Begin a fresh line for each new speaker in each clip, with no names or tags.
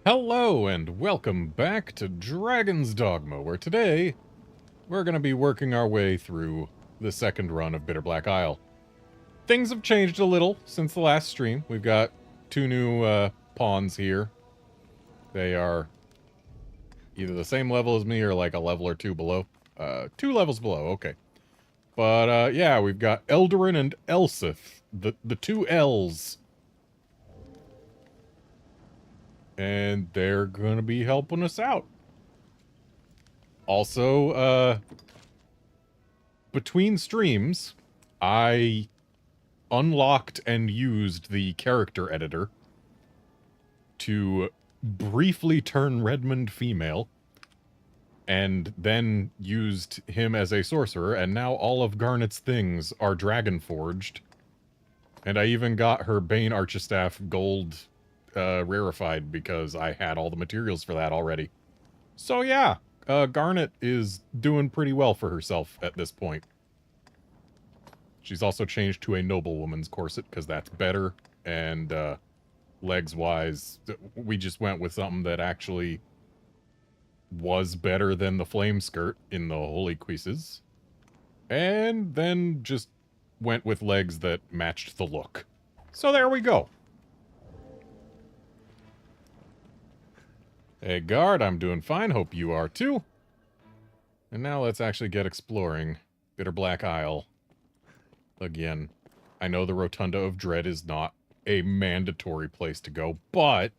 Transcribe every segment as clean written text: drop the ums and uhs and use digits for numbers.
Hello and welcome back to Dragon's Dogma, where today we're going to be working our way through the second run of Bitter Black Isle. Things have changed a little since the last stream. We've got two new pawns here. They are either the same level as me or like a level or two below. 2 levels below, okay. But yeah, we've got Eldarin and Elsith, the two L's. And they're gonna be helping us out. Also, between streams, I unlocked and used the character editor to briefly turn Redmond female, and then used him as a sorcerer, and now all of Garnet's things are dragon forged. And I even got her Bane Archistaff gold rarefied because I had all the materials for that already. So yeah, Garnet is doing pretty well for herself at this point. She's also changed to a noblewoman's corset because that's better, and legs-wise, we just went with something that actually was better than the flame skirt in the Holy Cuisses, and then just went with legs that matched the look. So there we go. Hey guard, I'm doing fine, hope you are too. And now let's actually get exploring Bitter Black Isle again. I know the Rotunda of Dread is not a mandatory place to go, but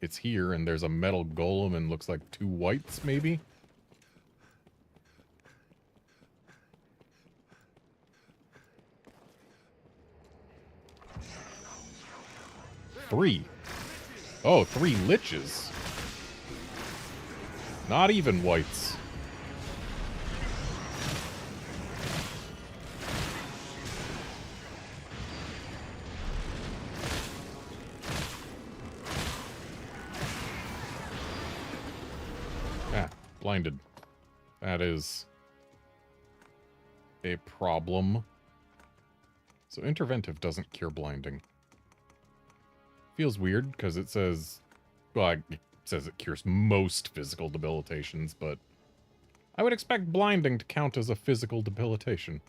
it's here and there's a metal golem and looks like 2 whites maybe. Three. Oh, 3 liches. Not even whites. Ah, blinded. That is a problem. So interventive doesn't cure blinding. Feels weird because it says, well, it says it cures most physical debilitations, but I would expect blinding to count as a physical debilitation.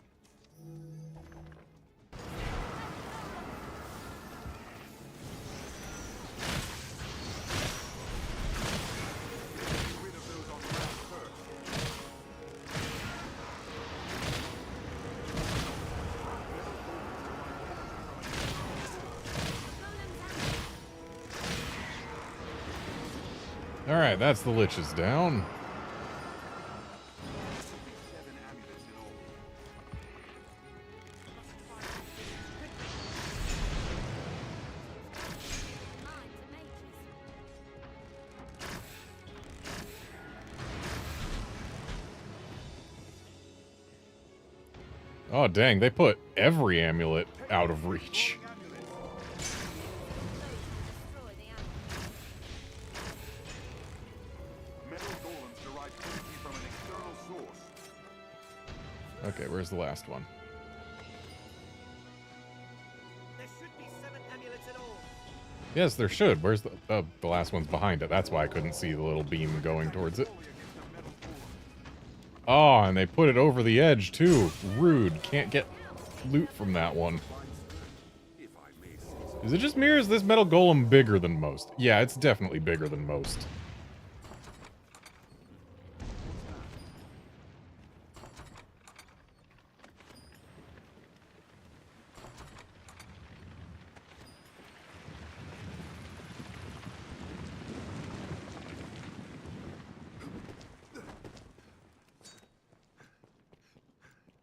Alright, that's the liches down. Oh dang, they put every amulet out of reach. Okay, where's the last one?
There should be 7 amulets in all.
Yes, there should. Where's the last one's behind it. That's why I couldn't see the little beam going towards it. Oh, and they put it over the edge, too. Rude. Can't get loot from that one. Is it just me or is this metal golem bigger than most? Yeah, it's definitely bigger than most.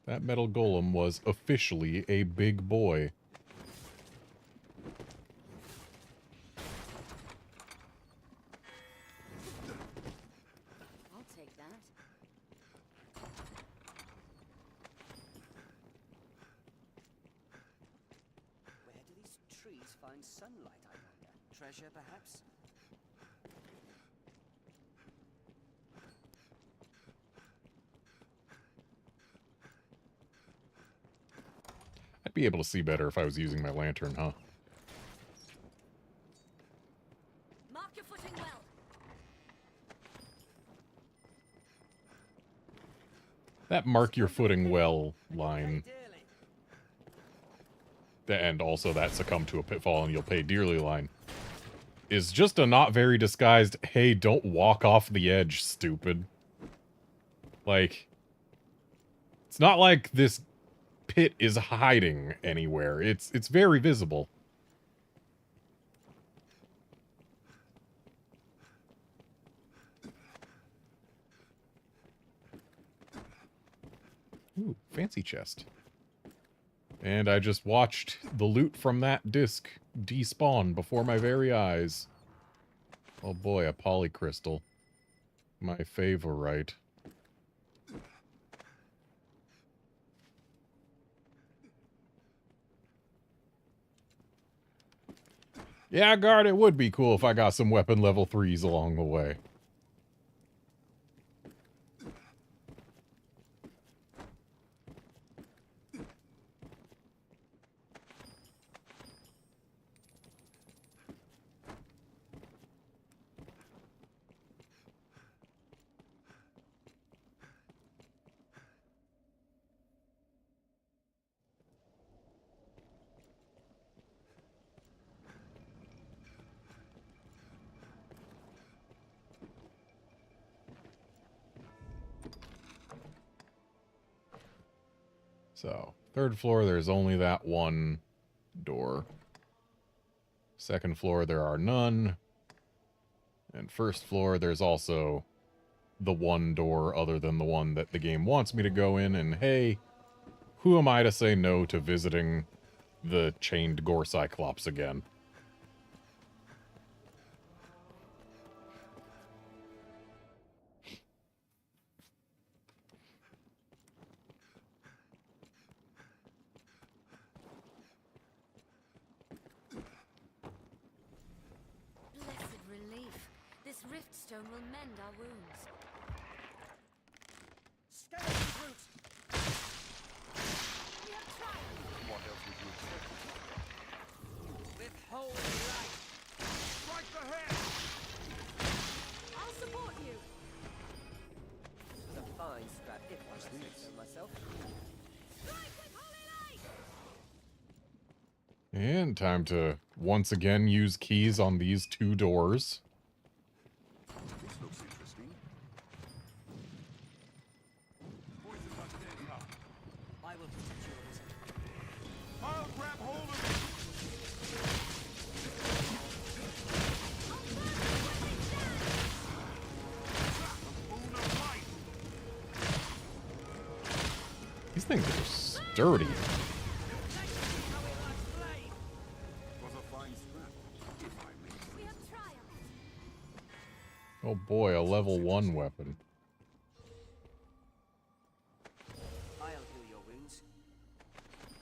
That metal golem was officially a big boy.
I'll take that.
Where do these trees find sunlight, I wonder? Treasure, perhaps?
I'd be able to see better if I was using my lantern, huh?
Mark your footing well.
That mark your footing well line, and also that succumb to a pitfall and you'll pay dearly line, is just a not very disguised, hey, don't walk off the edge, stupid. Like, it's not like this pit is hiding anywhere. It's very visible. Ooh, fancy chest. And I just watched the loot from that disc despawn before my very eyes. Oh boy, a polycrystal. My favorite. Yeah, guard, it would be cool if I got some weapon level 3s along the way. So, third floor, there's only that one door. Second floor, there are none. And first floor, there's also the one door other than the one that the game wants me to go in. And hey, who am I to say no to visiting the chained gore cyclops again?
Riftstone will mend our wounds.
Skeleton brute!
We have triumphed.
What else would you expect?
With holy light!
Strike the head!
I'll support you.
This was a fine scrap if I say so myself.
Strike with holy light.
And time to once again use keys on these two doors.
This looks interesting. Poison must stand up.
I will protect you, Arisen.
I'll grab hold of it! A moon of light!
These things are sturdy.
Was a fine scrap, if I may say
We have
so.
triumphed.
Oh boy, a level 1 weapon.
I'll heal your wounds.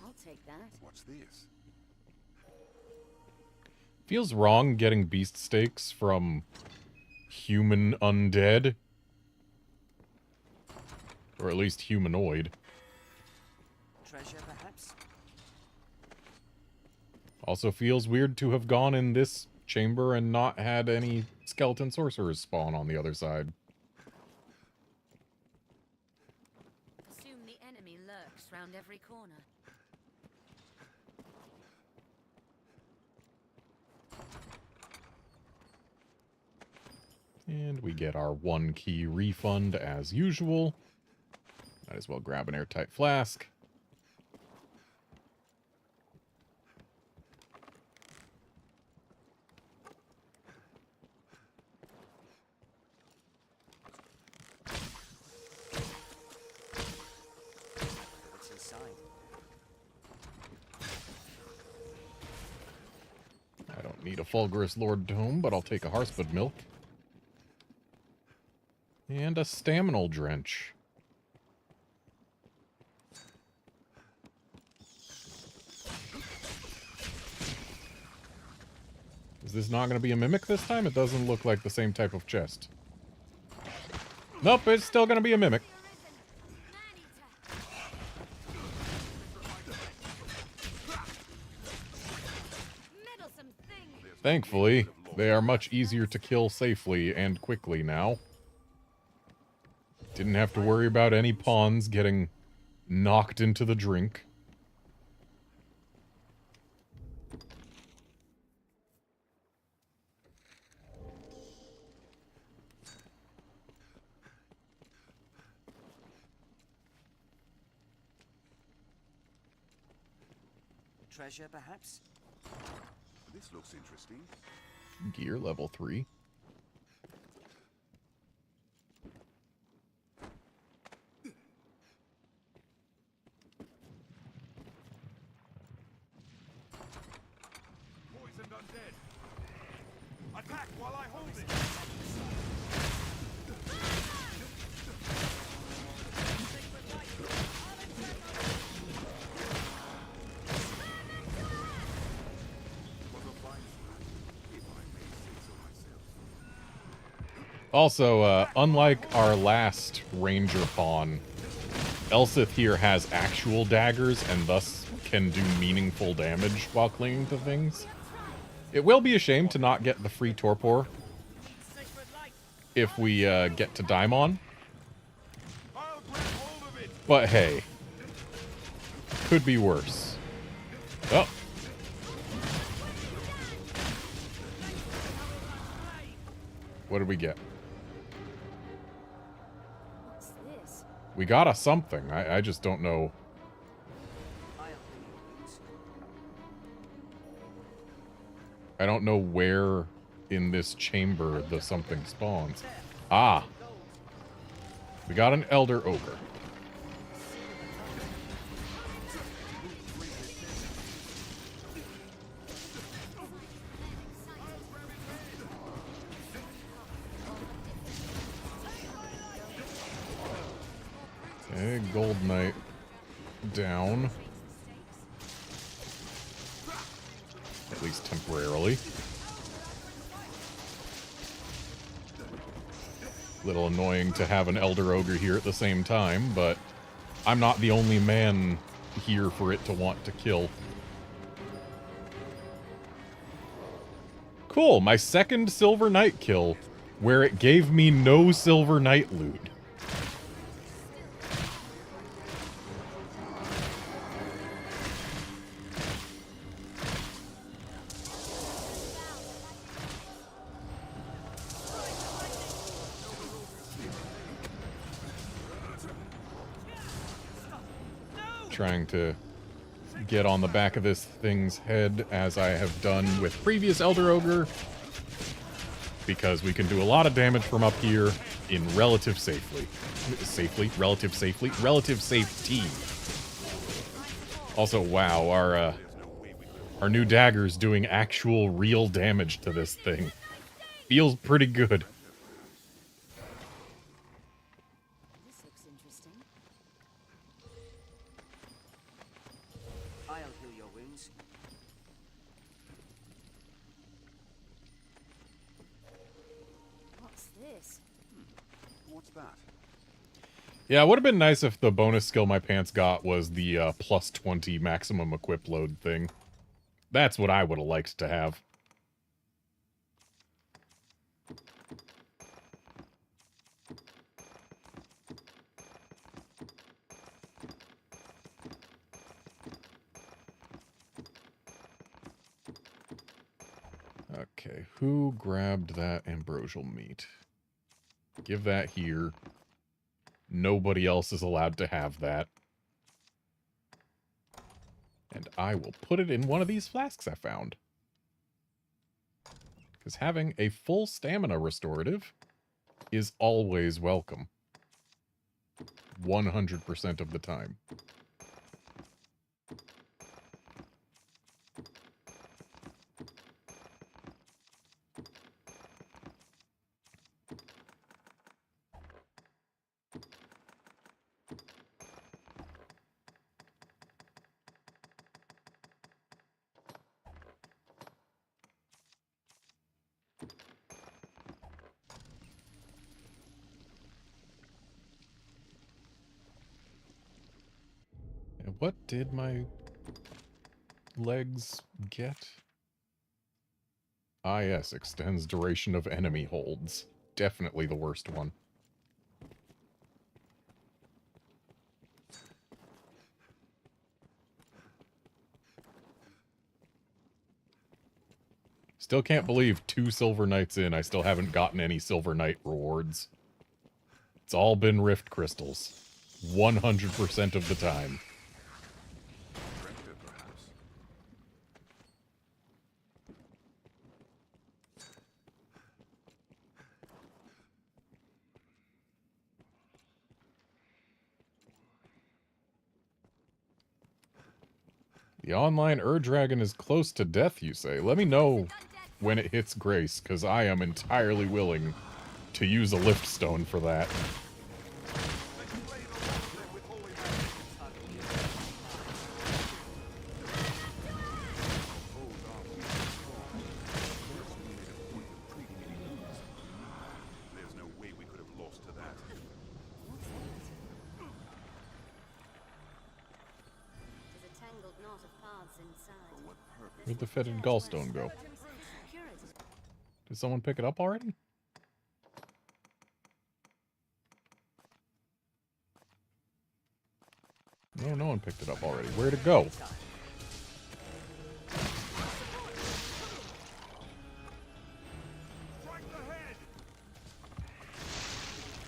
I'll take that.
What's this?
Feels wrong getting beast steaks from human undead. Or at least humanoid.
Treasure, perhaps?
Also feels weird to have gone in this chamber and not had any skeleton sorcerers spawn on the other side.
Assume the enemy lurks round every corner.
And we get our 1 key refund as usual. Might as well grab an airtight flask.
What's inside?
I don't need a Fulgurous Lord Tome, but I'll take a Harspud Milk. And a Staminal Drench. Is this not going to be a mimic this time? It doesn't look like the same type of chest. Nope, it's still going to be a mimic.
Meddlesome thing.
Thankfully, they are much easier to kill safely and quickly now. Didn't have to worry about any pawns getting knocked into the drink.
Treasure, perhaps?
This looks interesting.
Gear level 3.
Poisoned undead. Attack while I hold it.
Also, unlike our last ranger pawn, Elsith here has actual daggers and thus can do meaningful damage while clinging to things. It will be a shame to not get the free torpor if we get to Daimon. But hey, could be worse. Oh. What did we get?
What's this?
We got a something. I just don't know. I don't know where in this chamber the something spawns. Ah! We got an Elder Ogre. Okay, Gold Knight down. At least temporarily. Little annoying to have an Elder Ogre here at the same time, but I'm not the only man here for it to want to kill. Cool, my second Silver Knight kill, where it gave me no Silver Knight loot. Trying to get on the back of this thing's head as I have done with previous Elder Ogre, because we can do a lot of damage from up here in relative safety. Also, wow, our new dagger's doing actual real damage to this thing. Feels pretty good.
This looks interesting.
I'll heal your wounds.
What's this?
What's that?
Yeah, it would have been nice if the bonus skill my pants got was the plus 20 maximum equip load thing. That's what I would have liked to have. Okay, who grabbed that ambrosial meat? Give that here. Nobody else is allowed to have that. And I will put it in one of these flasks I found. Because having a full stamina restorative is always welcome. 100% of the time. What did my legs get? Ah, yes, extends duration of enemy holds. Definitely the worst one. Still can't believe 2 Silver Knights in, I still haven't gotten any Silver Knight rewards. It's all been Rift Crystals. 100% of the time.
Rector, perhaps.
The online Ur-Dragon is close to death, you say? Let me know when it hits Grace, because I am entirely willing to use a lift stone for that.
There's no way we could have lost to that.
There's a tangled knot of paths inside.
What purpose?
Where'd the fetid gallstone go? Did someone pick it up already? No, no one picked it up already. Where'd it go?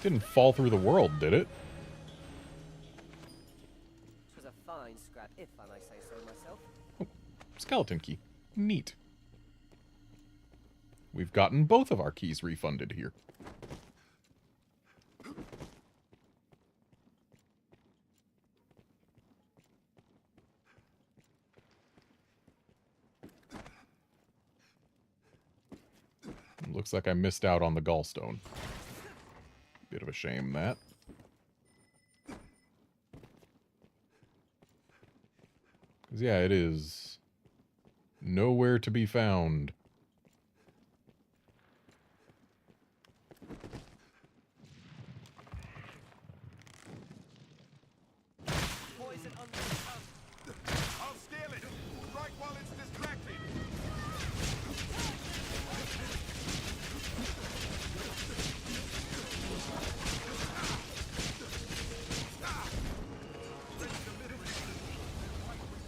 Didn't fall through the world, did it?
It was a fine scrap, if I may say so myself.
Skeleton key. Neat. We've gotten both of our keys refunded here. Looks like I missed out on the gallstone. Bit of a shame, that. Because, yeah, it is nowhere to be found.
Poison on the tongue.
I'll scale it! Right while it's distracted!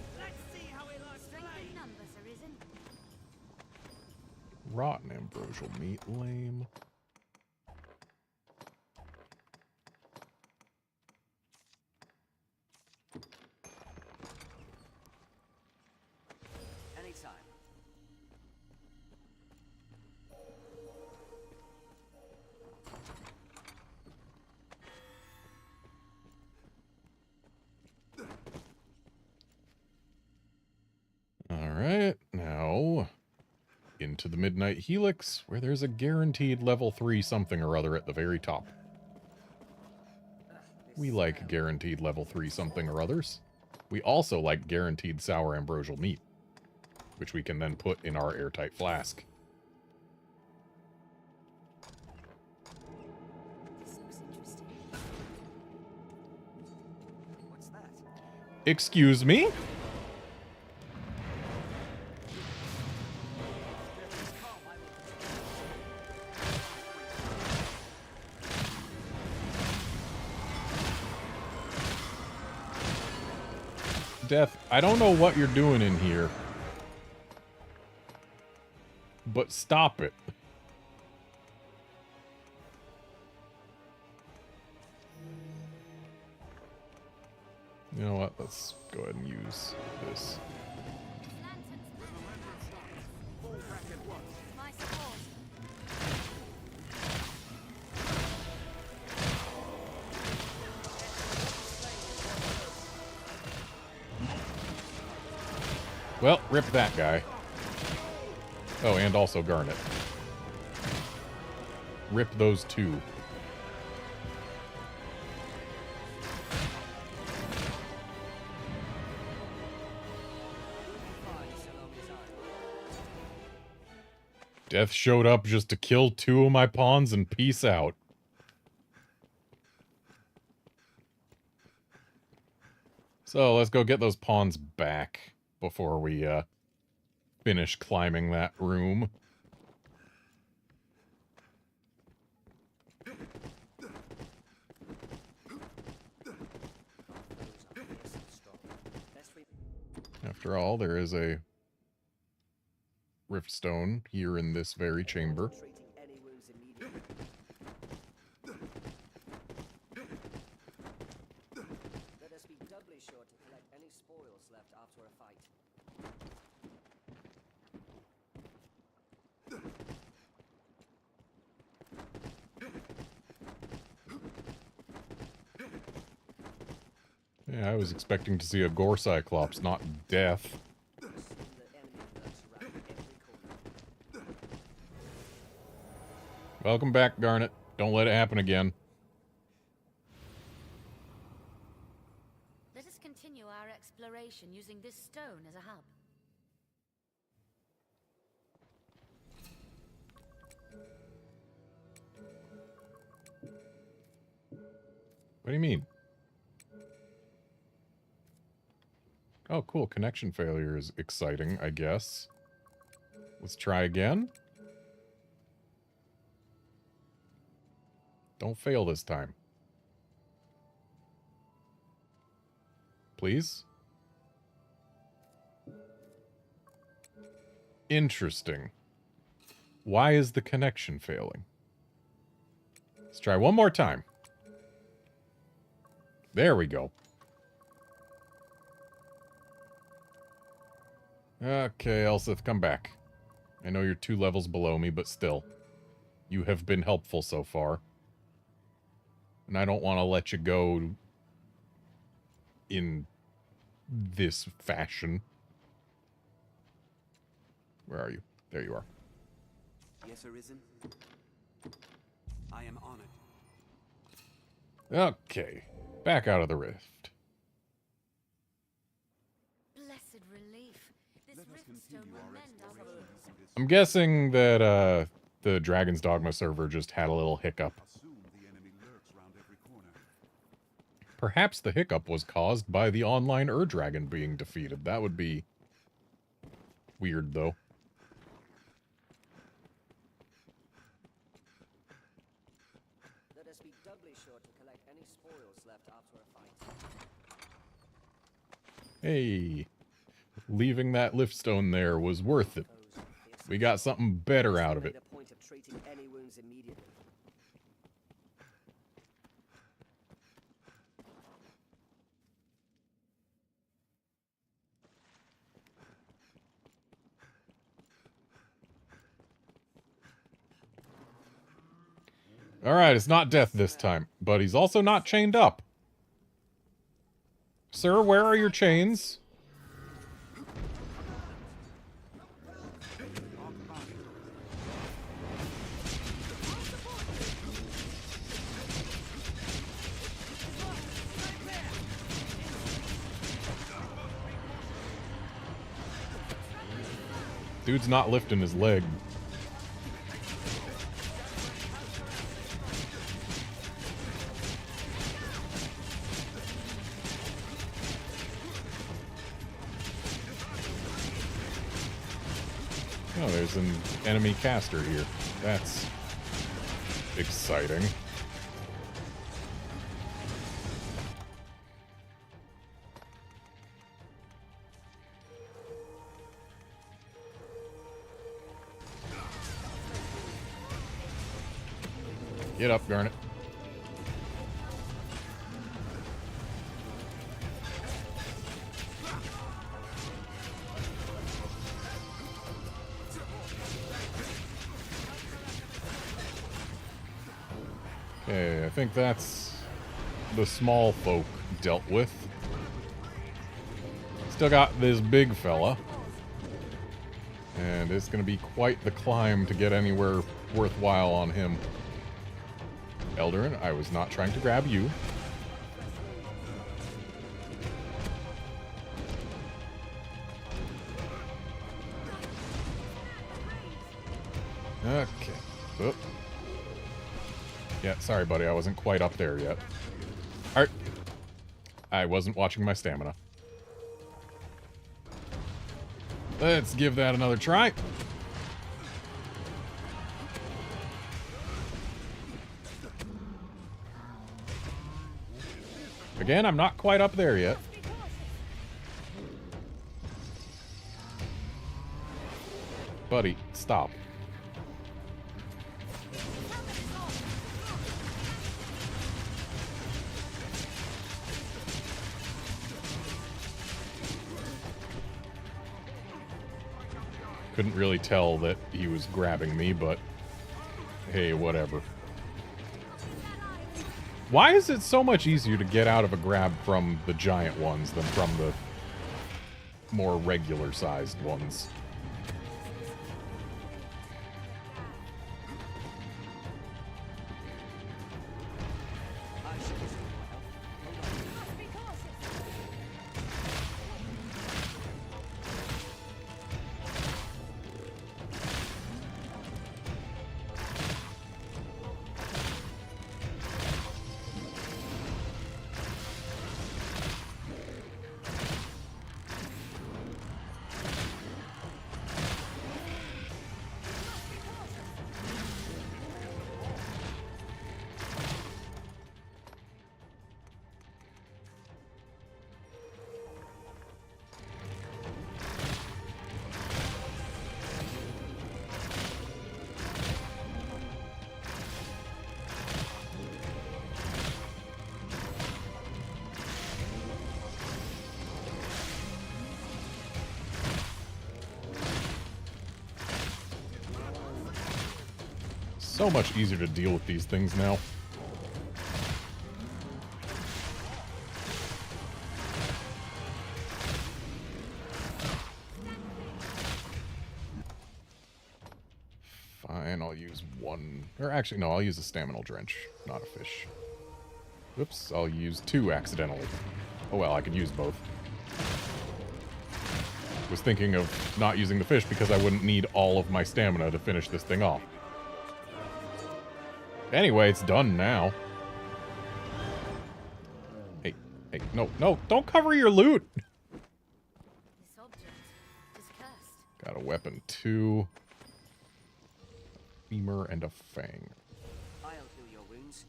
Strength in numbers, Arisen.
Rotten ambrosial meat, lame.
Anytime.
Alright, now into the Midnight Helix, where there's a guaranteed level 3 something or other at the very top. We like guaranteed level 3 something or others. We also like guaranteed sour ambrosial meat, which we can then put in our airtight flask.
This looks interesting.
What's that?
Excuse me? Death, I don't know what you're doing in here, but stop it. You know what? Let's go ahead and use this.
My support.
Well, rip that guy. Oh, and also Garnet. Rip those two. Death showed up just to kill 2 of my pawns and peace out. So, let's go get those pawns back before we, finish climbing that room. After all, there is a riftstone here in this very chamber.
Treating any wounds immediately. Let us be doubly sure to collect any spoils left after a fight.
Yeah, I was expecting to see a gore cyclops, not death.
Assume the enemy lurks around every corner.
Welcome back, Garnet. Don't let it happen again.
Let us continue our exploration using this stone as a hub.
What do you mean? Oh, cool. Connection failure is exciting, I guess. Let's try again. Don't fail this time. Please? Interesting. Why is the connection failing? Let's try one more time. There we go. Okay, Elsith, come back. I know you're 2 levels below me, but still. You have been helpful so far. And I don't want to let you go in this fashion. Where are you? There you are.
Yes, Arisen. I am honored.
Okay. Back out of the rift.
Blessed relief. This
Let us
riftstone
continue
will
our
mend our
exploration
wounds.
using this.
I'm guessing that the Dragon's Dogma server just had a little hiccup.
Assume the enemy lurks round every corner.
Perhaps the hiccup was caused by the online Ur-Dragon being defeated. That would be weird, though.
Let us be doubly sure to collect any spoils left after a fight.
Hey, leaving that liftstone there was worth it. We got something better out of it.
Made a point of treating any wounds immediately.
Alright, it's not death this time, but he's also not chained up. Sir, where are your chains? Dude's not lifting his leg. Oh, there's an enemy caster here. That's exciting. Get up, Garnet. Okay, I think that's the small folk dealt with. Still got this big fella. And it's going to be quite the climb to get anywhere worthwhile on him. Eldarin, I was not trying to grab you. Okay. Oop. Yeah, sorry, buddy. I wasn't quite up there yet. Alright. I wasn't watching my stamina. Let's give that another try. Again, I'm not quite up there yet. Buddy, stop. Couldn't really tell that he was grabbing me, but hey, whatever. Why is it so much easier to get out of a grab from the giant ones than from the more regular-sized ones? So much easier to deal with these things now. Fine, I'll use one. Or actually, no, I'll use a Staminal Drench, not a fish. Whoops, I'll use two accidentally. Oh well, I could use both. Was thinking of not using the fish because I wouldn't need all of my stamina to finish this thing off. Anyway, it's done now. Hey, hey, no, no, don't cover your loot!
This object is cursed.
Got a weapon too. Femur and a fang.
I'll heal your wounds.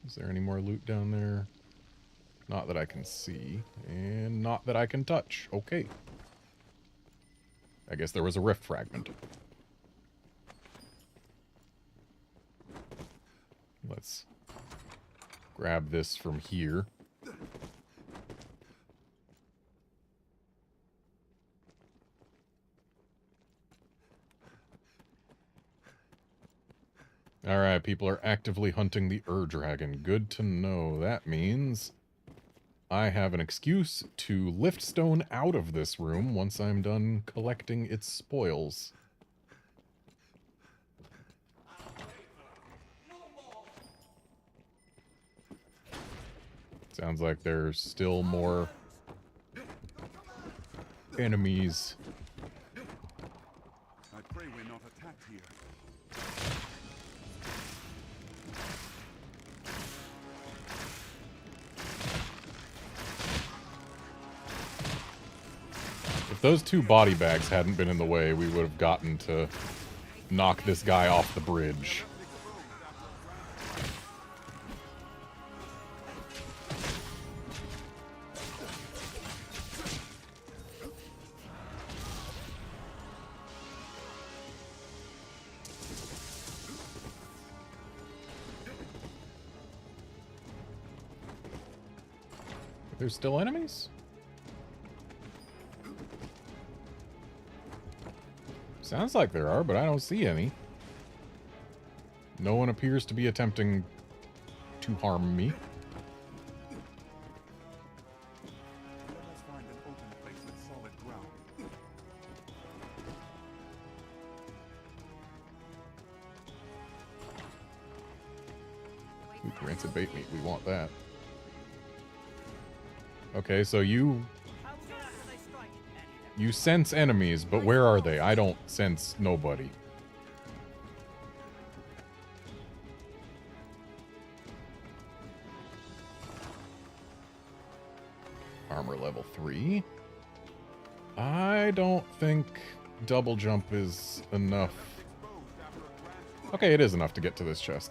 Is there any more loot down there? Not that I can see, and not that I can touch. Okay. I guess there was a rift fragment. Let's grab this from here. Alright, people are actively hunting the Ur-Dragon. Good to know. That means I have an excuse to lift stone out of this room once I'm done collecting its spoils. Sounds like there's still more enemies.
I pray we're not attacked here.
If those two body bags hadn't been in the way, we would have gotten to knock this guy off the bridge. Are there still enemies? Sounds like there are, but I don't see any. No one appears to be attempting to harm me.
Let us find an open place with solid ground.
Ooh, rancid bait meat. We want that. Okay, so you sense enemies, but where are they? I don't sense nobody. Armor level 3. I don't think double jump is enough. Okay, it is enough to get to this chest.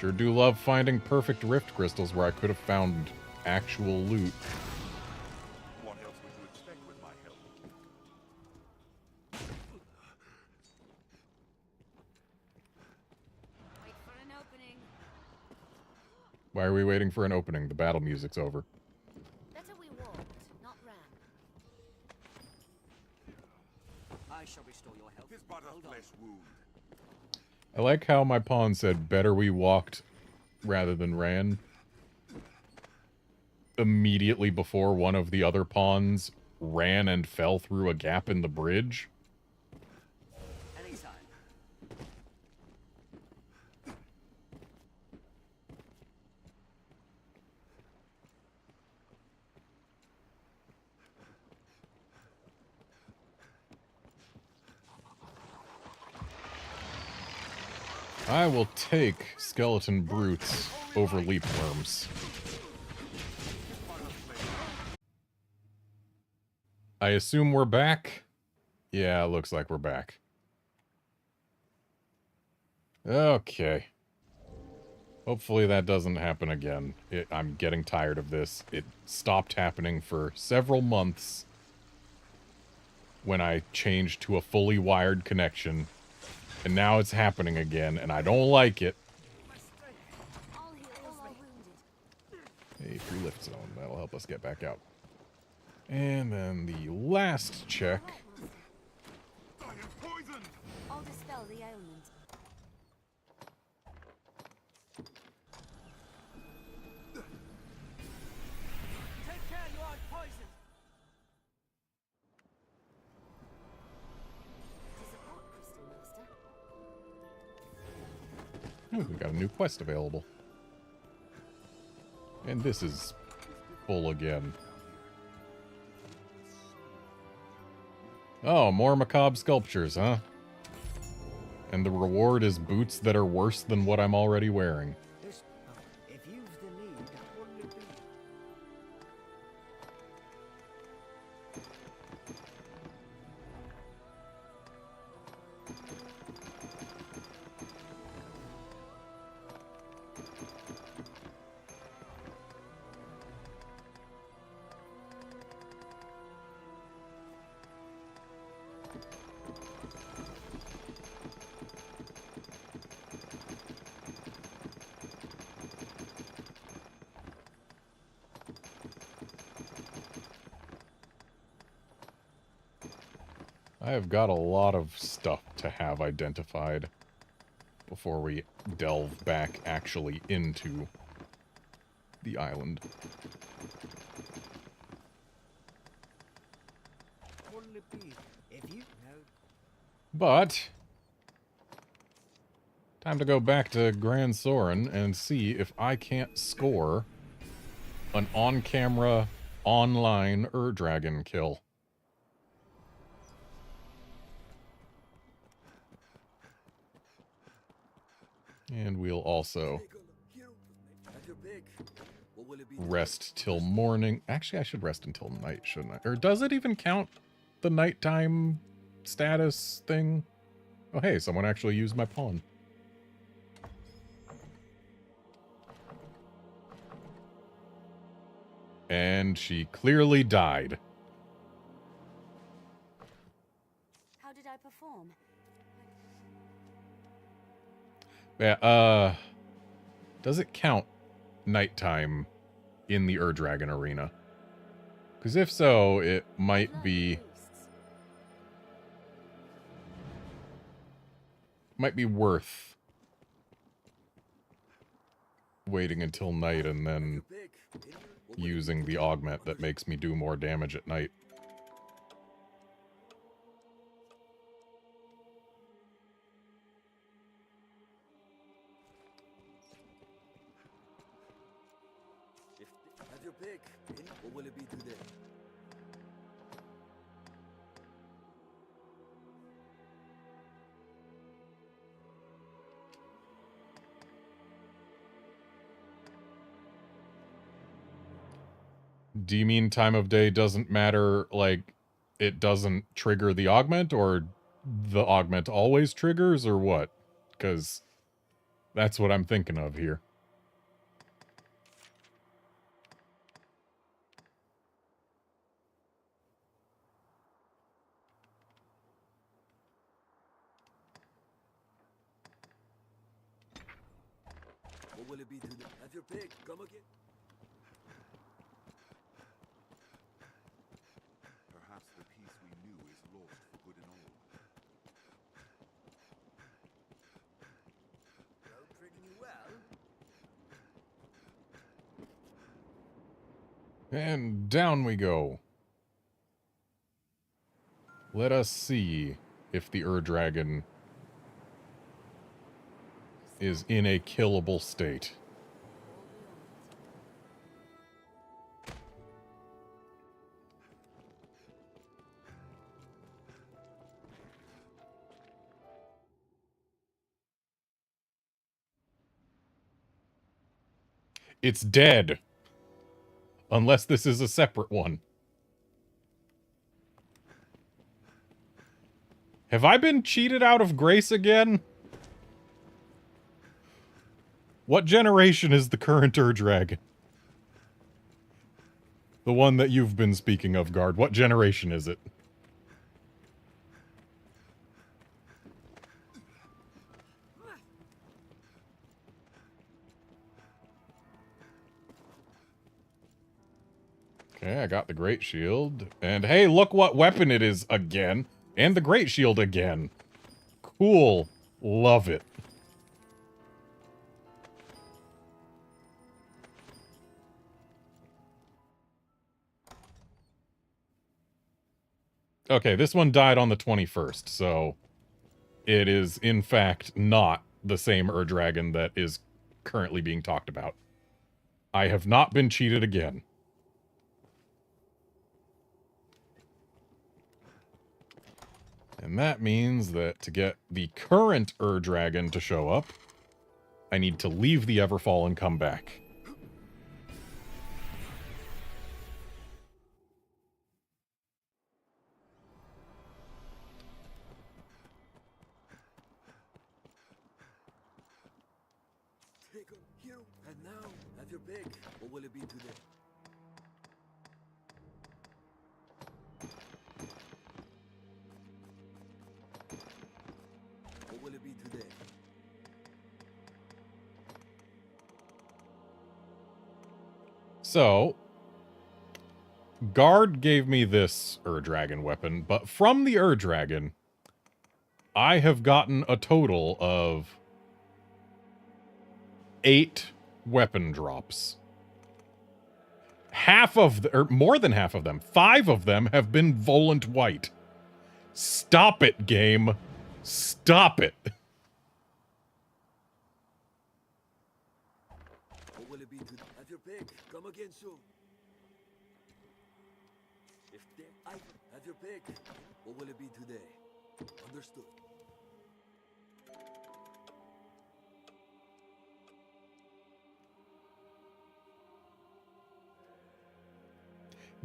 Sure do love finding perfect rift crystals where I could have found actual loot.
What else would you expect with my help?
Wait for an opening.
Why are we waiting for an opening? The battle music's over.
Better we walked, not ran.
I shall restore your health.
It is but a
Hold on.
flesh wound.
I like how my pawn said, better we walked rather than ran. Immediately before one of the other pawns ran and fell through a gap in the bridge.
Anytime.
I will take skeleton brutes over leap worms. I assume we're back? Yeah, looks like we're back. Okay. Hopefully that doesn't happen again. I'm getting tired of this. It stopped happening for several months when I changed to a fully wired connection. And now it's happening again, and I don't like it.
I'll heal all our wounded.
A free lift zone. That'll help us get back out. And then the last check.
I am poisoned!
I'll dispel the ailment.
Take care, you aren't poisoned.
To support Crystal Master.
Ooh, we got a new quest available. And this is full again. Oh, more macabre sculptures, huh? And the reward is boots that are worse than what I'm already wearing.
This, if you've the need, wouldn't it be?
I have got a lot of stuff to have identified before we delve back actually into the island.
Wouldn't it be? If you know.
But time to go back to Grand Soren and see if I can't score an on-camera, online Ur-Dragon kill. And we'll also
At your pick. What will it be?
rest till morning. Actually, I should rest until night, shouldn't I? Or does it even count the nighttime status thing? Oh, hey, someone actually used my pawn. And she clearly died.
How did I perform?
Yeah, does it count nighttime in the Ur-Dragon arena? Because if so, it might be worth waiting until night and then
Pick.
using the augment that makes me do more damage at night.
At your pick. What will it be today?
Do you mean time of day doesn't matter, like, it doesn't trigger the augment, or the augment always triggers, or what? Because That's what I'm thinking of here.
What will it be today? Have your pick. Come again. Perhaps the peace we knew is lost for good and all.
Road treating you well?
And down we go. Let us see if the Ur-Dragon is in a killable state. It's dead. Unless this is a separate one. Have I been cheated out of grace again? What generation is the current Ur-Dragon? The one that you've been speaking of, Guard. What generation is it? Okay, I got the Great Shield. And hey, look what weapon it is again. And the Great Shield again. Cool. Love it. Okay, this one died on the 21st, so it is, in fact, not the same Ur-Dragon that is currently being talked about. I have not been cheated again. And that means that to get the current Ur-Dragon to show up, I need to leave the Everfall and come back.
Take 'em, hero. And now, have your pick. What will it be today? What will it be today?
So, Guard gave me this Ur-Dragon weapon, but from the Ur-Dragon, I have gotten a total of 8 weapon drops. Half of or more than half of them, 5 of them have been Volant White. Stop it, game. Stop it.
What will it be today? Have your pick. Come again soon. If they have your pick. What will it be today? Understood.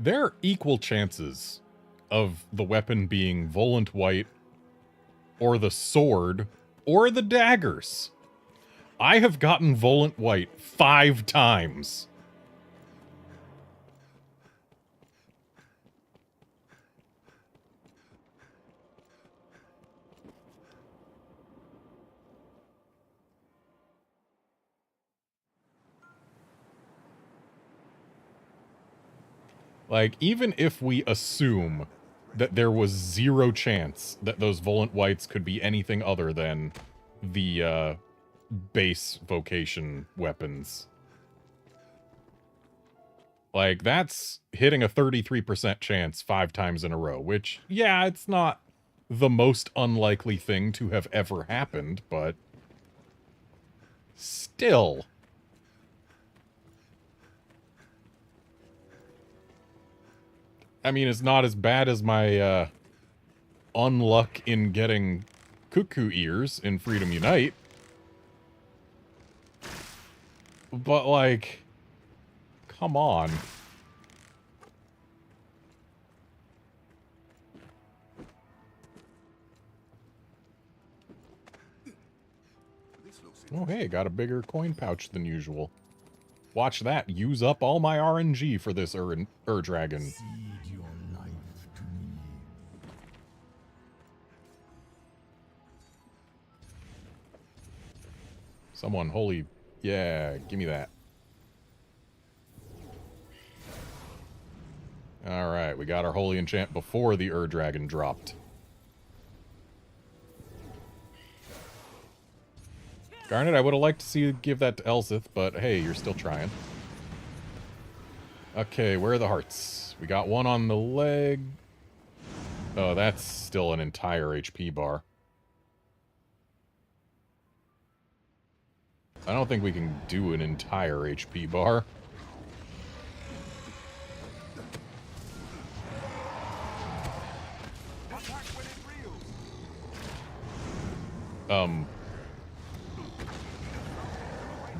There are equal chances of the weapon being Volant White, or the sword, or the daggers. I have gotten Volant White 5 times. Like, even if we assume that there was 0 chance that those Volant Whites could be anything other than the, base vocation weapons. Like, that's hitting a 33% chance 5 times in a row, which, yeah, it's not the most unlikely thing to have ever happened, but still. I mean, it's not as bad as my, unluck in getting cuckoo ears in Freedom Unite. But, like, come on.
This
Oh, hey, got a bigger coin pouch than usual. Watch that. Use up all my RNG for this Dragon.
Cede your life to me.
Someone, holy... Yeah, give me that. Alright, we got our holy enchant before the Dragon dropped. Garnet, I would have liked to see you give that to Elsith, but hey, you're still trying. Okay, where are the hearts? We got one on the leg. Oh, that's still an entire HP bar. I don't think we can do an entire HP bar.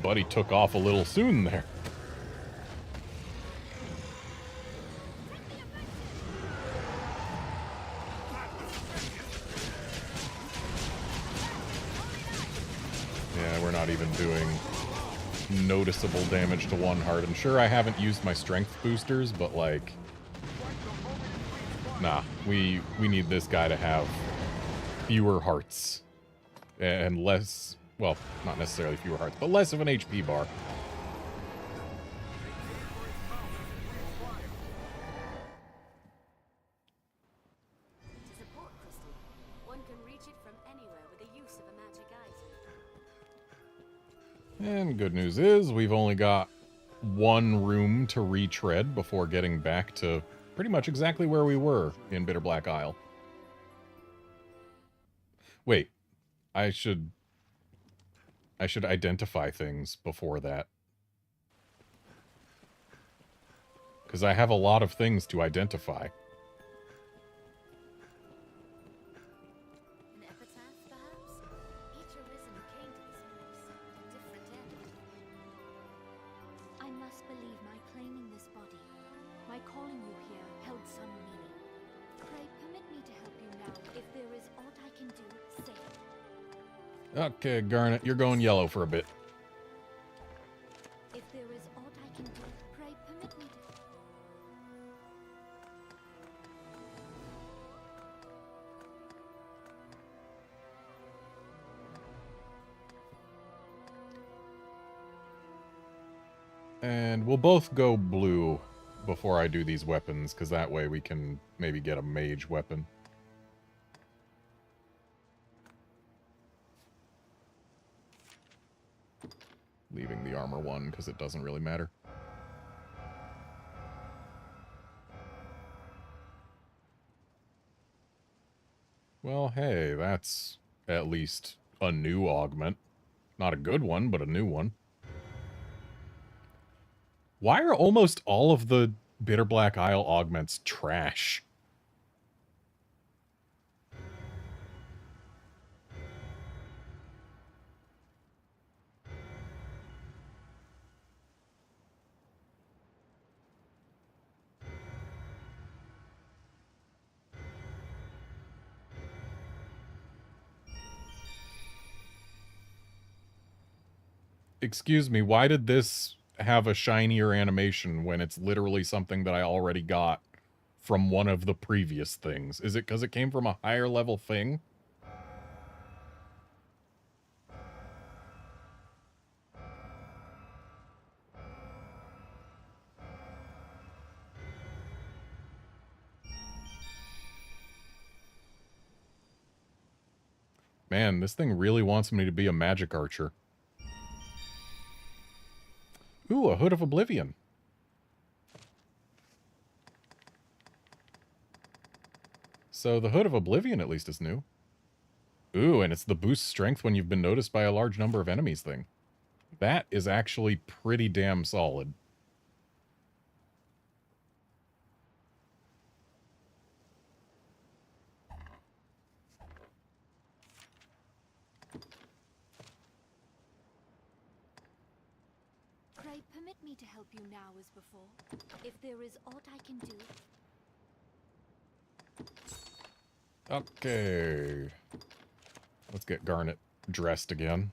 Buddy took off a little soon there. Yeah, we're not even doing noticeable damage to one heart. And sure, I haven't used my strength boosters, but like... Nah, we need this guy to have fewer hearts. And less... Well, not necessarily fewer hearts, but less of an HP bar.
It's a support crystal. One can reach it from anywhere with the use of a magic item.
And good news is, we've only got one room to retread before getting back to pretty much exactly where we were in Bitter Black Isle. Wait, I should identify things before that. Because I have a lot of things to identify.
An epitaph, perhaps? Each Arisen who came to this place at a different end.
I must believe my claiming this body, my calling you here, held some meaning. Pray permit me to help you now. If there is aught I can do, say it.
Okay, Garnet, you're going yellow for a bit.
If there is aught I can do, pray permit me to...
And we'll both go blue before I do these weapons, because that way we can maybe get a mage weapon. Leaving the armor one, because it doesn't really matter. Well, hey, that's at least a new augment. Not a good one, but a new one. Why are almost all of the Bitter Black Isle augments trash? Excuse me, why did this have a shinier animation when it's literally something that I already got from one of the previous things? Is it because it came from a higher level thing? Man, this thing really wants me to be a magic archer. Ooh, a Hood of Oblivion. So the Hood of Oblivion at least is new. Ooh, and it's the boost strength when you've been noticed by a large number of enemies thing. That is actually pretty damn solid.
Pray permit me to help you now as before. If there is aught I can do...
Okay. Let's get Garnet dressed again.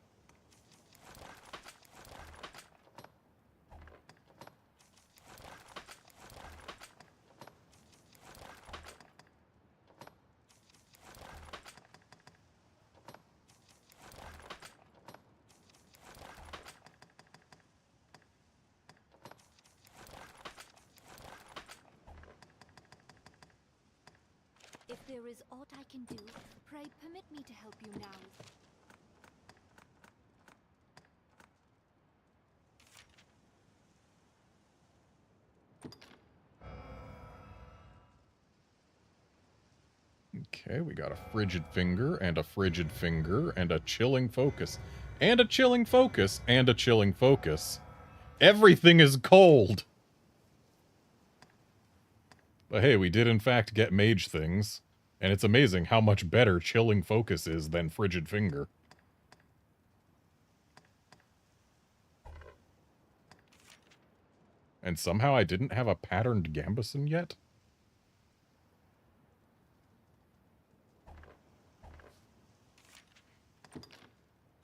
If there is aught I can do, pray permit me to help you now.
Okay, we got a frigid finger, and a frigid finger, and a chilling focus, and a chilling focus, and a chilling focus. Everything is cold! But hey, we did in fact get mage things, and it's amazing how much better chilling focus is than frigid finger. And somehow I didn't have a patterned gambeson yet?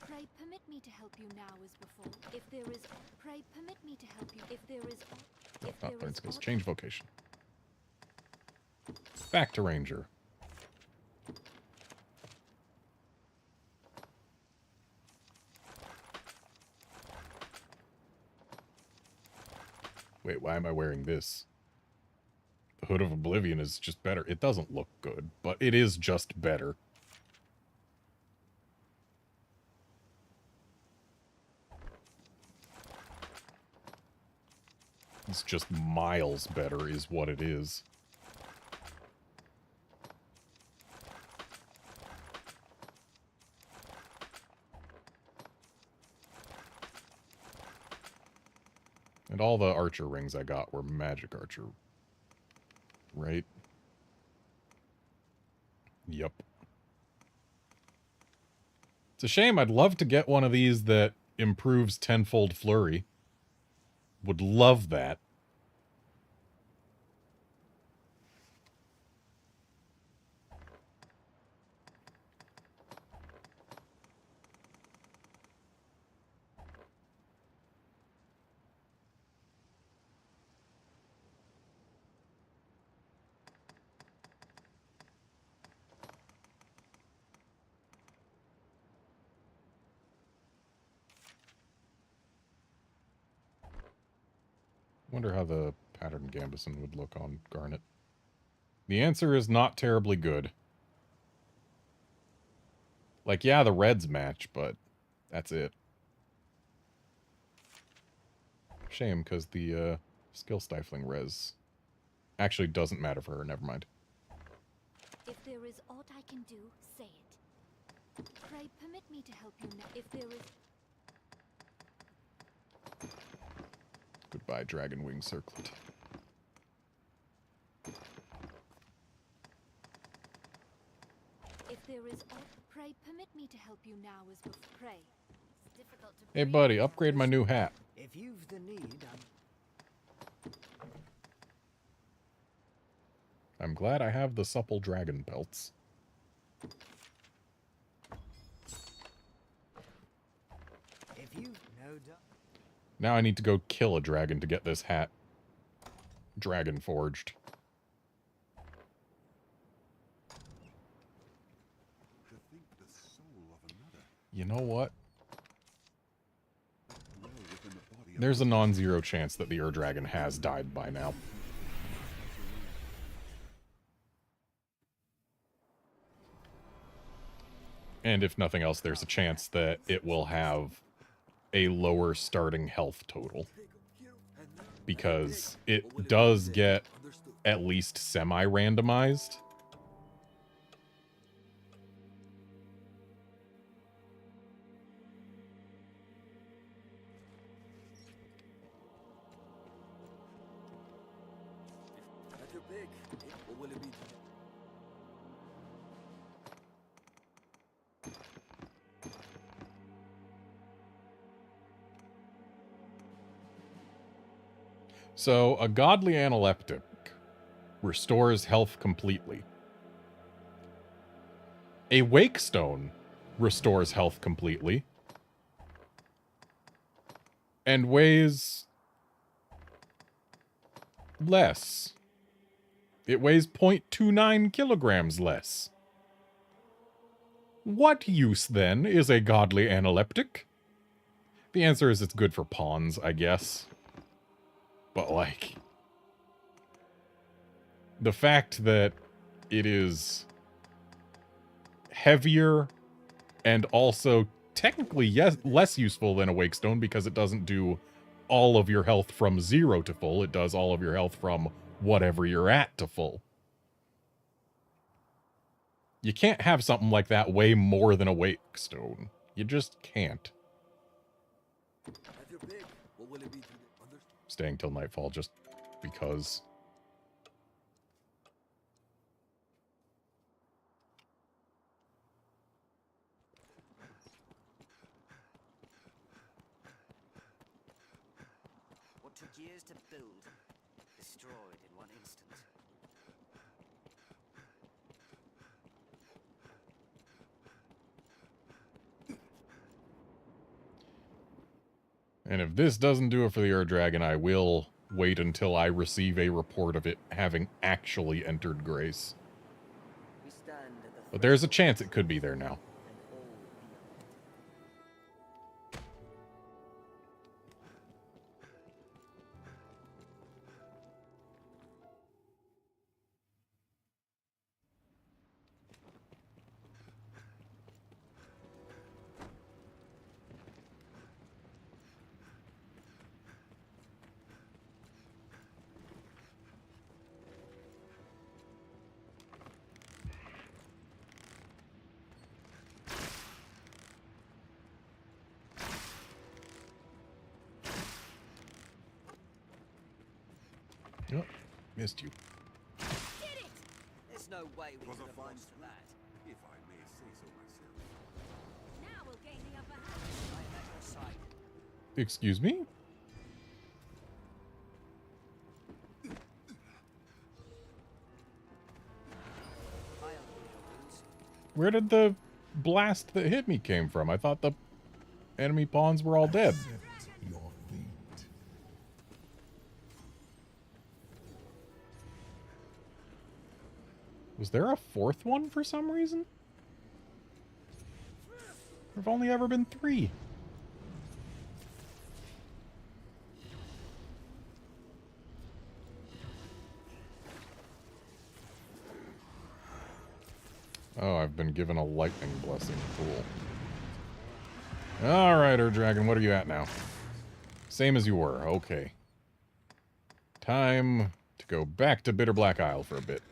Pray permit me to help you now as before. If there is, pray permit me to help you. If there is,
No,
if
not
there
learn
is
skills.
aught-
Change vocation. Back to ranger. Wait, why am I wearing this? The Hood of Oblivion is just better. It doesn't look good, but it is just better. It's just miles better is what it is. And all the archer rings I got were magic archer. Right? Yup. It's a shame. I'd love to get one of these that improves tenfold flurry. Would love that. Wonder how the pattern gambeson would look on Garnet. The answer is not terribly good. Like, yeah, the reds match, but that's it. Shame, because the skill stifling res actually doesn't matter for her. Never mind.
If there is aught I can do, say it. Pray permit me to help you now. If there is,
Goodbye, Dragon Wing Circlet.
if there is aught, pray permit me to help you now as before. Pray.
It's difficult to
Hey,
breathe
buddy,
without
upgrade my new hat.
If you've the need,
I'm glad I have the supple dragon pelts.
if you've no doubt.
Now I need to go kill a dragon to get this hat dragon forged.
To think the soul of another
You know what?
dwell within the body of
There's a non-zero chance that the Ur-Dragon has died by now. And if nothing else, there's a chance that it will have a lower starting health total. Because it does get
understood.
at least semi-randomized.
At your pick, what will it be today?
So, a godly analeptic restores health completely. A wakestone restores health completely. And weighs less. It weighs 0.29 kilograms less. What use, then, is a godly analeptic? The answer is it's good for pawns, I guess. But, like, the fact that it is heavier and also technically yes, less useful than a Wake Stone because it doesn't do all of your health from 0 to full. It does all of your health from whatever you're at to full. You can't have something like that weigh more than a Wake Stone. You just can't.
Have your pick. What will it be today? Understood.
Staying till nightfall just because.
What took years to build, destroyed in one instant.
And if this doesn't do it for the Ur Dragon, I will wait until I receive a report of it having actually entered Grace.
We stand at the
But there's a
threshold
chance it could be there now.
and all beyond.
Oh, missed you.
There's no way we
Was
could
a
have
fine
lost to that.
If I may say so myself.
Now we'll gain the upper hand.
I am at your side.
Excuse me?
I only your wounds.
Where did the blast that hit me came from? I thought the enemy pawns were all dead.
Your fate.
Was there a fourth one for some reason? There've only ever been 3. Oh, I've been given a lightning blessing. Cool. Alright, Ur Dragon, what are you at now? Same as you were. Okay. Time to go back to Bitter Black Isle for a bit.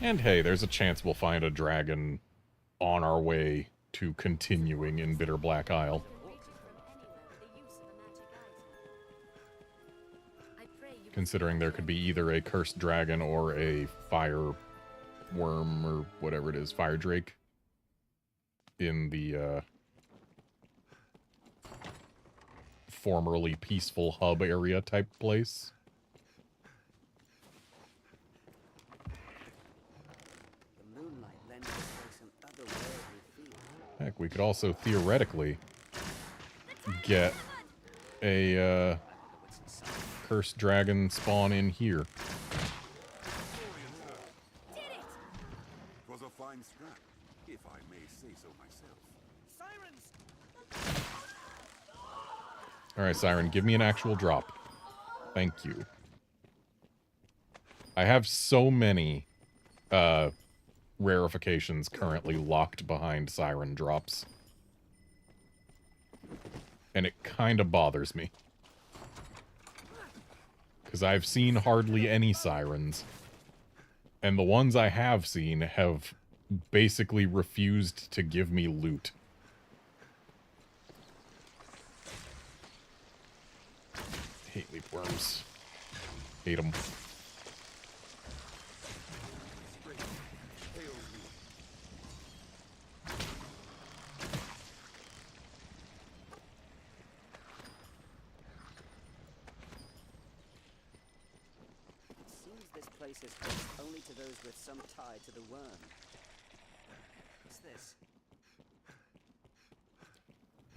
And hey, there's a chance we'll find a dragon on our way to continuing in Bitter Black Isle.
Reach it from anywhere with the use of a magic item. I pray you will
Considering there could be either a cursed dragon or a fire worm or whatever it is, fire drake in the formerly peaceful hub area type place.
The moonlight lends this place an otherworldly feel.
Heck, we could also theoretically get a
What's inside?
cursed dragon spawn in here.
Did it!
It was a fine scrap, if I may say so myself.
Sirens!
Alright, Siren, give me an actual drop. Thank you. I have so many rarifications currently locked behind Siren drops. And it kind of bothers me. Because I've seen hardly any Sirens. And the ones I have seen have basically refused to give me loot. Hate leaf worms. Hate them.
It seems this place is host only to those with some tie to the worm. What's this?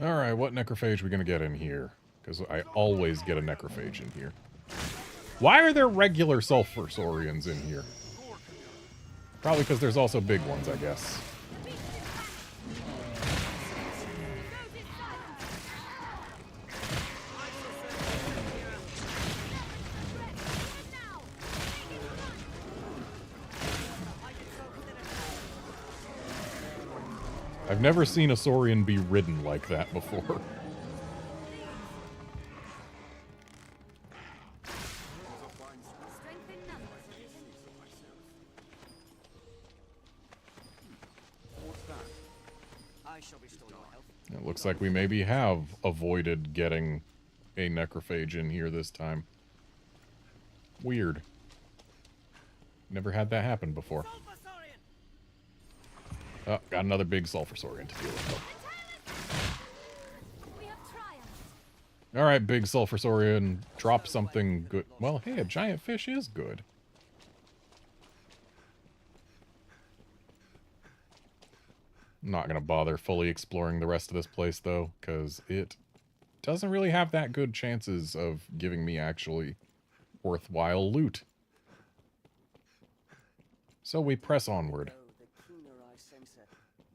Alright, what necrophage are we gonna get in here? Because I always get a necrophage in here. Why are there regular sulfur saurians in here? Probably because there's also big ones, I guess. I've never seen a Saurian be ridden like that before.
Strength in numbers, Arisen.
What's that? I shall restore your health.
It looks like we maybe have avoided getting a necrophage in here this time. Weird. Never had that happen before. Oh, got another big sulfur saurian to deal with.
We have triumphed.
Alright, big sulfur saurian. Drop something good. Well, hey, a giant fish is good. I'm not going to bother fully exploring the rest of this place, though, because it doesn't really have that good chances of giving me actually worthwhile loot. So we press onward.
Oh, the keener I sense a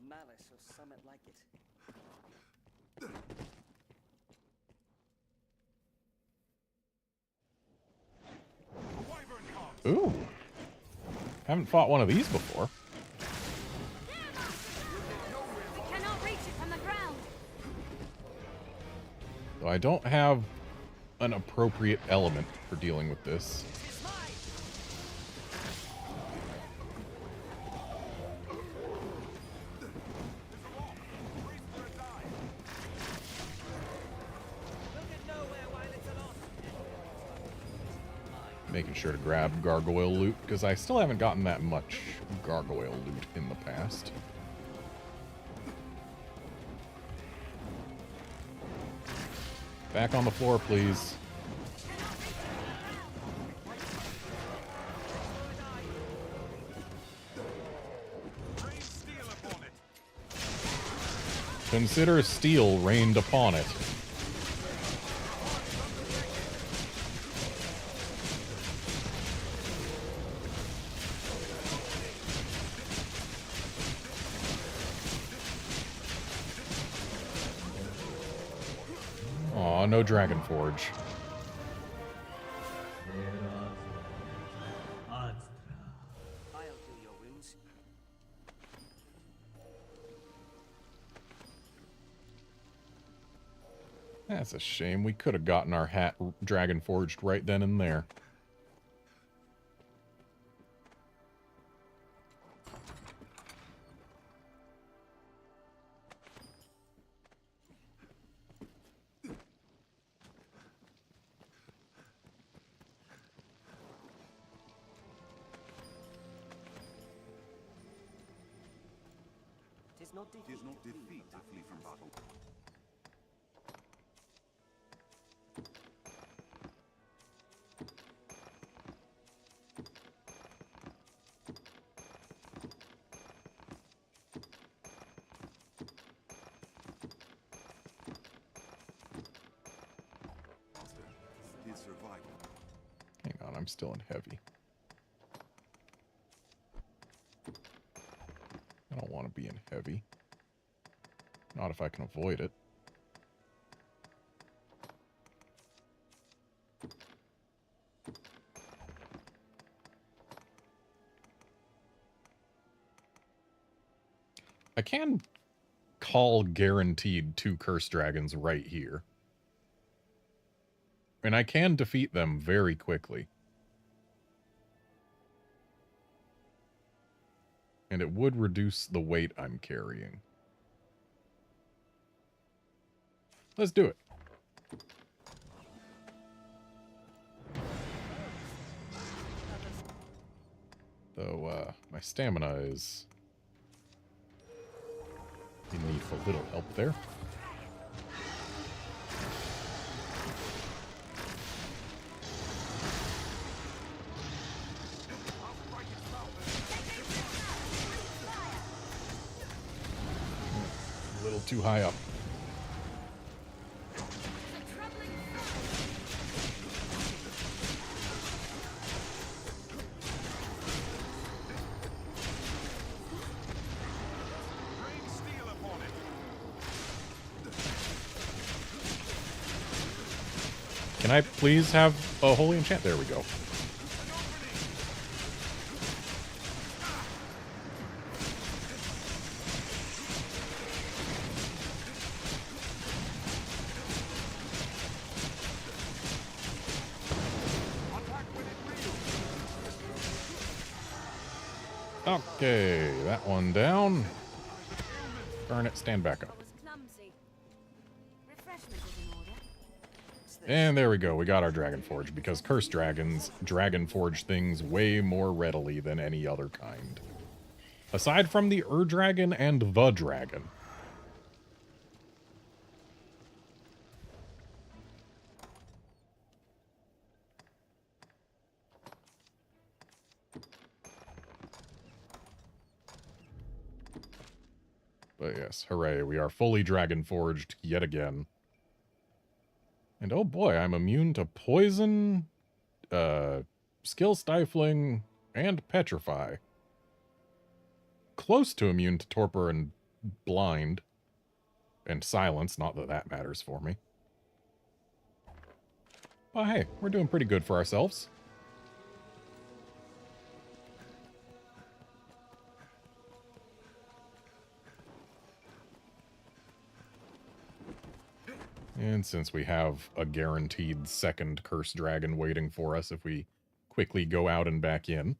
malice or summit like it.
Ooh. Haven't fought one of these before.
We cannot reach it from the ground.
So I don't have an appropriate element for dealing with this. Making sure to grab gargoyle loot, because I still haven't gotten that much gargoyle loot in the past. Back on the floor, please. Consider steel rained upon it. Aw, no Dragon Forge.
I'll heal your wounds.
That's a shame. We could have gotten our hat Dragon Forged right then and there.
Tis not defeat to flee from battle.
His survival.
Hang on, I'm still in heavy. I don't want to be in heavy. Not if I can avoid it. I can call guaranteed 2 curse dragons right here. And I can defeat them very quickly. And it would reduce the weight I'm carrying. Let's do it. Though, my stamina is in need for a little help there. A little too high up. Can I please have a holy enchant? There we go. Okay, that one down. Darn it, stand back
I
up.
was clumsy. Refreshment is in order.
And there we go, we got our Dragon Forge, because Cursed Dragons Dragon Forge things way more readily than any other kind. Aside from the Dragon and the Dragon. But yes, hooray, we are fully Dragon Forged yet again. And oh boy, I'm immune to poison, skill stifling, and petrify. Close to immune to torpor and blind. And silence, not that that matters for me. But hey, we're doing pretty good for ourselves. And since we have a guaranteed second Cursed Dragon waiting for us if we quickly go out and back in,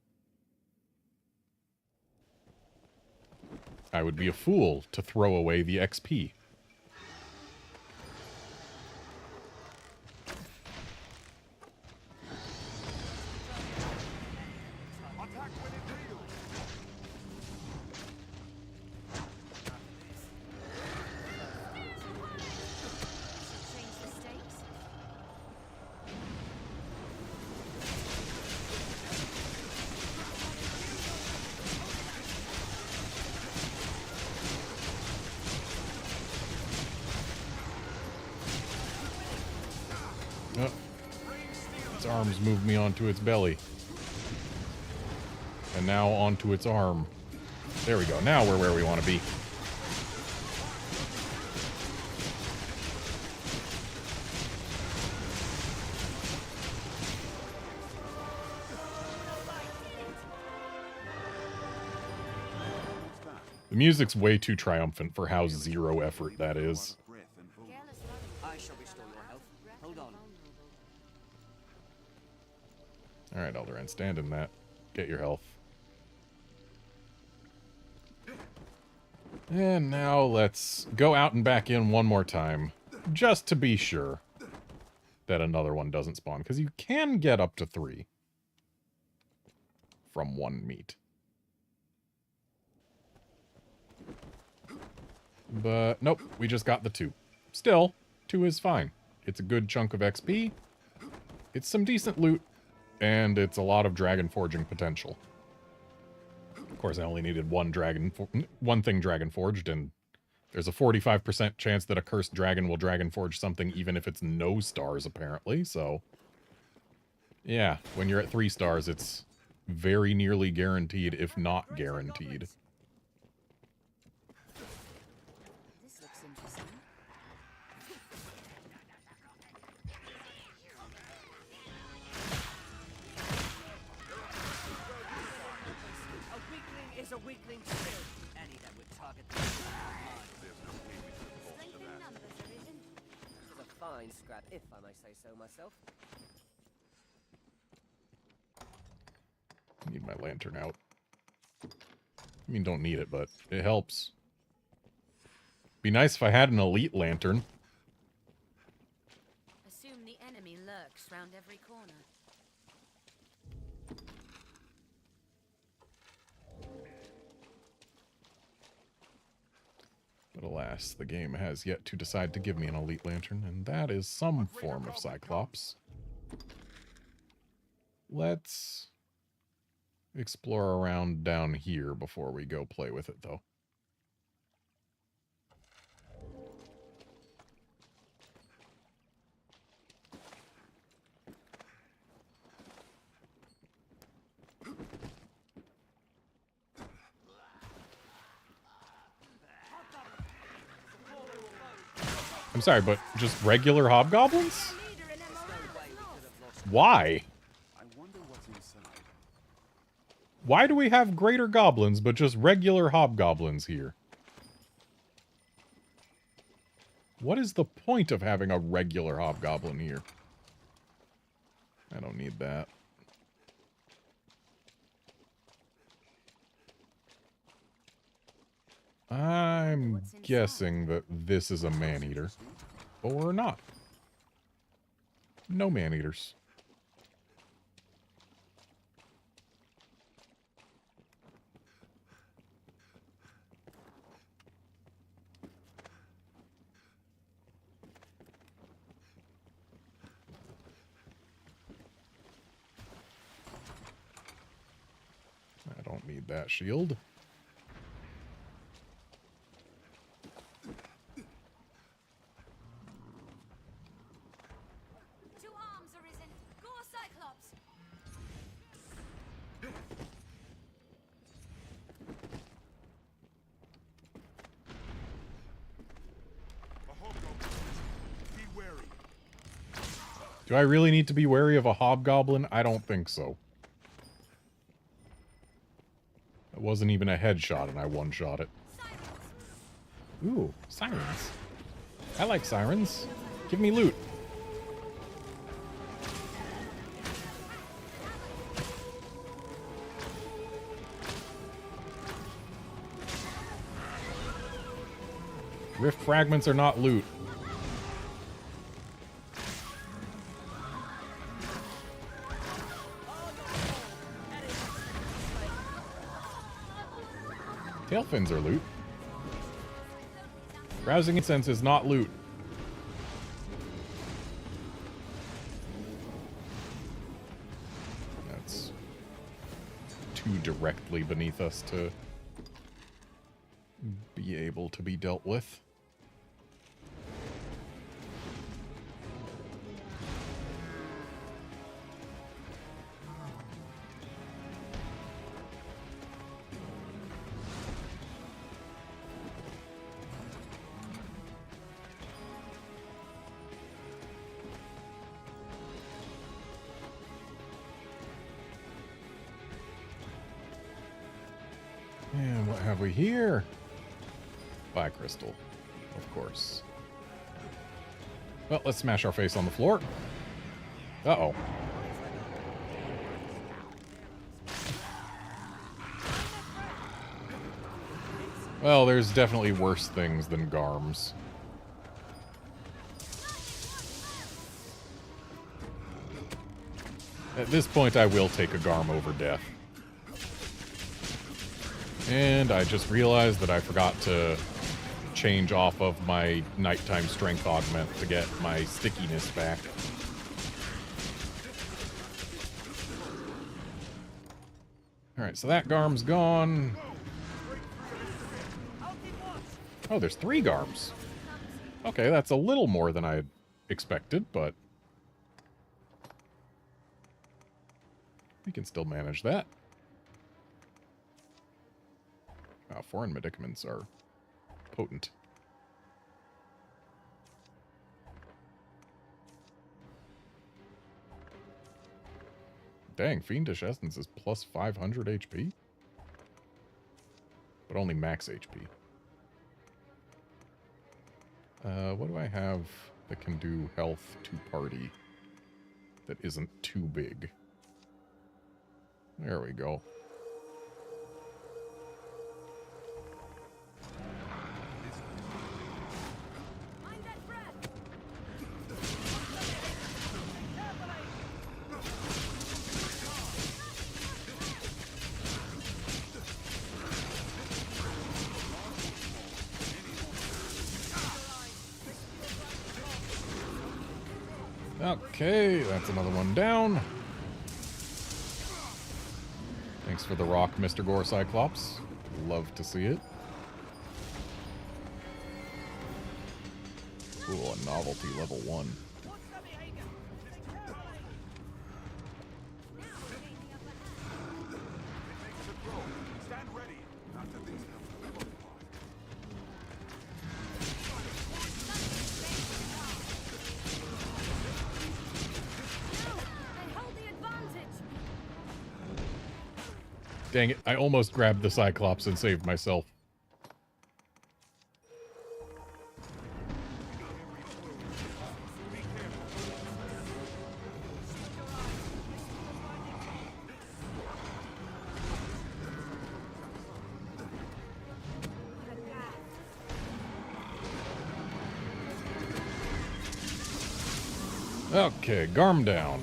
I would be a fool to throw away the XP.
Change the stakes.
Oh, its arms moved me onto its belly. And now onto its arm. There we go. Now we're where we want to be. The music's way too triumphant for how zero effort that is.
Careless running.
I shall restore your health. Hold on.
Alright, Eldoran, stand in that. Get your health. And now let's go out and back in one more time, just to be sure that another one doesn't spawn, because you can get up to 3 from one meat. But nope, we just got the 2. Still, 2 is fine. It's a good chunk of XP, it's some decent loot, and it's a lot of dragon forging potential. Of course, I only needed one thing dragon forged, and there's a 45% chance that a cursed dragon will dragon forge something even if it's no stars, apparently, so... yeah, when you're at 3 stars, it's very nearly guaranteed, if not guaranteed.
This looks interesting.
A weakling is a weakling still. Any that would target the
Strength in numbers, Arisen.
It is a fine scrap, if I may say so myself.
Need my lantern out. I mean, don't need it, but it helps. Be nice if I had an elite lantern.
Assume the enemy lurks round every corner.
But alas, the game has yet to decide to give me an elite lantern, and that is some form of Cyclops. Let's explore around down here before we go play with it, though. I'm sorry, but just regular hobgoblins? Why?
I wonder what's inside.
Why do we have greater goblins, but just regular hobgoblins here? What is the point of having a regular hobgoblin here? I don't need that. I'm guessing that this is a man-eater. Or not. No man-eaters. I don't need that shield.
To arms, Arisen! Go, Cyclops!
Be wary.
Do I really need to be wary of a hobgoblin? I don't think so. It wasn't even a headshot and I one-shot it. Ooh, sirens. I like sirens. Give me loot. Rift fragments are not loot. Tail fins are loot. Rousing incense is not loot. That's too directly beneath us to be able to be dealt with. And what have we here? Fire crystal, of course. Well, let's smash our face on the floor. Uh-oh. Well, there's definitely worse things than Garms. At this point, I will take a Garm over death. And I just realized that I forgot to change off of my nighttime strength augment to get my stickiness back. Alright, so that Garm's gone. Oh, there's 3 Garms. Okay, that's a little more than I had expected, but we can still manage that. Foreign medicaments are potent. Dang, Fiendish Essence is plus 500 HP? But only max HP. What do I have that can do health to party that isn't too big? There we go. Okay, that's another one down. Thanks for the rock, Mr. Gore Cyclops. Love to see it. Cool, a novelty level 1.
Stand ready. After things come.
Dang it, I almost grabbed the Cyclops and saved myself. Okay, Garm down.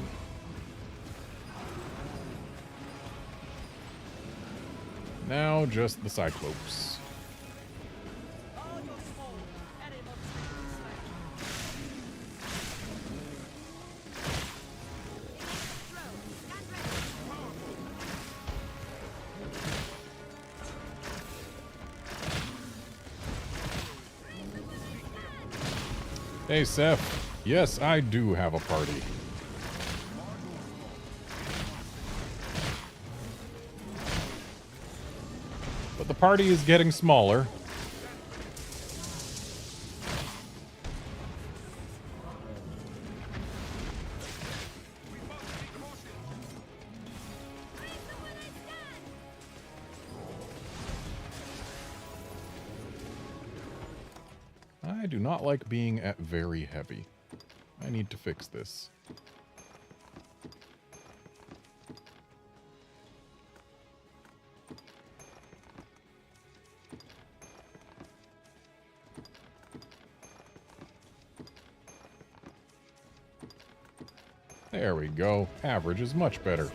Now just the Cyclopes. Hey, Seth. Yes, I do have a party. But the party is getting smaller. I do not like being at very heavy. I need to fix this. There we go. Average is much better.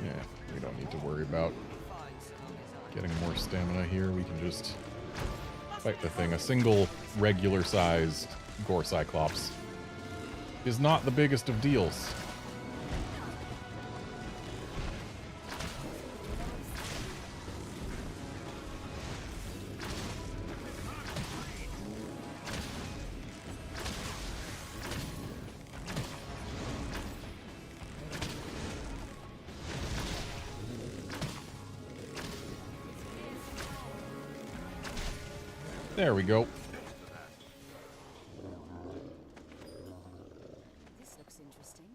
Yeah, we don't need to worry about getting more stamina here. We can just fight the thing. A single regular-sized Gore Cyclops is not the biggest of deals. There we go.
This looks interesting.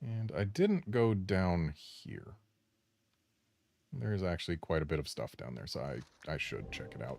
And I didn't go down here. There's actually quite a bit of stuff down there, so I should check it out.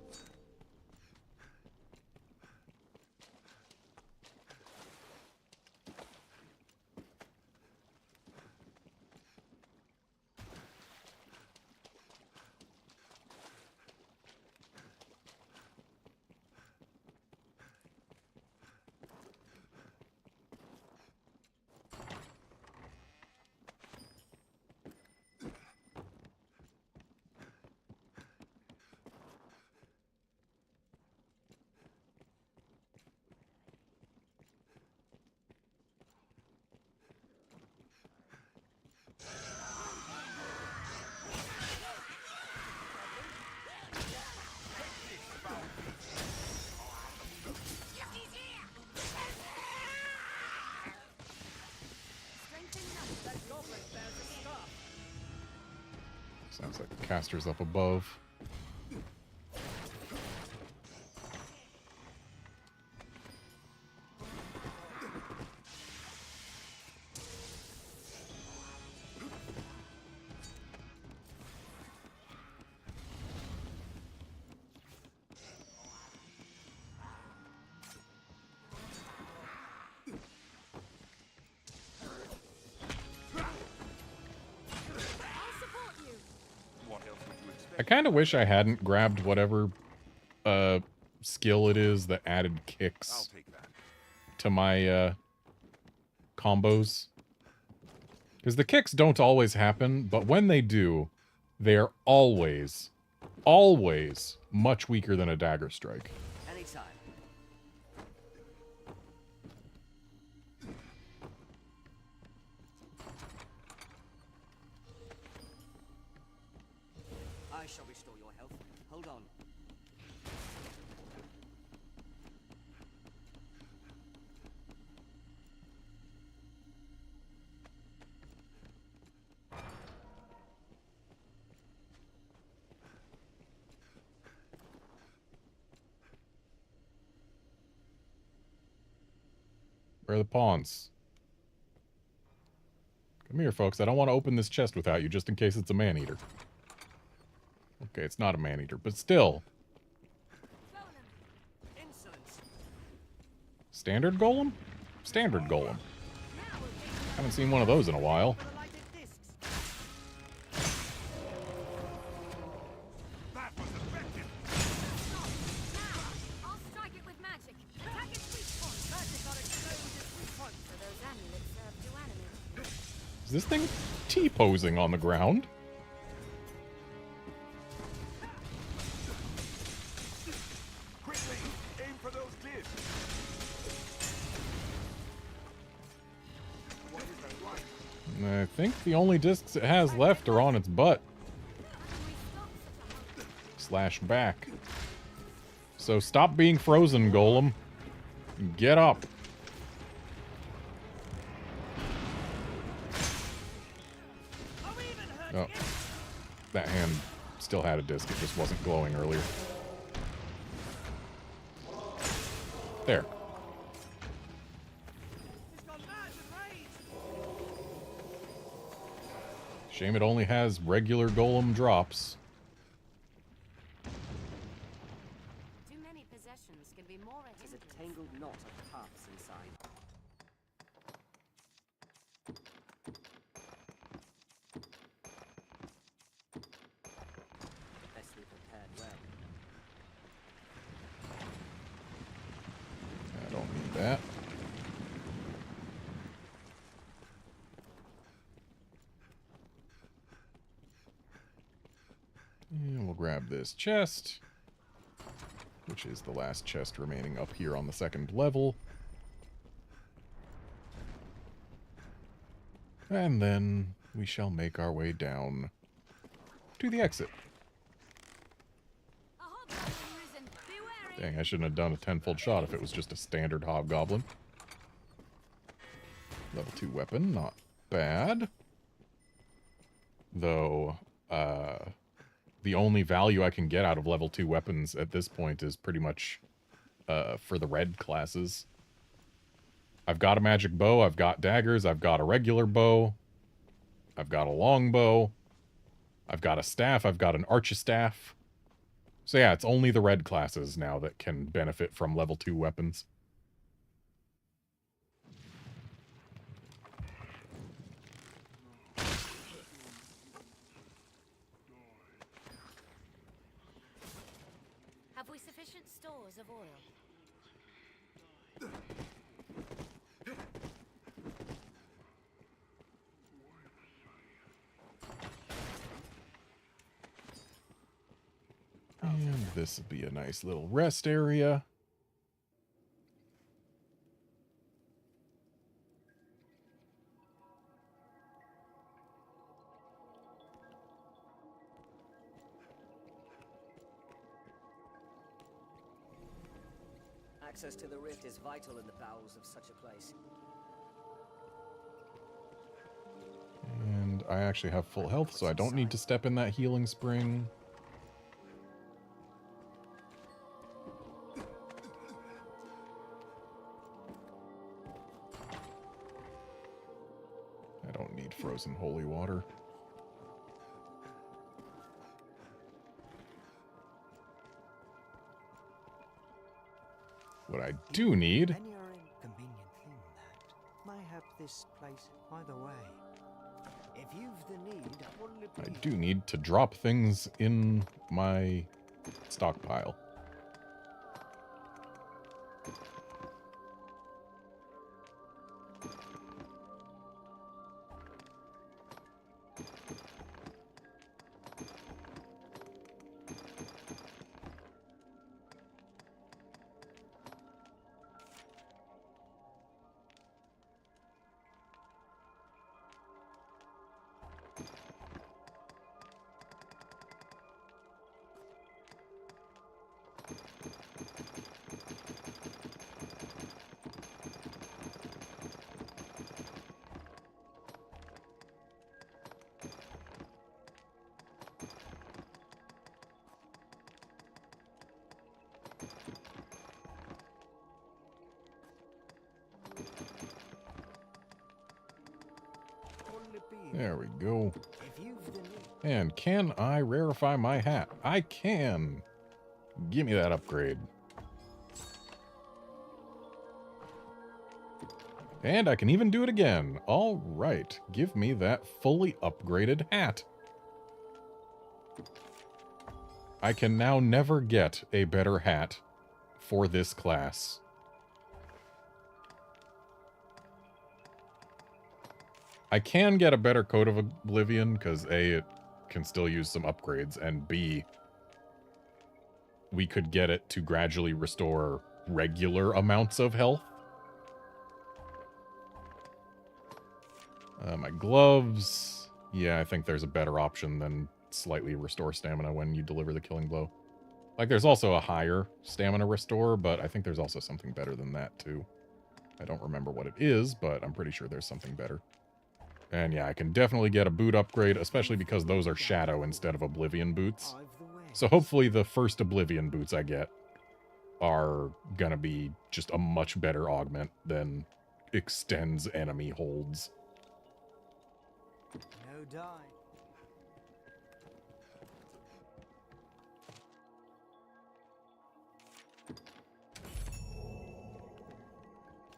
Sounds like the caster's up above. I kind of wish I hadn't grabbed whatever skill it is that added kicks to my combos. Because the kicks don't always happen, but when they do, they are always much weaker than a dagger strike.
Anytime. I shall restore your health. Hold on.
Where are the pawns? Come here, folks. I don't want to open this chest without you, just in case it's a man-eater. Okay, it's not a man-eater, but still.
Insolent.
Standard golem? Standard golem. Haven't seen one of those in a while.
That was effective.
Now, I'll strike it with magic. Attack its weak point. Magic on explosive weak points. So those amulets serve to animate.
Is this thing T-posing on the ground?
Quickly, aim for those discs. What is that like?
I think the only discs it has left are on its butt. Slash back. So stop being frozen, golem. Get up. Oh. That hand still had a disc, it just wasn't glowing earlier. There. Shame it only has regular golem drops.
Too many possessions can be more a
It is
hindrance.
a tangled knot of paths inside. Bestly prepared web.
I don't need that. And we'll grab this chest, which is the last chest remaining up here on the second level. And then we shall make our way down to the exit.
A hobgoblin risen. Be wary.
Dang, I shouldn't have done a tenfold shot if it was just a standard hobgoblin. Level 2 weapon, not bad. Though, the only value I can get out of level 2 weapons at this point is pretty much for the red classes. I've got a magic bow, I've got daggers, I've got a regular bow, I've got a longbow, I've got a staff, I've got an archistaff. So yeah, it's only the red classes now that can benefit from level 2 weapons.
Have we sufficient stores of oil?
And this will be a nice little rest area.
Access to the rift is vital in the bowels of such a place.
And I actually have full health, so I don't need to step in that healing spring. I don't need frozen holy water. What I do need...
Any inconvenient thing that may help this place either way. If you've the need, wouldn't it
I
be
do need to drop things in my stockpile.
wouldn't it be
There we go.
if you've the need?
And can I rarefy my hat? I can. Give me that upgrade. And I can even do it again. All right. Give me that fully upgraded hat. I can now never get a better hat for this class. I can get a better Coat of Oblivion, because A, it can still use some upgrades, and B, we could get it to gradually restore regular amounts of health. My gloves, yeah, I think there's a better option than slightly restore stamina when you deliver the killing blow. Like, there's also a higher stamina restore, but I think there's also something better than that, too. I don't remember what it is, but I'm pretty sure there's something better. And yeah, I can definitely get a boot upgrade, especially because those are Shadow instead of Oblivion boots. So hopefully the first Oblivion boots I get are gonna be just a much better augment than extends enemy holds.
No die.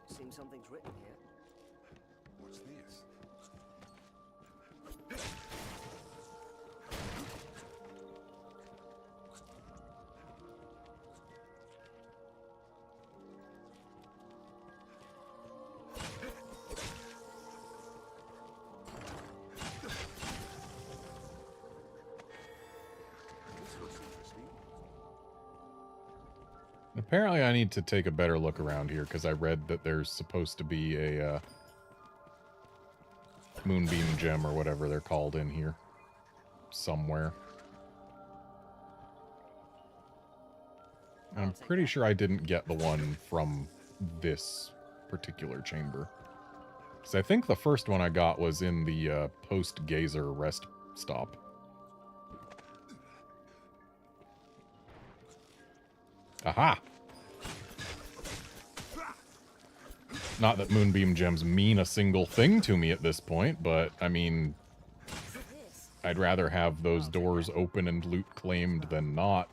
Seems something's written here.
What's this? This looks interesting.
Apparently I need to take a better look around here, because I read that there's supposed to be a Moonbeam Gem or whatever they're called in here. Somewhere. I'm pretty sure I didn't get the one from this particular chamber. Because I think the first one I got was in the post-Gazer rest stop. Aha! Not that Moonbeam Gems mean a single thing to me at this point, but, I mean, I'd rather have those doors open and loot claimed than not.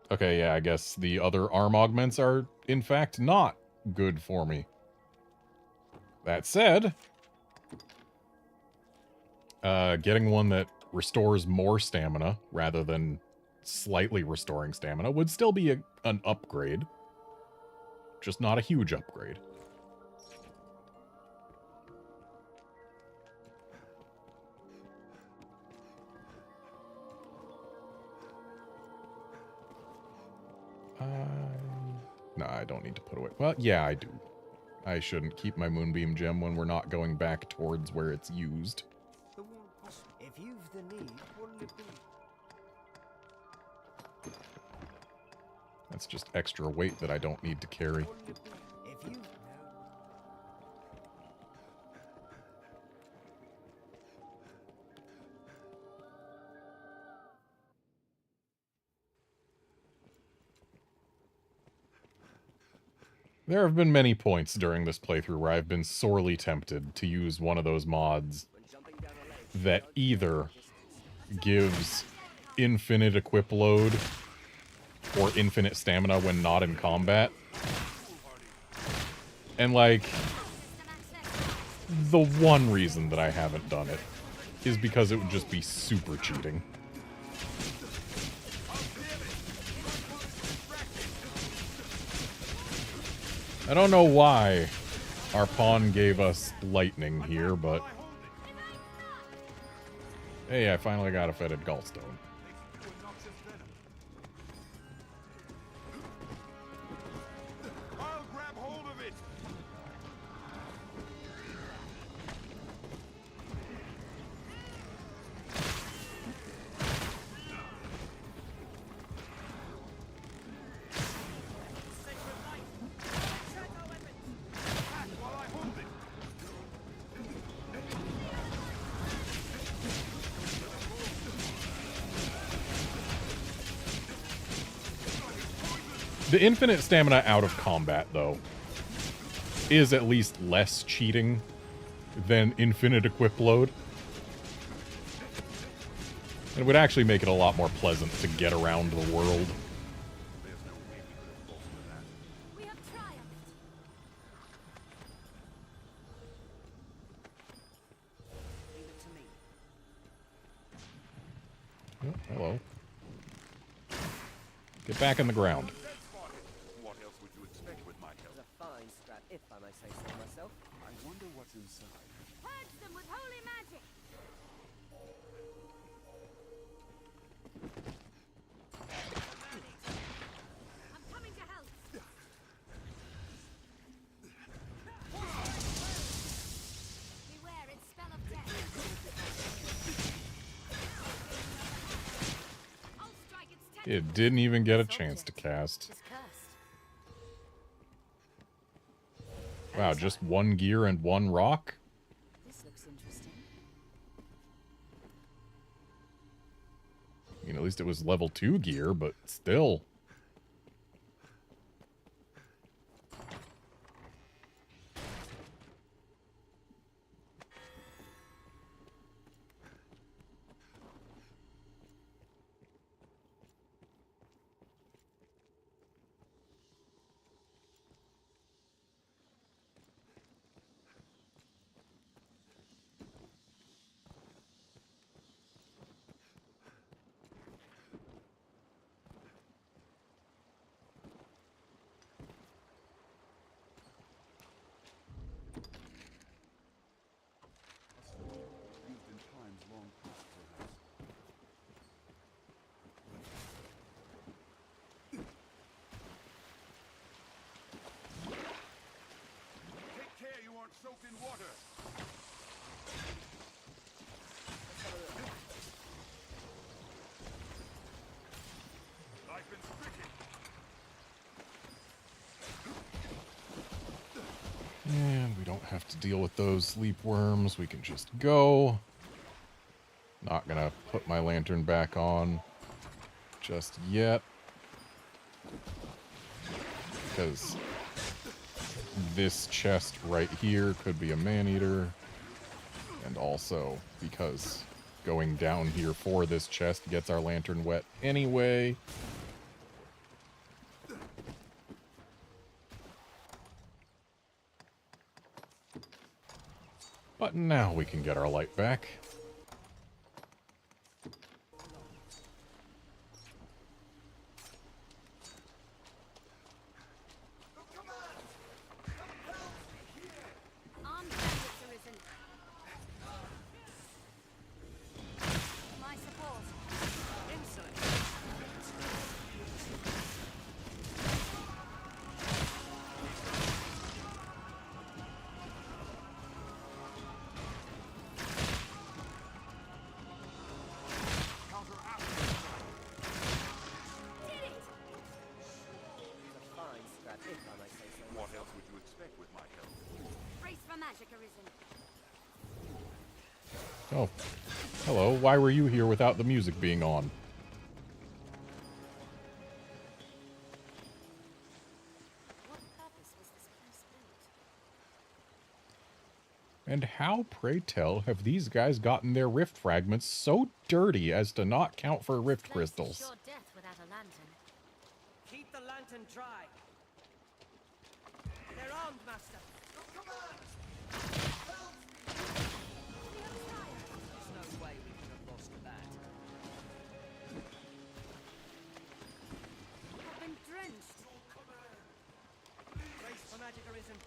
Okay, yeah, I guess the other arm augments are, in fact, not good for me. That said, getting one that restores more stamina rather than slightly restoring stamina would still be an upgrade. Just not a huge upgrade. No, I don't need to put away. Well, yeah, I do. I shouldn't keep my Moonbeam Gem when we're not going back towards where it's used.
If you've the need, wouldn't it be?
That's just extra weight that I don't need to carry.
Wouldn't it be? If you
There have been many points during this playthrough where I've been sorely tempted to use one of those mods that either gives infinite equip load or infinite stamina when not in combat. And, like, the one reason that I haven't done it is because it would just be super cheating. I don't know why our pawn gave us lightning here, but... Hey, I finally got a fetid gallstone.
I'll grab hold of it. While I hold it.
The infinite stamina out of combat, though, is at least less cheating than infinite equip load. It would actually make it a lot more pleasant to get around the world.
There's no way we could have fallen to that.
We have triumphed.
Leave it to me.
Oh, hello. Get back in the ground.
Dead spotted. What else would you expect with my help?
It's a fine scrap, if I may say so myself.
I wonder what's inside.
Purge them with holy magic. I'm coming to help. Beware its spell of death. I'll strike its tentacles.
It didn't even get a chance to cast.
It's cursed.
Wow, just one gear and one rock?
This looks interesting.
I mean, at least it was level 2 gear, but still.
Used in times long past, perhaps. Take care you aren't soaked in water. I've been stricken.
And we don't have to deal with those sleep worms. We can just go. Not gonna put my lantern back on just yet. Because this chest right here could be a man-eater. And also because going down here for this chest gets our lantern wet anyway. But now we can get our light back.
Armed bandits arisen. My support. Did it!
It's a fine scrap, if I may say so
What
myself.
else would you expect with my help?
Brace for magic arisen.
Oh, hello. Why were you here without the music being on?
What purpose was this place built?
And how, pray tell, have these guys gotten their rift fragments so dirty as to not count for rift
Place is
crystals?
sure death without a lantern.
Keep the lantern dry. They're armed, Master. There's no way we could have lost that.
I've been drenched.
Brace for magic arisen.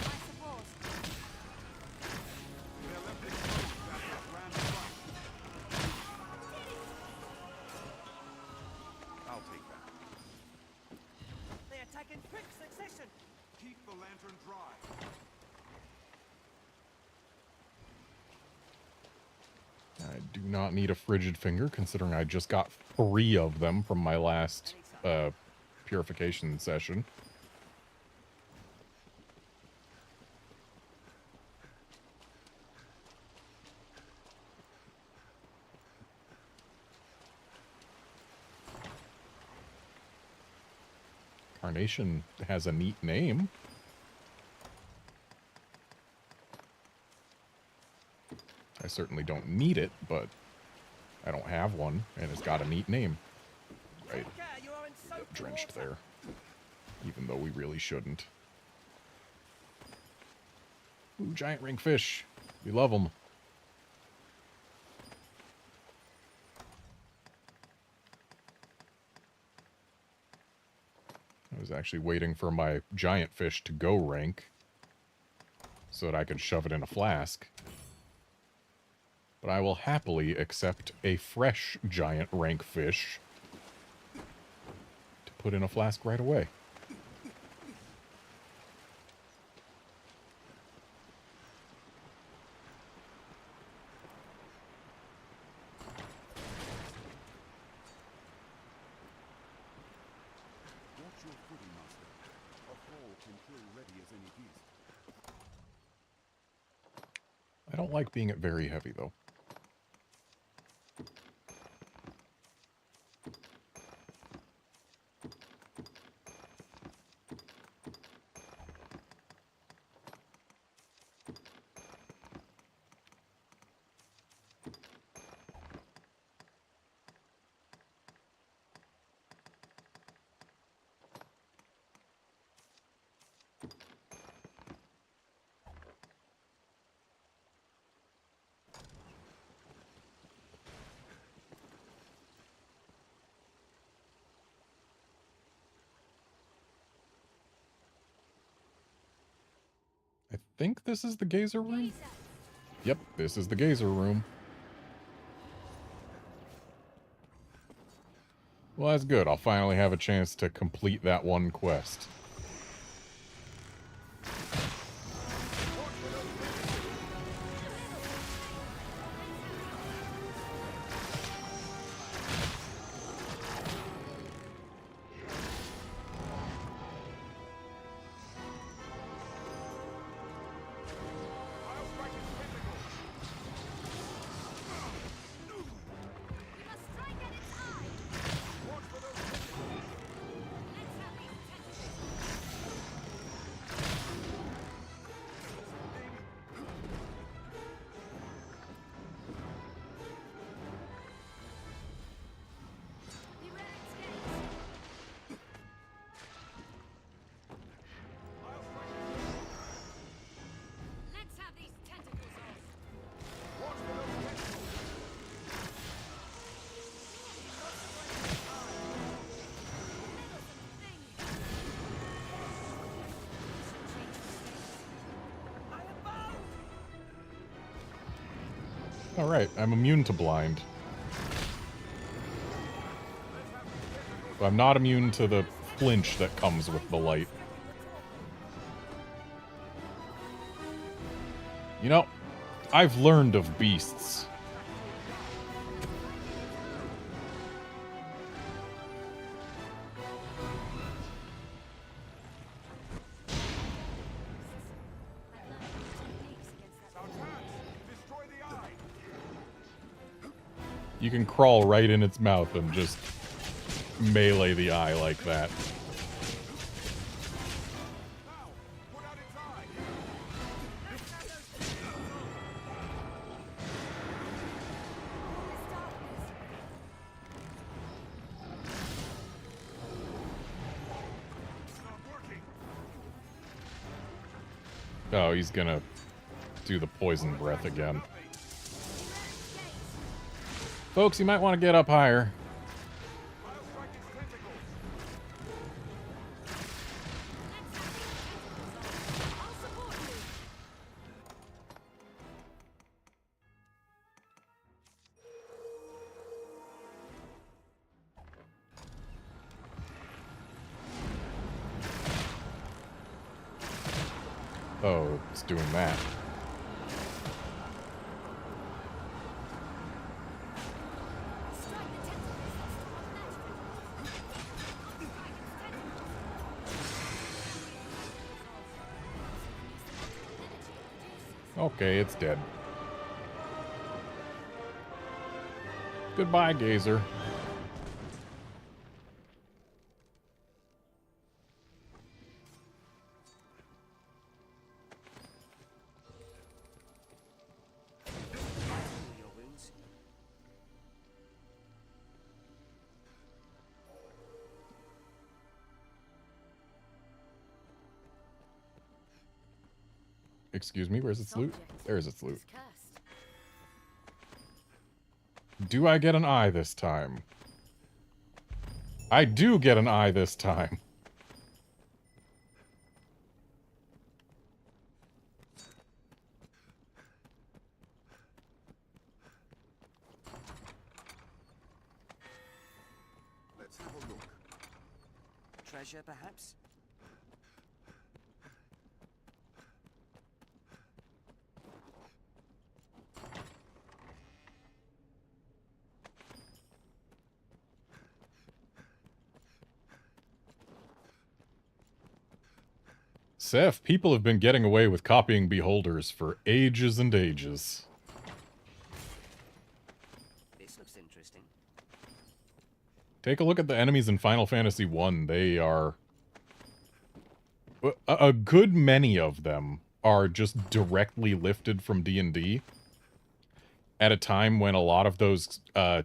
My support.
They're left exposed after a grand fight. I'll take that.
They attack in quick succession.
Keep the lantern dry.
I do not need a frigid finger, considering I just got 3 of them from my last purification session. Carnation has a neat name. I certainly don't need it, but I don't have one, and it's got a neat name. Right. Get drenched there. Even though we really shouldn't. Ooh, giant ringfish. We love them. I was actually waiting for my giant fish to go rank so that I could shove it in a flask. But I will happily accept a fresh giant rank fish to put in a flask right away.
Watch your footing, Master. A fall can kill ready as any beast.
I don't like being at very heavy, though. I think this is the gazer room? Yep, this is the gazer room. Well, that's good. I'll finally have a chance to complete that one quest. Alright, I'm immune to blind. But I'm not immune to the flinch that comes with the light. You know, I've learned of beasts. You can crawl right in its mouth and just melee the eye like that. Oh, he's gonna do the poison breath again. Folks, you might want to get up higher. Oh, it's doing that. Okay, it's dead. Goodbye, Gazer. Excuse me, where's its loot?
Subject
There's its loot.
is cursed.
Do I get an eye this time? I do get an eye this time.
Let's have a look.
Treasure, perhaps?
Seth, people have been getting away with copying beholders for ages and ages.
This looks interesting.
Take a look at the enemies in Final Fantasy 1. They are... A good many of them are just directly lifted from D&D. At a time when a lot of those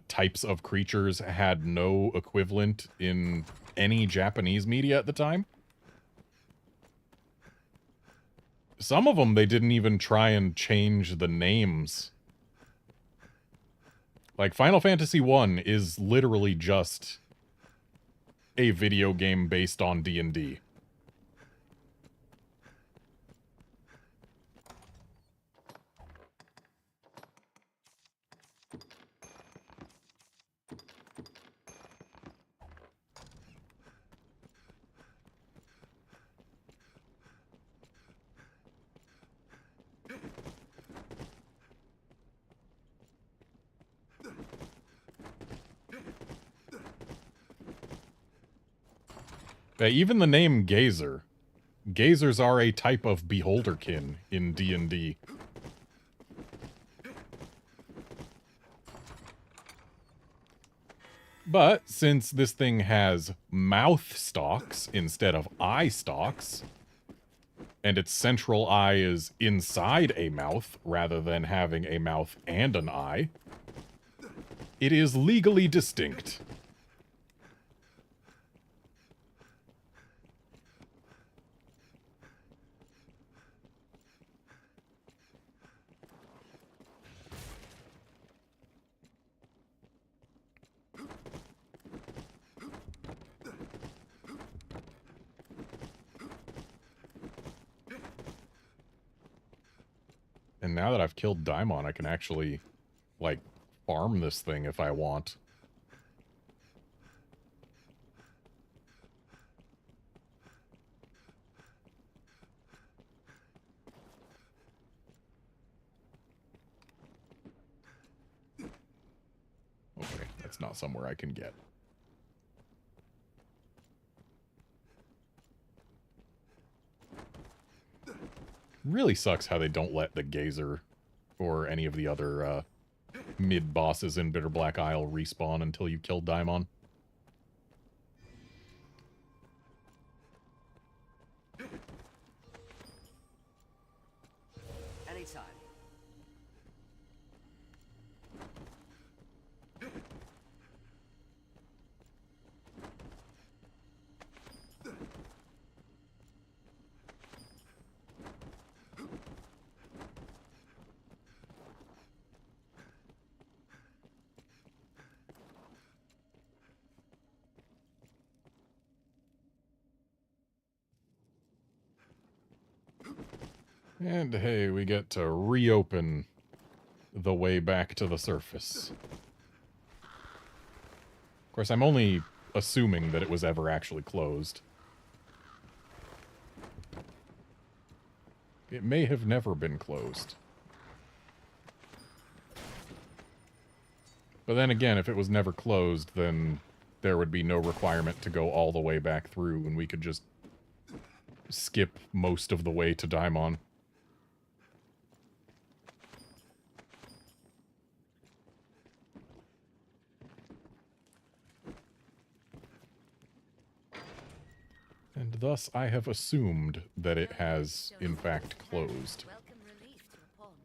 types of creatures had no equivalent in any Japanese media at the time. Some of them, they didn't even try and change the names. Like, Final Fantasy 1 is literally just a video game based on D&D. Even the name Gazer. Gazers are a type of beholderkin in D&D. But since this thing has mouth stalks instead of eye stalks, and its central eye is inside a mouth rather than having a mouth and an eye, it is legally distinct. And now that I've killed Daimon, I can actually, like, farm this thing if I want. Okay, that's not somewhere I can get. Really sucks how they don't let the Gazer or any of the other mid-bosses in Bitter Black Isle respawn until you kill Daimon.
Anytime.
And hey, we get to reopen the way back to the surface. Of course, I'm only assuming that it was ever actually closed. It may have never been closed. But then again, if it was never closed, then there would be no requirement to go all the way back through, and we could just skip most of the way to Daimon. And thus I have assumed that it has, in fact, closed.
Welcome relief to a pond.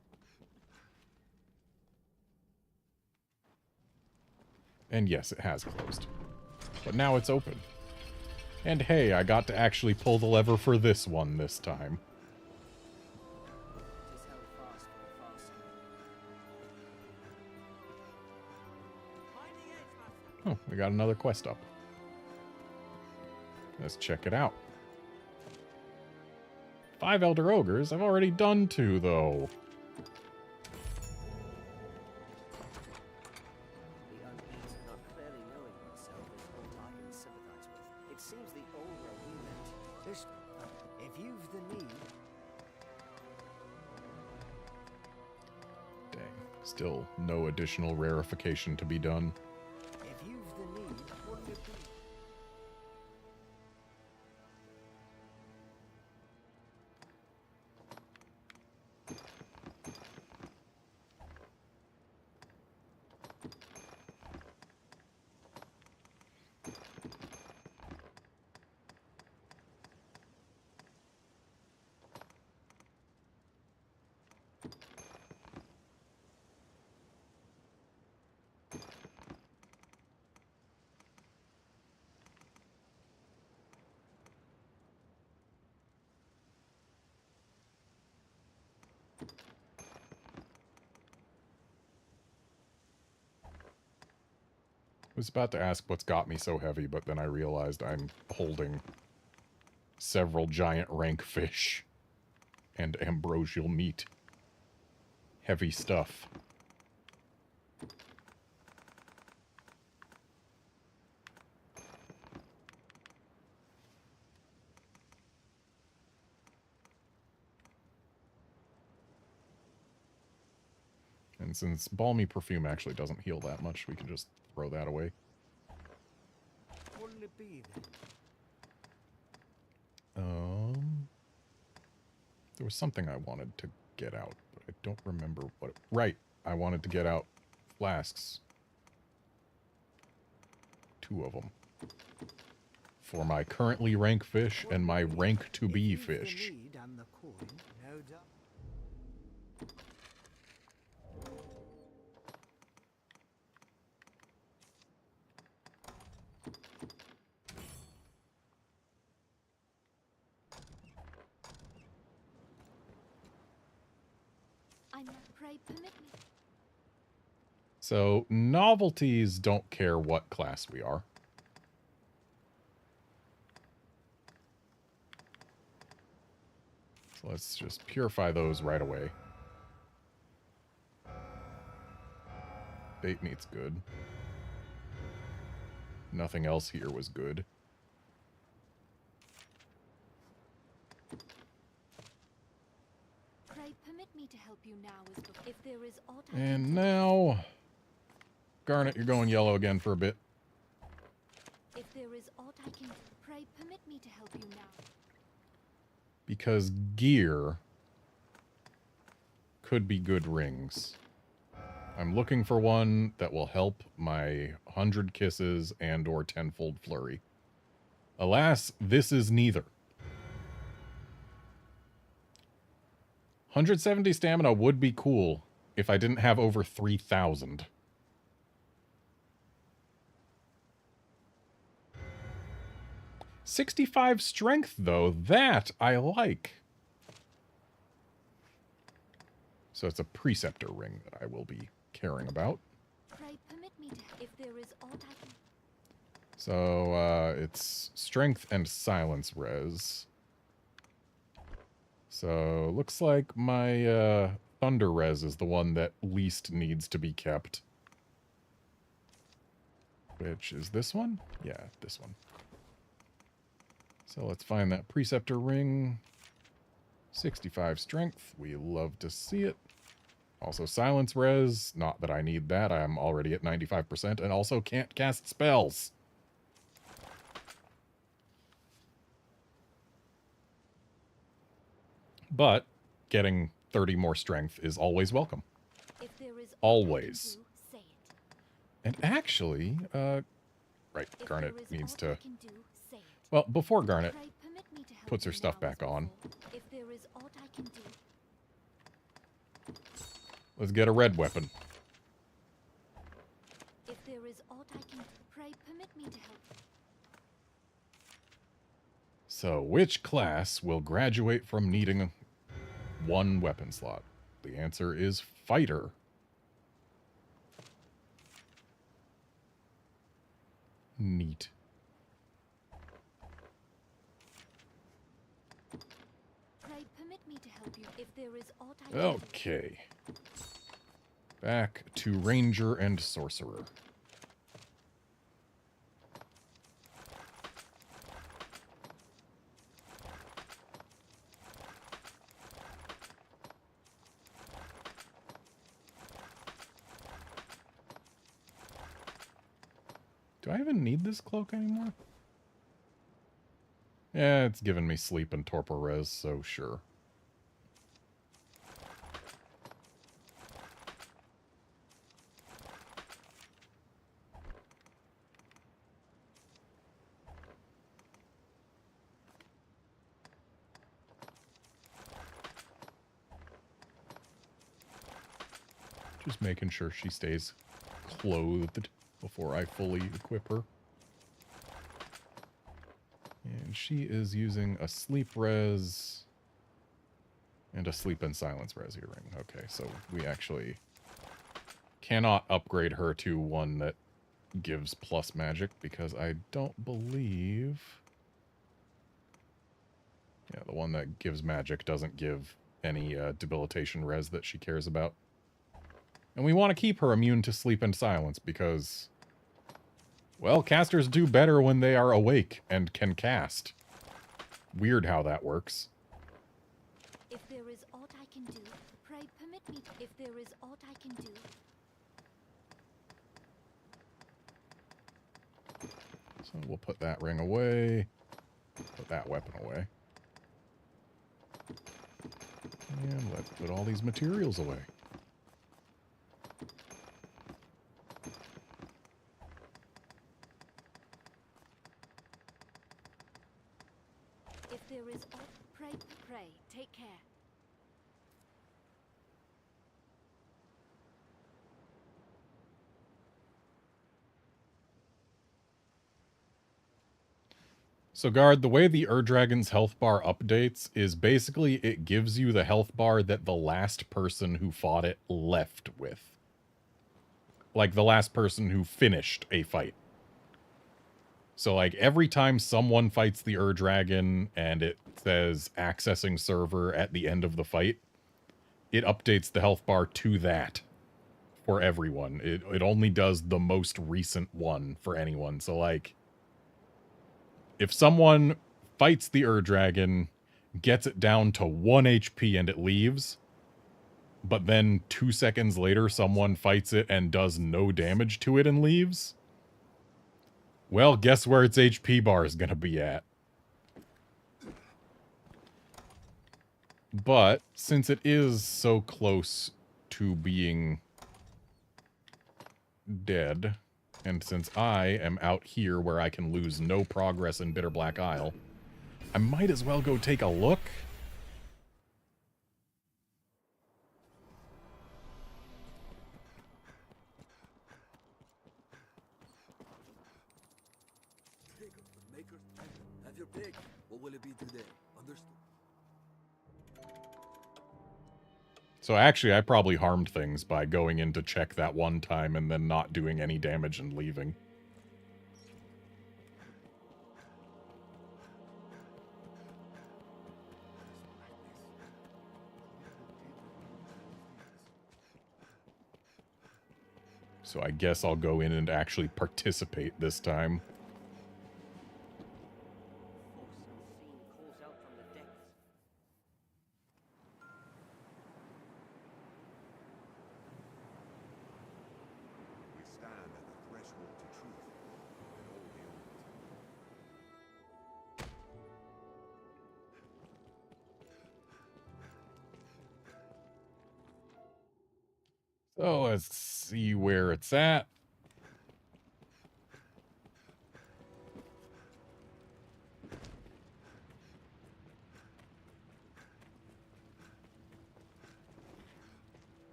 And yes, it has closed. But now it's open. And hey, I got to actually pull the lever for this one this time. Oh, we got another quest up. Let's check it out. 5 Elder Ogres. I've already done 2, though.
The unease of not clearly knowing oneself is all I can sympathize with. It seems the old way we met.
This, if you've the need,
Dang. Still no additional rarefication to be done.
if you've the need, wouldn't it be?
I was about to ask what's got me so heavy, but then I realized I'm holding several giant rank fish and ambrosial meat. Heavy stuff. And since balmy perfume actually doesn't heal that much, we can just throw that away.
Wouldn't it be then?
There was something I wanted to get out, but I don't remember what it... Right, I wanted to get out flasks. 2 of them. For my currently rank fish and my rank to be
If you've the
fish.
need and the coin, no doubt.
Pray permit me.
So, novelties don't care what class we are. So let's just purify those right away. Bait meat's good. Nothing else here was good.
Pray permit me to help you now as before. If there is aught I
And
can
now... Garnet, you're going yellow again for a bit.
do. If there is aught I can do, pray permit me to help you now.
Because gear could be good rings. I'm looking for one that will help my 100 kisses and or tenfold flurry. Alas, this is neither. 170 stamina would be cool if I didn't have over 3,000. $65 strength, though. That I like. So it's a preceptor ring that I will be caring about.
Pray permit me to if there is aught I can.
So it's strength and silence res. So looks like my thunder res is the one that least needs to be kept. Which is this one? Yeah, this one. So let's find that preceptor ring. 65 strength. We love to see it. Also silence res. Not that I need that. I'm already at 95% and also can't cast spells. But getting 30 more strength is always welcome.
If there is
Always.
aught I can do, say it.
And actually, right,
If
Garnet
there is
needs
aught I
to...
can do, say it.
Well, before Garnet
Pray permit me to help
puts her
you
stuff
now as
back on,
before. If there is aught I can do,
let's get a red weapon.
if there is aught I can do, pray permit me to help.
So, which class will graduate from needing 1 weapon slot? The answer is fighter. Neat.
Pray permit me to help you if there is aught I can do.
Okay. Back to Ranger and Sorcerer. Do I even need this cloak anymore? Yeah, it's giving me sleep and torpor res, so sure. Just making sure she stays clothed before I fully equip her. And she is using a sleep res and a sleep and silence res earring. Okay, so we actually cannot upgrade her to one that gives plus magic because I don't believe... Yeah, the one that gives magic doesn't give any debilitation res that she cares about. And we want to keep her immune to sleep and silence because, well, casters do better when they are awake and can cast. Weird how that works.
If there is aught I can do, pray permit me. If there is aught I can do.
So we'll put that ring away. Put that weapon away. And let's put all these materials away.
If there is aught, pray, take care.
So guard, the way the Ur-Dragon's health bar updates is basically it gives you the health bar that the last person who fought it left with. Like the last person who finished a fight. So like every time someone fights the Ur-Dragon and it says accessing server at the end of the fight, it updates the health bar to that for everyone. It only does the most recent one for anyone. So like, if someone fights the Ur-Dragon, gets it down to 1 HP and it leaves, but then 2 seconds later someone fights it and does no damage to it and leaves, well, guess where its HP bar is going to be at. But since it is so close to being dead, and since I am out here where I can lose no progress in Bitter Black Isle, I might as well go take a look.
Digger, the makers, have your pick. What will it be today? Understood.
So actually, I probably harmed things by going in to check that one time and then not doing any damage and leaving. So I guess I'll go in and actually participate this time.
Force unseen calls out from the depths.
We stand at the threshold to truth. Behold the old.
So let's see where it's at.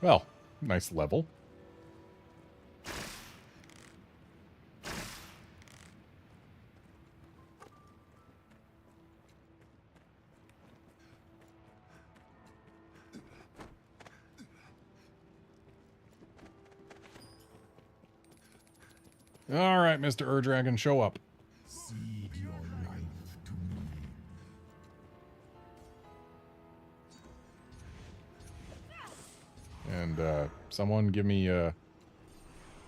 Well, nice level. All right, Mr. Ur-Dragon, show up.
Cede your life to me.
And someone give me a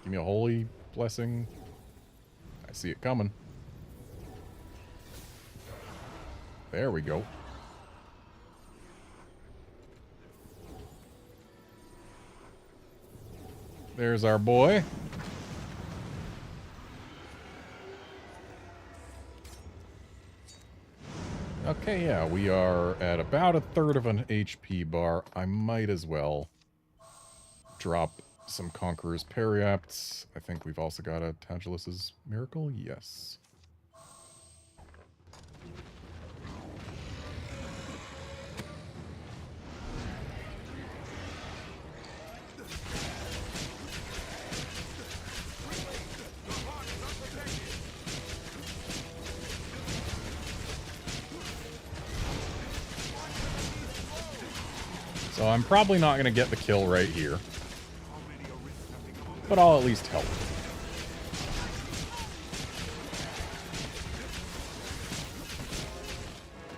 holy blessing. I see it coming. There we go. There's our boy. Okay, yeah, we are at about a third of an HP bar. I might as well drop some Conqueror's Periapts. I think we've also got a Tangelus's Miracle. Yes. So I'm probably not going to get the kill right here. But I'll at least help.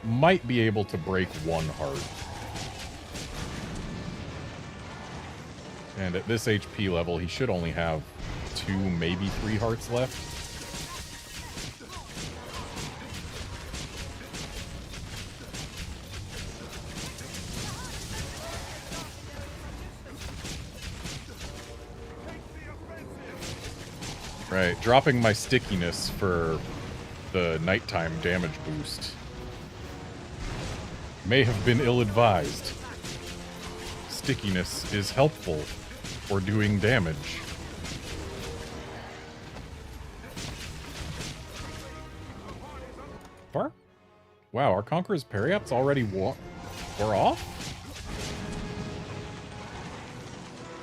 Might be able to break one heart. And at this HP level, he should only have 2, maybe 3 hearts left. Right, dropping my stickiness for the nighttime damage boost may have been ill-advised. Stickiness is helpful for doing damage. Far? Wow, our Conqueror's Periapts already wore off?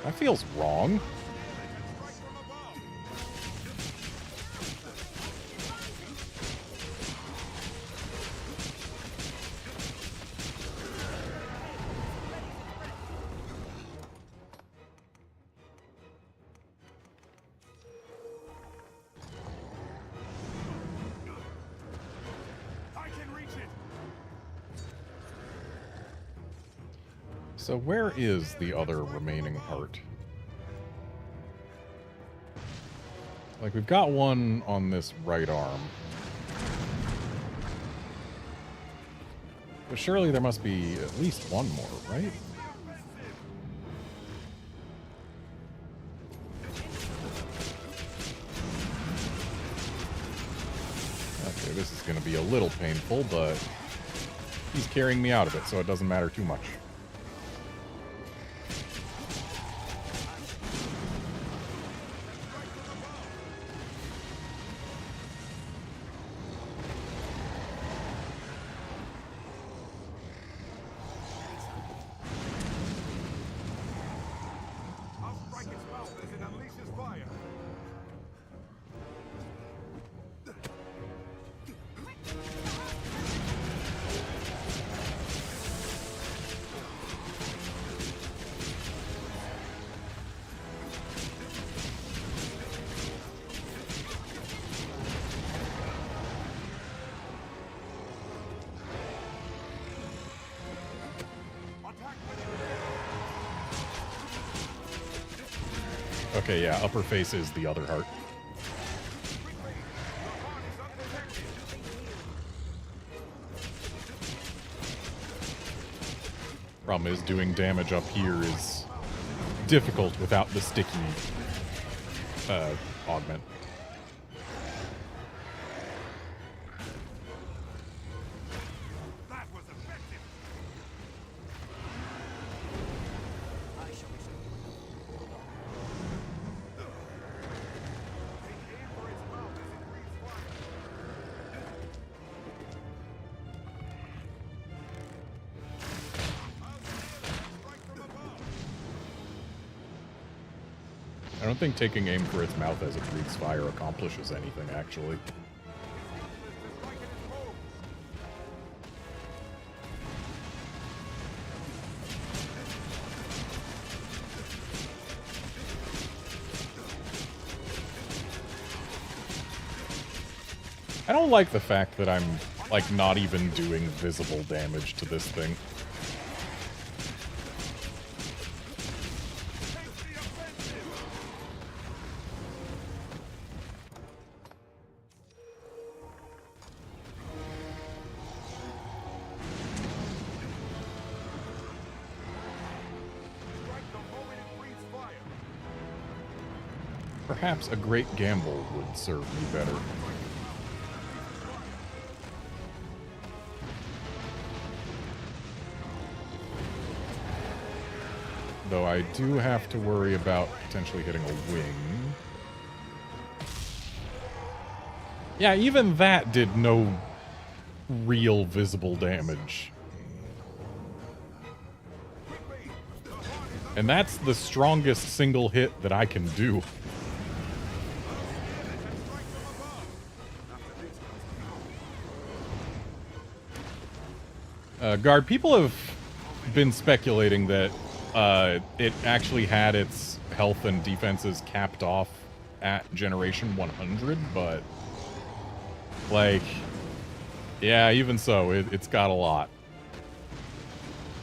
That feels wrong. So where is the other remaining heart? Like, we've got one on this right arm. But surely there must be at least one more, right? Okay, this is going to be a little painful, but he's carrying me out of it, so it doesn't matter too much. Okay, yeah, upper face is the other heart. Problem is, doing damage up here is difficult without the sticky augment. I don't think taking aim for its mouth as it breathes fire accomplishes anything, actually. I don't like the fact that I'm, like, not even doing visible damage to this thing. Perhaps a great gamble would serve me better. Though I do have to worry about potentially hitting a wing. Yeah, even that did no real visible damage. And that's the strongest single hit that I can do. Guard, people have been speculating that it actually had its health and defenses capped off at Generation 100, but, like, yeah, even so, it's got a lot.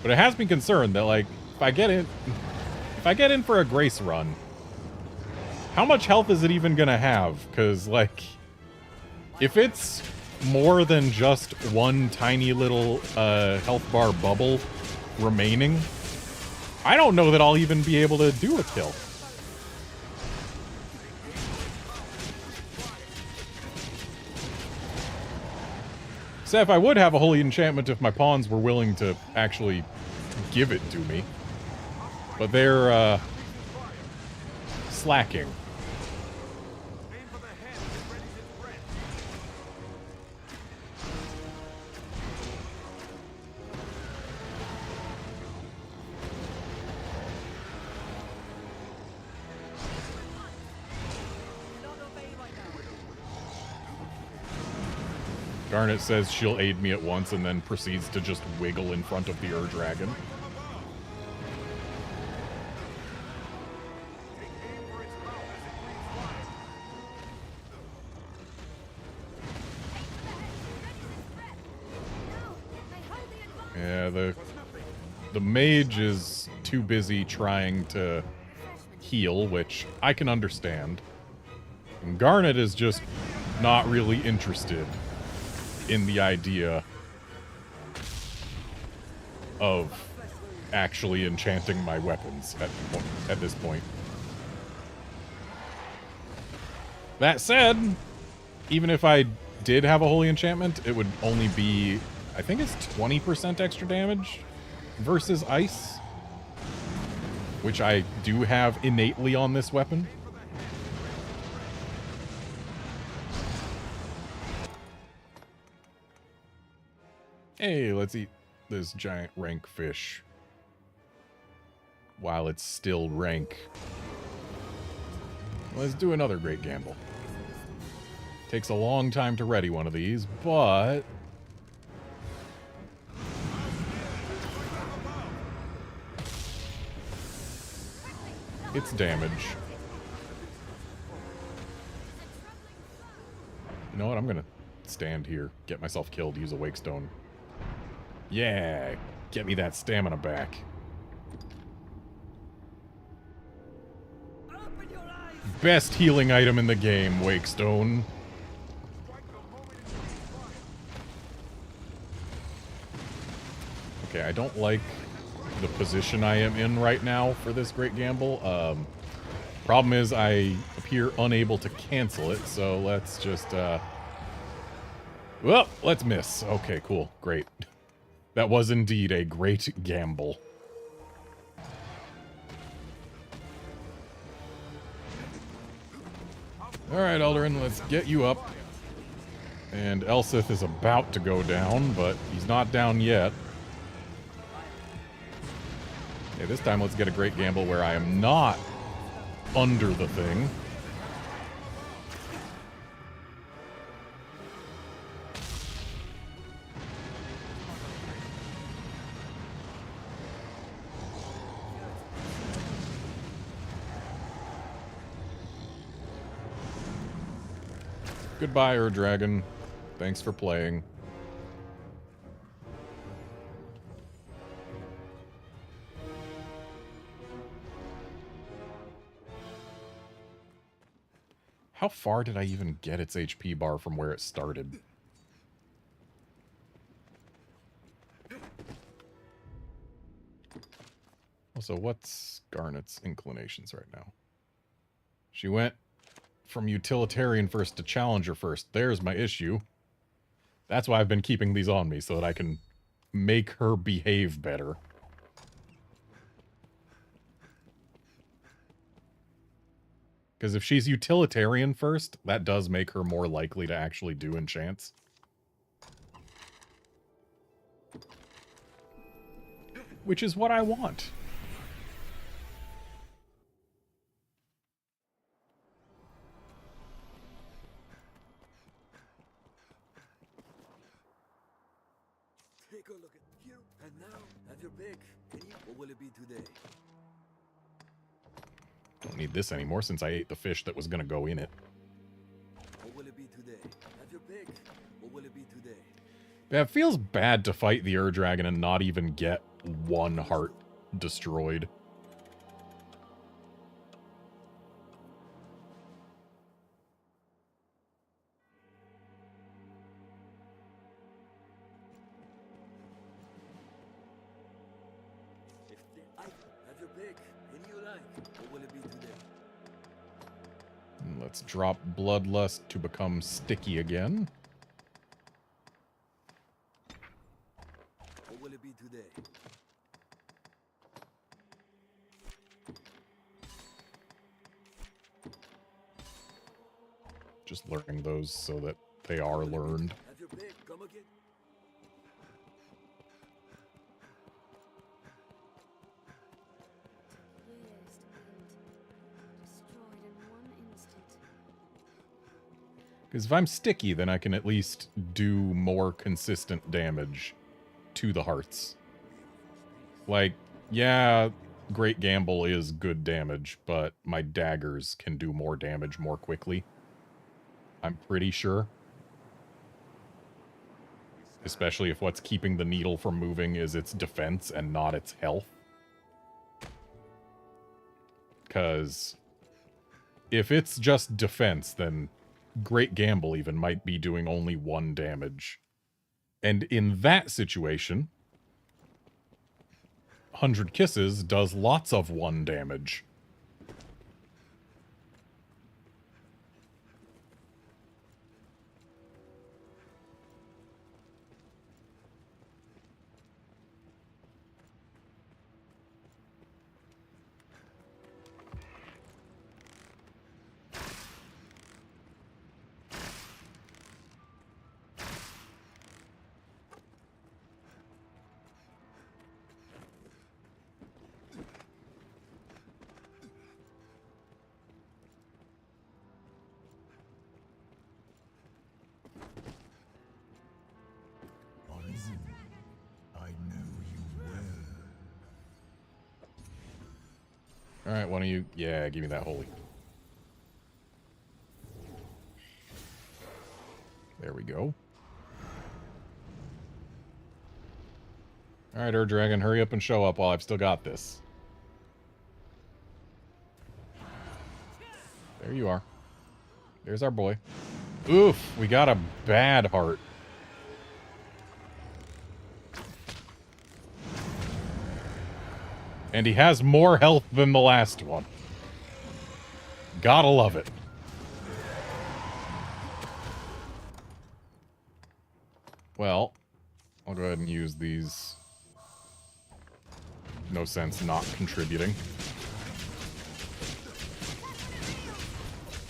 But it has been concerned that, like, if I get in for a Grace run, how much health is it even gonna have? Because, like, if it's more than just one tiny little health bar bubble remaining, I don't know that I'll even be able to do a kill. So if I would have a holy enchantment if my pawns were willing to actually give it to me. But they're slacking. Garnet says she'll aid me at once and then proceeds to just wiggle in front of the Ur-Dragon. Yeah, the mage is too busy trying to heal, which I can understand. And Garnet is just not really interested in the idea of actually enchanting my weapons at this point. That said, even if I did have a holy enchantment, it would only be, I think it's 20% extra damage versus ice, which I do have innately on this weapon. Hey, let's eat this giant rank fish while it's still rank. Let's do another great gamble. Takes a long time to ready one of these, but it's damage. You know what? I'm gonna stand here, get myself killed, use a wake stone. Yeah, get me that stamina back. Best healing item in the game, wake stone. Okay, I don't like the position I am in right now for this great gamble. Problem is I appear unable to cancel it, so let's just, well, let's miss. Okay, cool, great. That was indeed a great gamble. Alright, Eldarin, let's get you up. And Elsith is about to go down, but he's not down yet. Okay, this time let's get a great gamble where I am not under the thing. Goodbye, Ur-Dragon. Thanks for playing. How far did I even get its HP bar from where it started? Also, what's Garnet's inclinations right now? She went from utilitarian first to challenger first. There's my issue. That's why I've been keeping these on me, so that I can make her behave better. Because if she's utilitarian first, that does make her more likely to actually do enchants. Which is what I want.
Take a look at here and now. Have your pick. What will it be today?
Don't need this anymore since I ate the fish that was going to go in it.
What will it be today? Have your pick. What will it be today?
Yeah, it feels bad to fight the Ur-Dragon and not even get one heart destroyed.
Have your pick. Any you like. What will it be today?
And let's drop Bloodlust to become sticky again.
What will it be today?
Just learning those so that they are learned.
Have your pick. Come again.
Pierced and destroyed in one instant.
Because if I'm sticky, then I can at least do more consistent damage to the hearts. Like, yeah, Great Gamble is good damage, but my daggers can do more damage more quickly. I'm pretty sure. Especially if what's keeping the needle from moving is its defense and not its health. Because if it's just defense, then Great Gamble even might be doing only 1 damage. And in that situation, 100 Kisses does lots of 1 damage.
Arisen, I know you well.
Alright, why don't you... Yeah, give me that holy. There we go. Alright, Ur-Dragon, hurry up and show up while I've still got this. There you are. There's our boy. Oof, we got a bad heart. And he has more health than the last one. Gotta love it. Well, I'll go ahead and use these. No sense not contributing.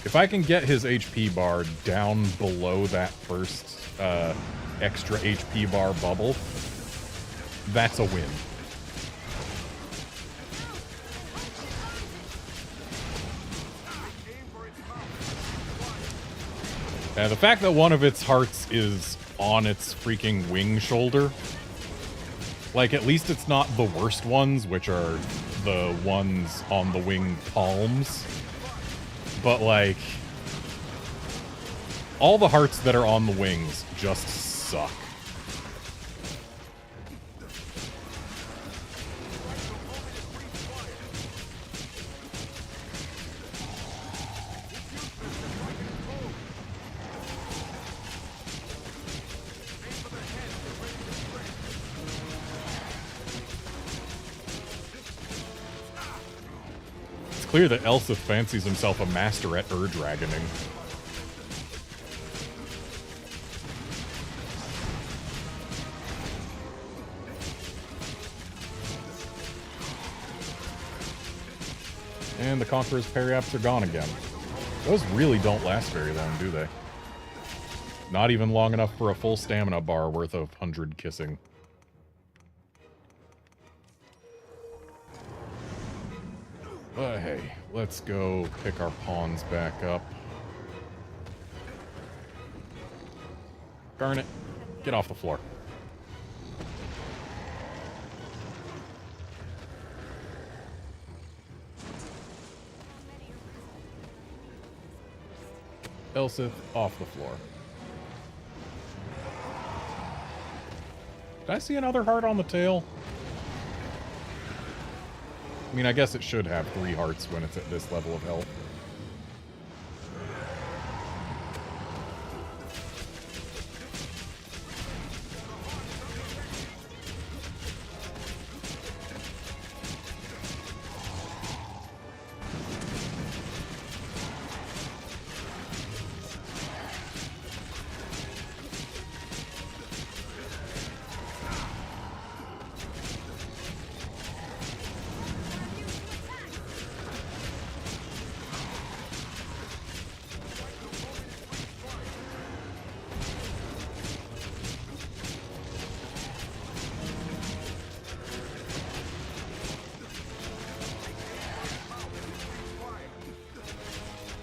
If I can get his HP bar down below that first extra HP bar bubble, that's a win. The fact that one of its hearts is on its freaking wing shoulder, like, at least it's not the worst ones, which are the ones on the wing palms, but, like, All the hearts that are on the wings just suck. It's clear that Elsith fancies himself a master at Ur-Dragoning. And the Conqueror's Periaps are gone again. Those really don't last very long, do they? Not even long enough for a full stamina bar worth of 100 kissing. But hey, let's go pick our pawns back up. Garnet, get off the floor. Elsith, off the floor. Did I see another heart on the tail? I mean, I guess it should have 3 hearts when it's at this level of health.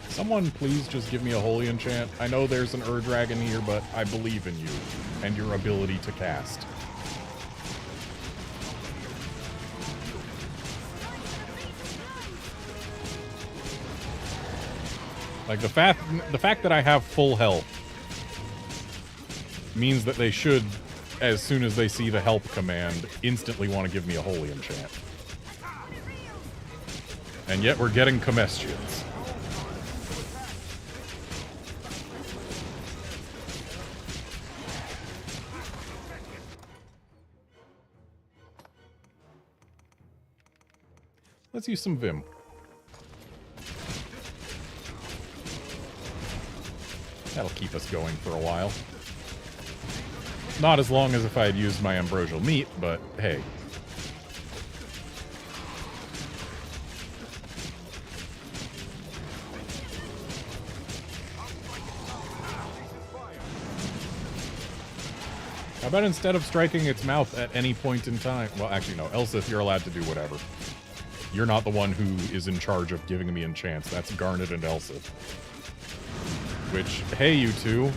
Someone please just give me a holy enchant. I know there's an Ur-Dragon here, but I believe in you and your ability to cast. Like, the fact that I have full health means that they should, as soon as they see the help command, instantly want to give me a holy enchant. And yet we're getting Comestians. Let's use some Vim. That'll keep us going for a while. Not as long as if I had used my ambrosial meat, but hey. How about instead of striking its mouth at any point in time... Well, actually, no. Elsith, you're allowed to do whatever. You're not the one who is in charge of giving me enchants. That's Garnet and Elsith. Which, hey, you two.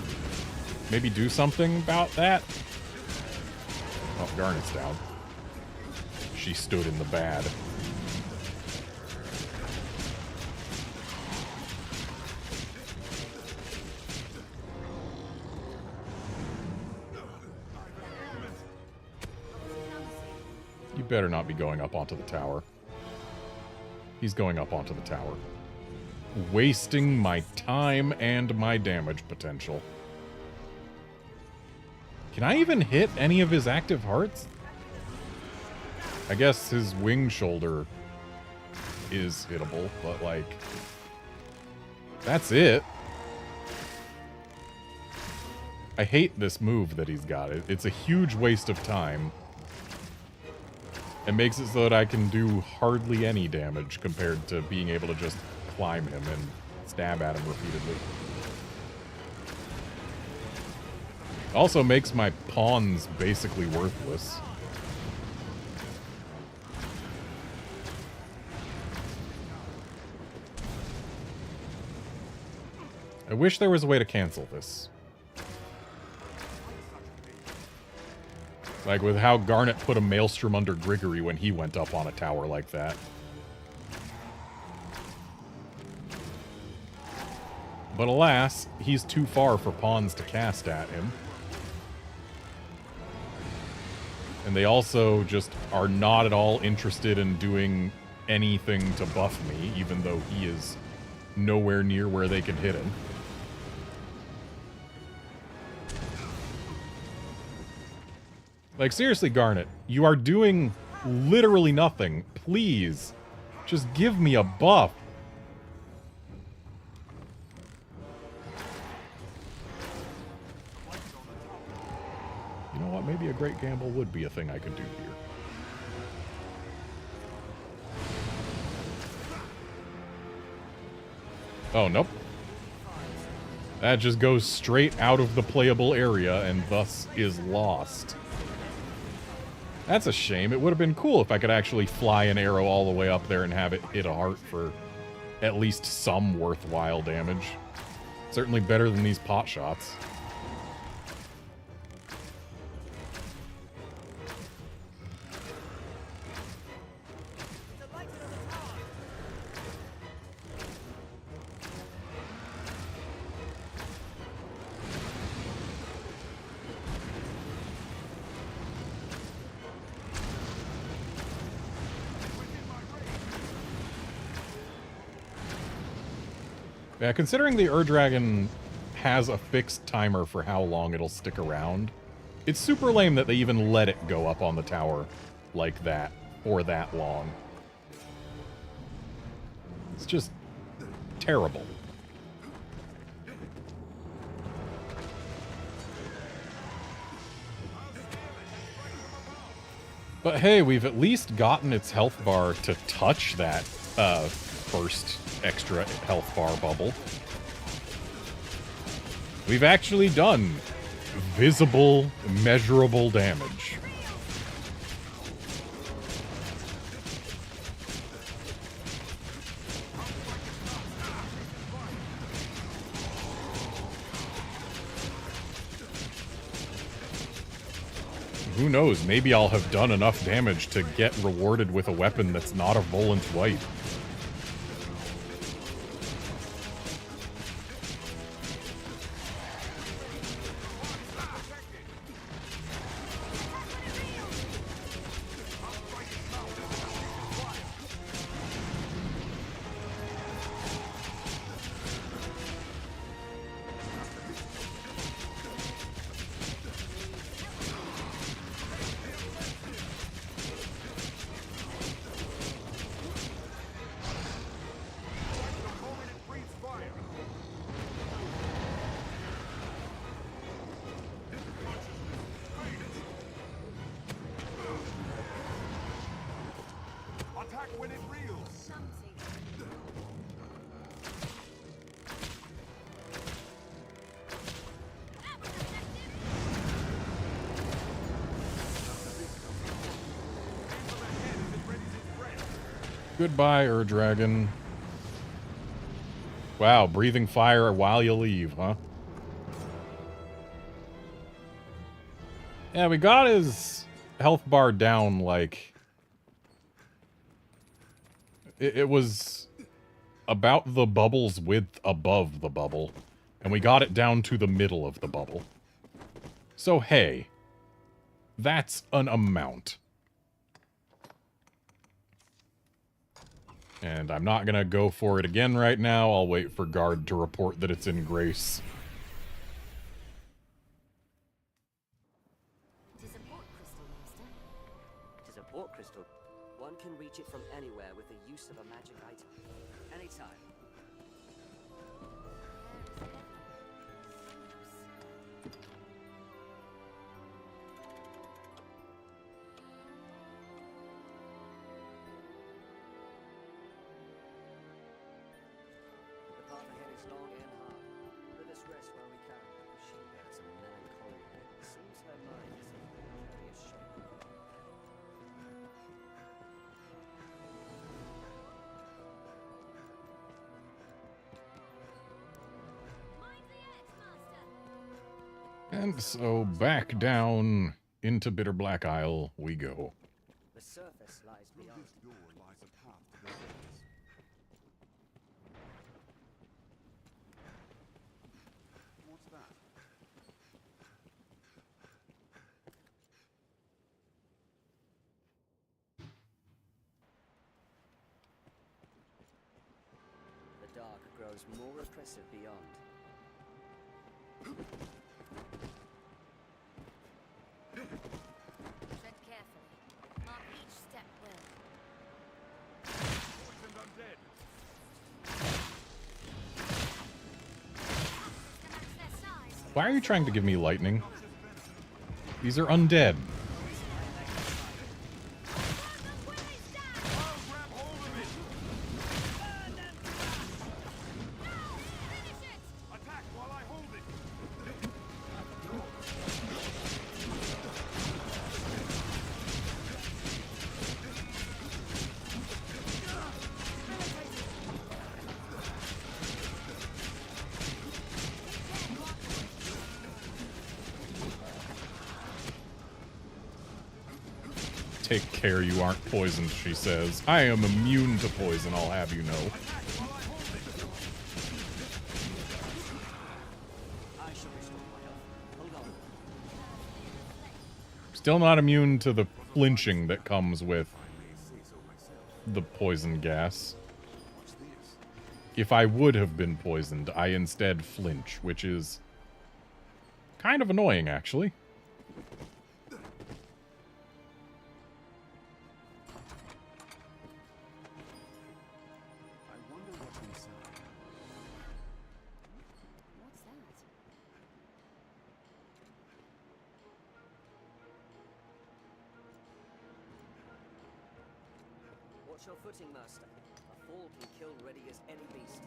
Maybe do something about that? Oh, Garnet's down. She stood in the bad. You better not be going up onto the tower. He's going up onto the tower. Wasting my time and my damage potential. Can I even hit any of his active hearts? I guess his wing shoulder is hittable, but like... that's it. I hate this move that he's got. It's a huge waste of time. It makes it so that I can do hardly any damage compared to being able to just climb him and stab at him repeatedly. Also makes my pawns basically worthless. I wish there was a way to cancel this. Like with how Garnet put a maelstrom under Grigory when he went up on a tower like that. But alas, he's too far for pawns to cast at him. And they also just are not at all interested in doing anything to buff me, even though he is nowhere near where they can hit him. Like, seriously, Garnet, you are doing literally nothing. Please, just give me a buff. You know what? Maybe a great gamble would be a thing I could do here. Oh, nope. That just goes straight out of the playable area and thus is lost. That's a shame. It would have been cool if I could actually fly an arrow all the way up there and have it hit a heart for at least some worthwhile damage. Certainly better than these pot shots. Yeah, considering the Ur-Dragon has a fixed timer for how long it'll stick around, it's super lame that they even let it go up on the tower like that, for that long. It's just terrible. But hey, we've at least gotten its health bar to touch that, first extra health bar bubble. We've actually done visible, measurable damage. Who knows, maybe I'll have done enough damage to get rewarded with a weapon that's not a Volant wipe. Goodbye, Ur-Dragon. Wow, breathing fire while you leave, huh? Yeah, we got his health bar down, like... It was about the bubble's width above the bubble, and we got it down to the middle of the bubble. So, hey, that's an amount. And I'm not gonna go for it again right now. I'll wait for Guard to report that it's in grace.
It is a port crystal, Master. It is a port crystal. One can reach it from anywhere with the use of a magic item. Anytime. The path ahead is long and hard. Let us rest while we can. She bears a melancholy look. Seems her mind is in various shape.
And so back down into Bitter Black Isle we go.
The surface lies
Through
beyond.
this door lies a path to the hills.
dark grows more oppressive beyond.
Tread carefully. Mark each step well.
Poisoned undead.
To match their size.
Why are you trying to give me lightning? These are undead.
I'll grab hold of it. Attack while I hold it.
Take care you aren't poisoned, she says. I am immune to poison, I'll have you know.
I shall restore my health. Hold on.
Still not immune to the flinching that comes with the poison gas. If I would have been poisoned, I instead flinch, which is kind of annoying, actually.
I wonder what's inside.
What's that?
Watch your footing, Master. A fall can kill ready as any beast.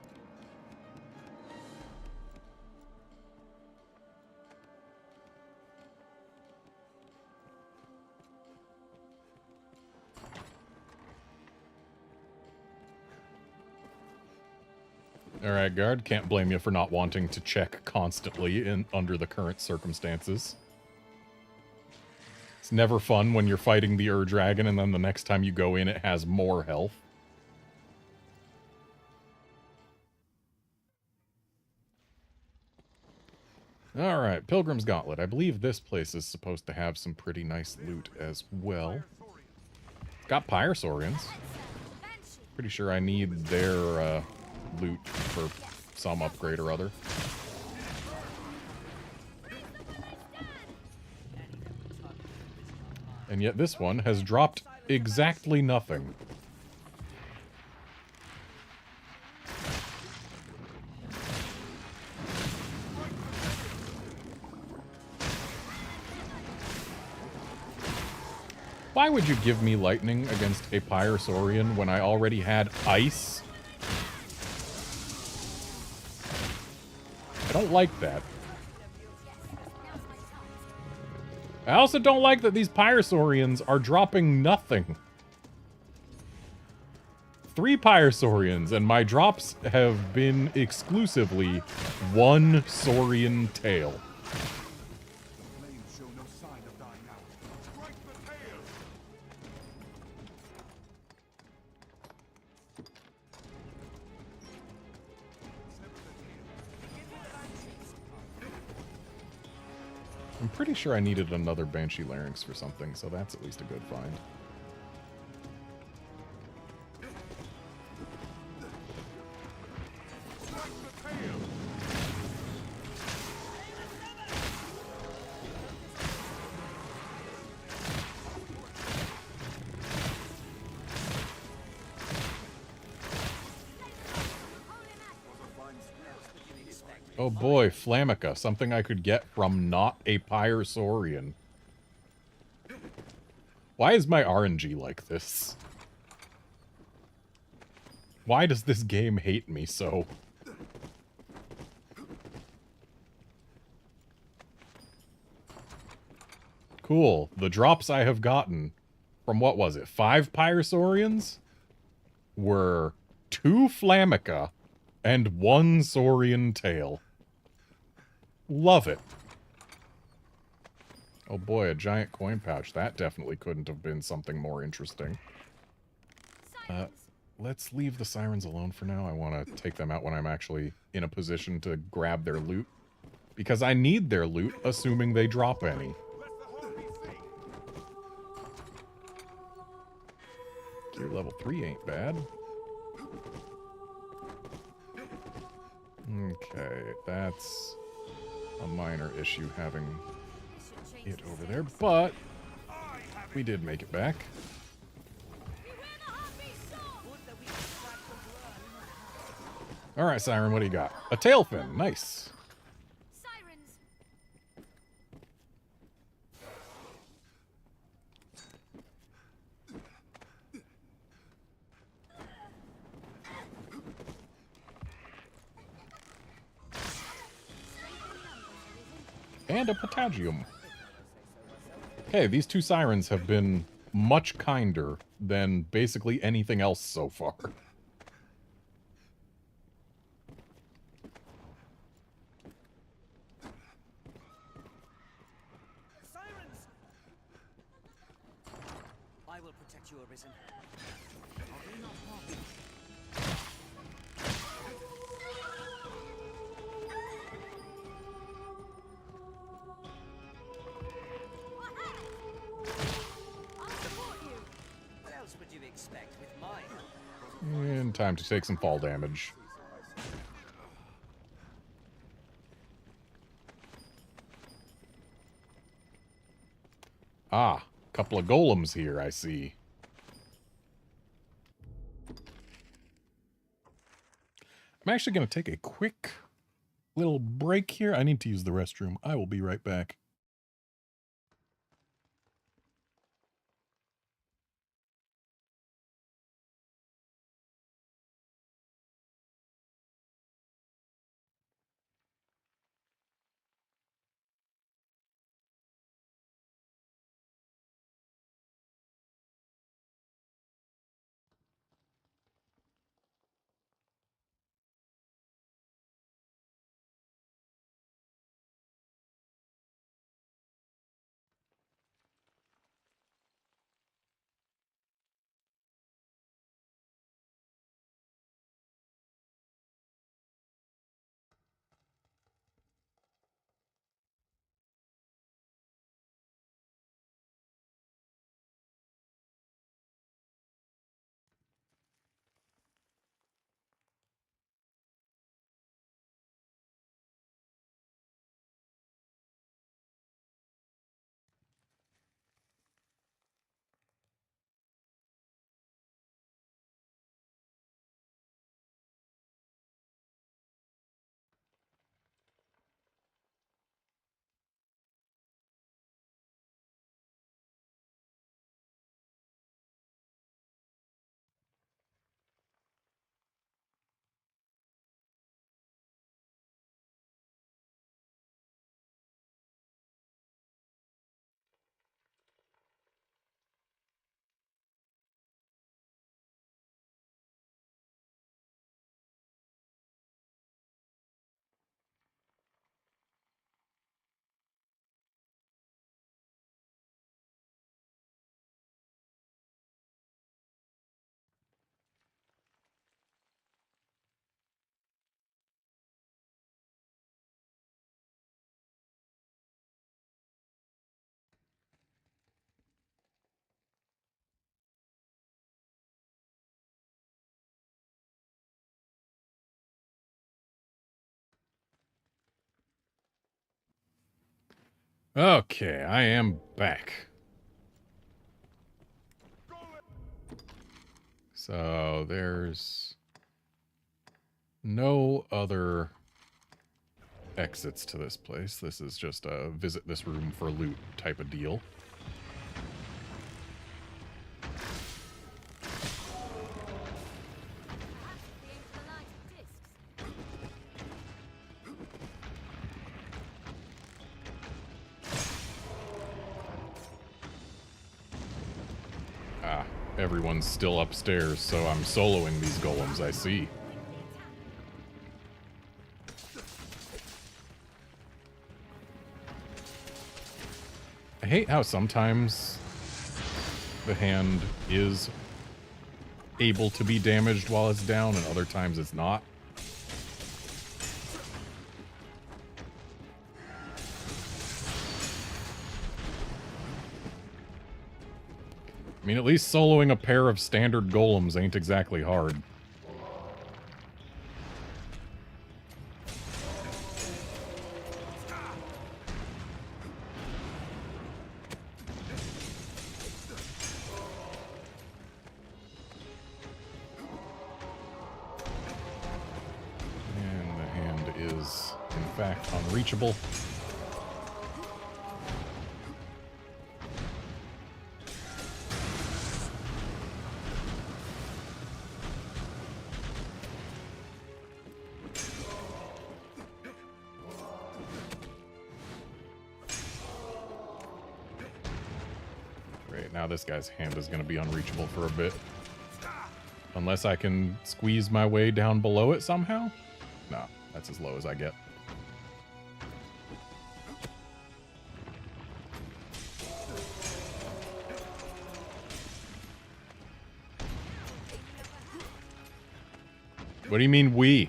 Alright, guard. Can't blame you for not wanting to check constantly under the current circumstances. It's never fun when you're fighting the Ur-Dragon and then the next time you go in it has more health. Alright, Pilgrim's Gauntlet. I believe this place is supposed to have some pretty nice loot as well. Got Pyrosaurians. Pretty sure I need their loot for some upgrade or other. And yet this one has dropped exactly nothing. Why would you give me lightning against a Pyrosaurian when I already had ice? I don't like that. I also don't like that these Pyrosaurians are dropping nothing. 3 Pyrosaurians, and my drops have been exclusively 1 Saurian tail.
Flames show no sign of dying out. Strike the tail.
I'm pretty sure I needed another Banshee Larynx for something, so that's at least a good find. Oh boy, Flamica, something I could get from not a Pyrosaurian. Why is my RNG like this? Why does this game hate me so? Cool. The drops I have gotten from, what was it, 5 Pyrosaurians? Were 2 Flamica and 1 Saurian tail. Love it. Oh boy, a giant coin pouch. That definitely couldn't have been something more interesting. Let's leave the sirens alone for now. I want to take them out when I'm actually in a position to grab their loot. Because I need their loot, assuming they drop any. Gear level 3 ain't bad. Okay, that's a minor issue having
This should change
it
the
over there,
stakes.
but we did make it back.
Beware the heartbeat sword!
Would that we could track the blood.
Alright, Siren, what do you got? A tail fin. Nice.
Sirens!
And a potagium. Okay, these two sirens have been much kinder than basically anything else so far.
Sirens! I will protect you, Arisen.
I'll support you!
What else would you expect with my help?
And time to take some fall damage. Ah, couple of golems here, I see. I'm actually going to take a quick little break here. I need to use the restroom. I will be right back. Okay, I am back. So there's no other exits to this place. This is just a visit this room for loot type of deal.
Perhaps if we aim for the lighted discs.
Ah, everyone's still upstairs, so I'm soloing these golems, I see. I hate how sometimes the hand is able to be damaged while it's down, and other times it's not. I mean, at least soloing a pair of standard golems ain't exactly hard. is, in fact, unreachable. Great, now this guy's hand is going to be unreachable for a bit. Unless I can squeeze my way down below it somehow? No, that's as low as I get. What do you mean, we?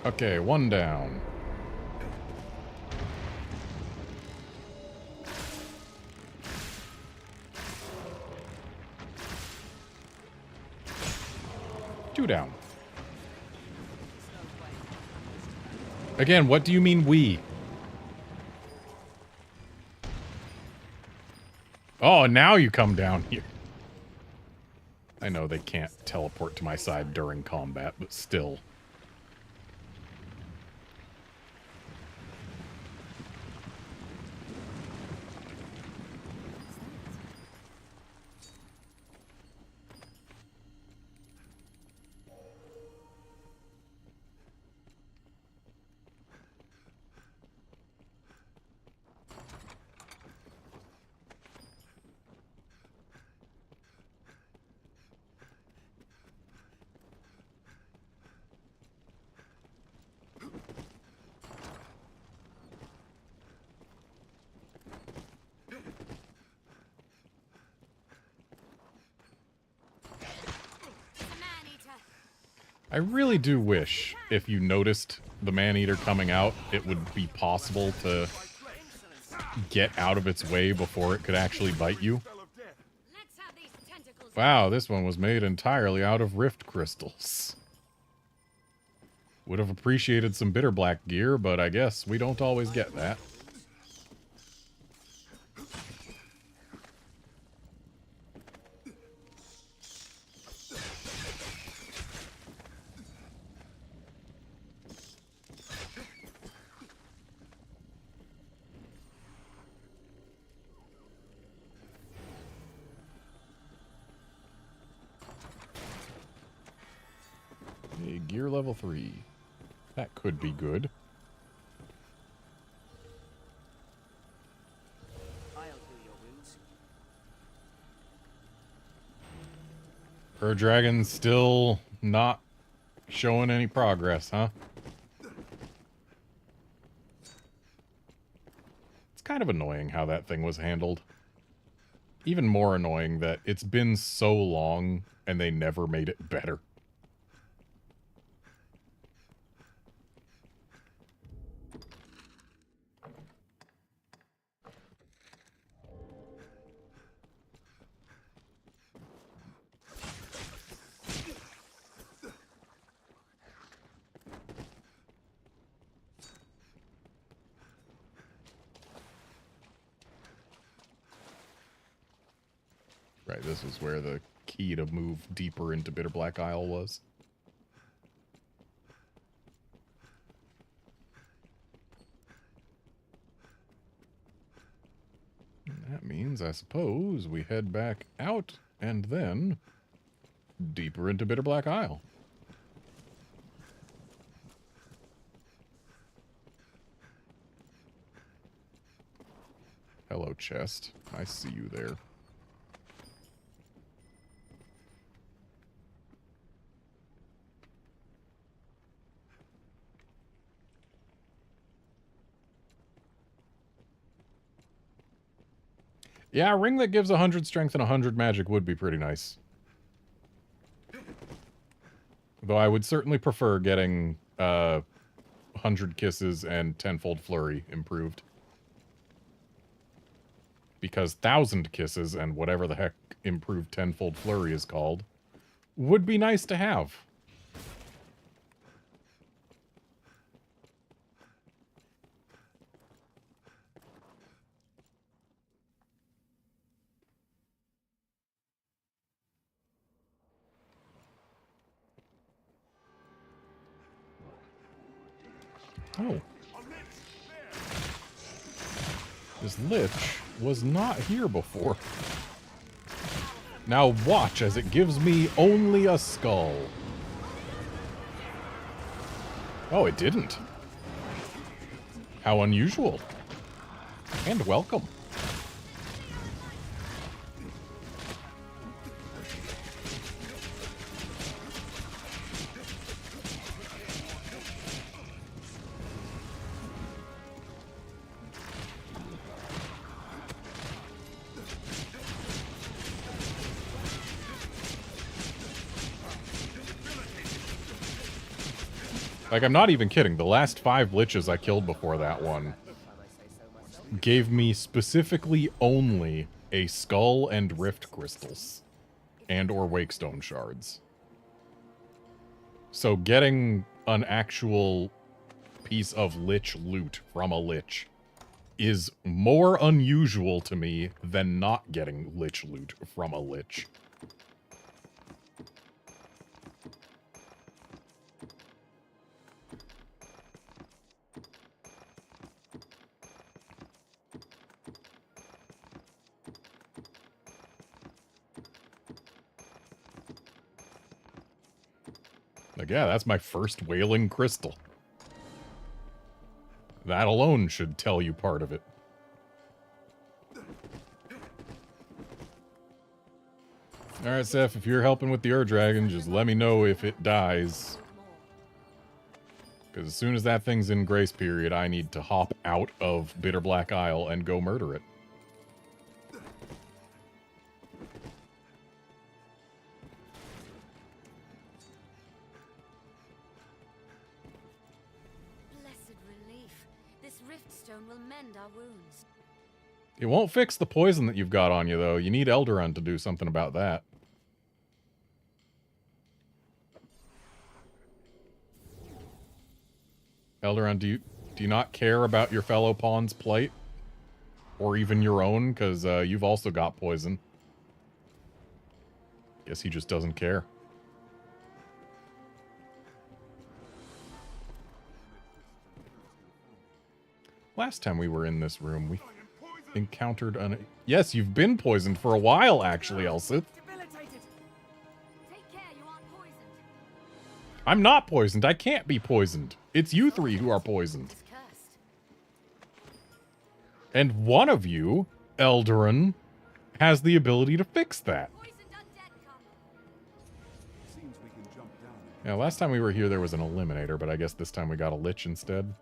Okay, one down. Two down. Again, what do you mean we? Oh, now you come down here. I know they can't teleport to my side during combat, but still. I really do wish, if you noticed the man-eater coming out, it would be possible to get out of its way before it could actually bite you. Wow, this one was made entirely out of rift crystals. Would have appreciated some bitter black gear, but I guess we don't always get that. Gear level 3. That could be good.
I'll heal your wounds.
Her dragon's still not showing any progress, huh? It's kind of annoying how that thing was handled. Even more annoying that it's been so long and they never made it better. Right, this is where the key to move deeper into Bitter Black Isle was. And that means, I suppose, we head back out and then deeper into Bitter Black Isle. Hello, chest. I see you there. Yeah, a ring that gives 100 strength and 100 magic would be pretty nice. Though I would certainly prefer getting 100 kisses and 10-fold flurry improved. Because 1,000 kisses and whatever the heck improved 10-fold flurry is called would be nice to have. Oh. This lich was not here before. Now watch as it gives me only a skull. Oh, it didn't. How unusual. And welcome. Like, I'm not even kidding. The last 5 liches I killed before that one gave me specifically only a skull and rift crystals. And or wakestone shards. So getting an actual piece of lich loot from a lich is more unusual to me than not getting lich loot from a lich. Like, yeah, that's my first wailing crystal. That alone should tell you part of it. Alright, Seth, if you're helping with the Ur Dragon, just let me know if it dies. Because as soon as that thing's in grace period, I need to hop out of Bitter Black Isle and go murder it. It won't fix the poison that you've got on you, though. You need Eldaron to do something about that. Eldaron, do you not care about your fellow pawn's plight? Or even your own? Because you've also got poison. Guess he just doesn't care. Last time we were in this room, we encountered an... Yes, you've been poisoned for a while, actually, Elsith.
Take care, you aren't poisoned.
I'm not poisoned. I can't be poisoned. It's you 3 who are poisoned.
It's cursed.
And one of you, Eldaron, has the ability to fix that.
Poisoned undead come.
Seems we can jump down.
Yeah, last time we were here there was an eliminator, but I guess this time we got a lich instead.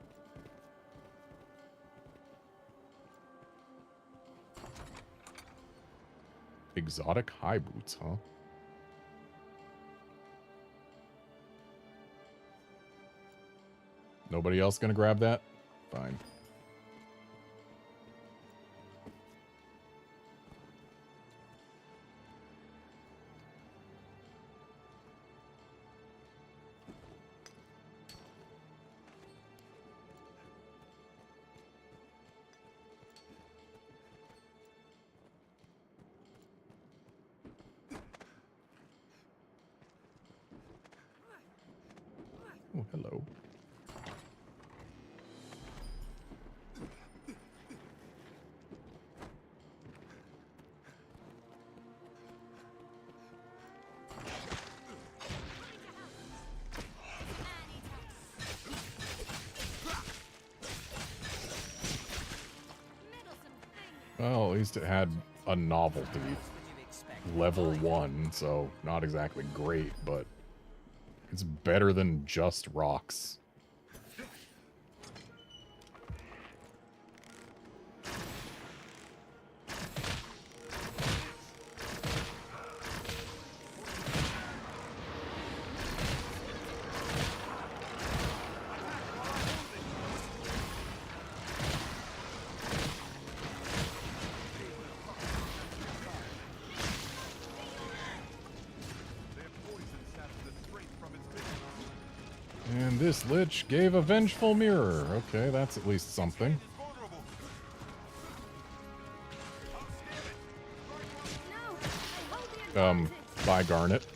Exotic high boots, huh? Nobody else gonna grab that? Fine. Oh, hello. Well, at least it had a novelty. Level 1, so not exactly great, but it's better than just rocks. And this lich gave a vengeful mirror. Okay, that's at least something. Bye, Garnet.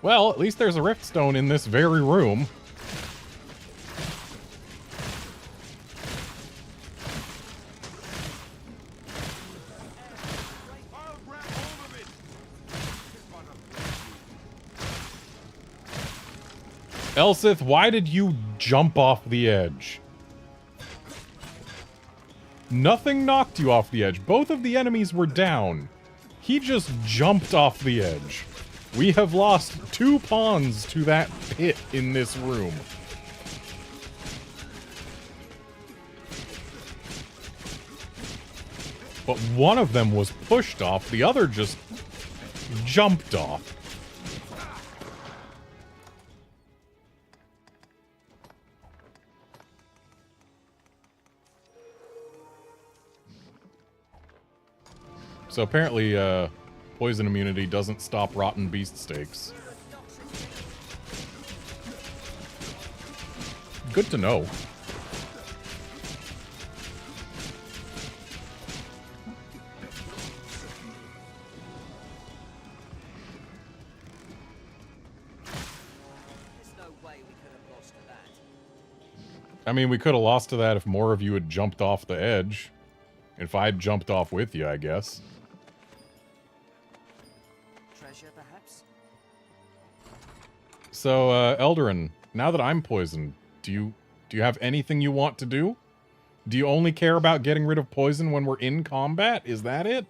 Well, at least there's a rift stone in this very room.
I'll grab hold of it.
Elsith, why did you jump off the edge? Nothing knocked you off the edge. Both of the enemies were down. He just jumped off the edge. We have lost 2 pawns to that pit in this room. But one of them was pushed off, the other just jumped off. So apparently, poison immunity doesn't stop rotten beast steaks. Good to know.
There's no way we could have lost to that.
I mean, we could have lost to that if more of you had jumped off the edge. If I'd jumped off with you, I guess.
Treasure, perhaps?
So, Eldarin, now that I'm poisoned, do you have anything you want to do? Do you only care about getting rid of poison when we're in combat? Is that it?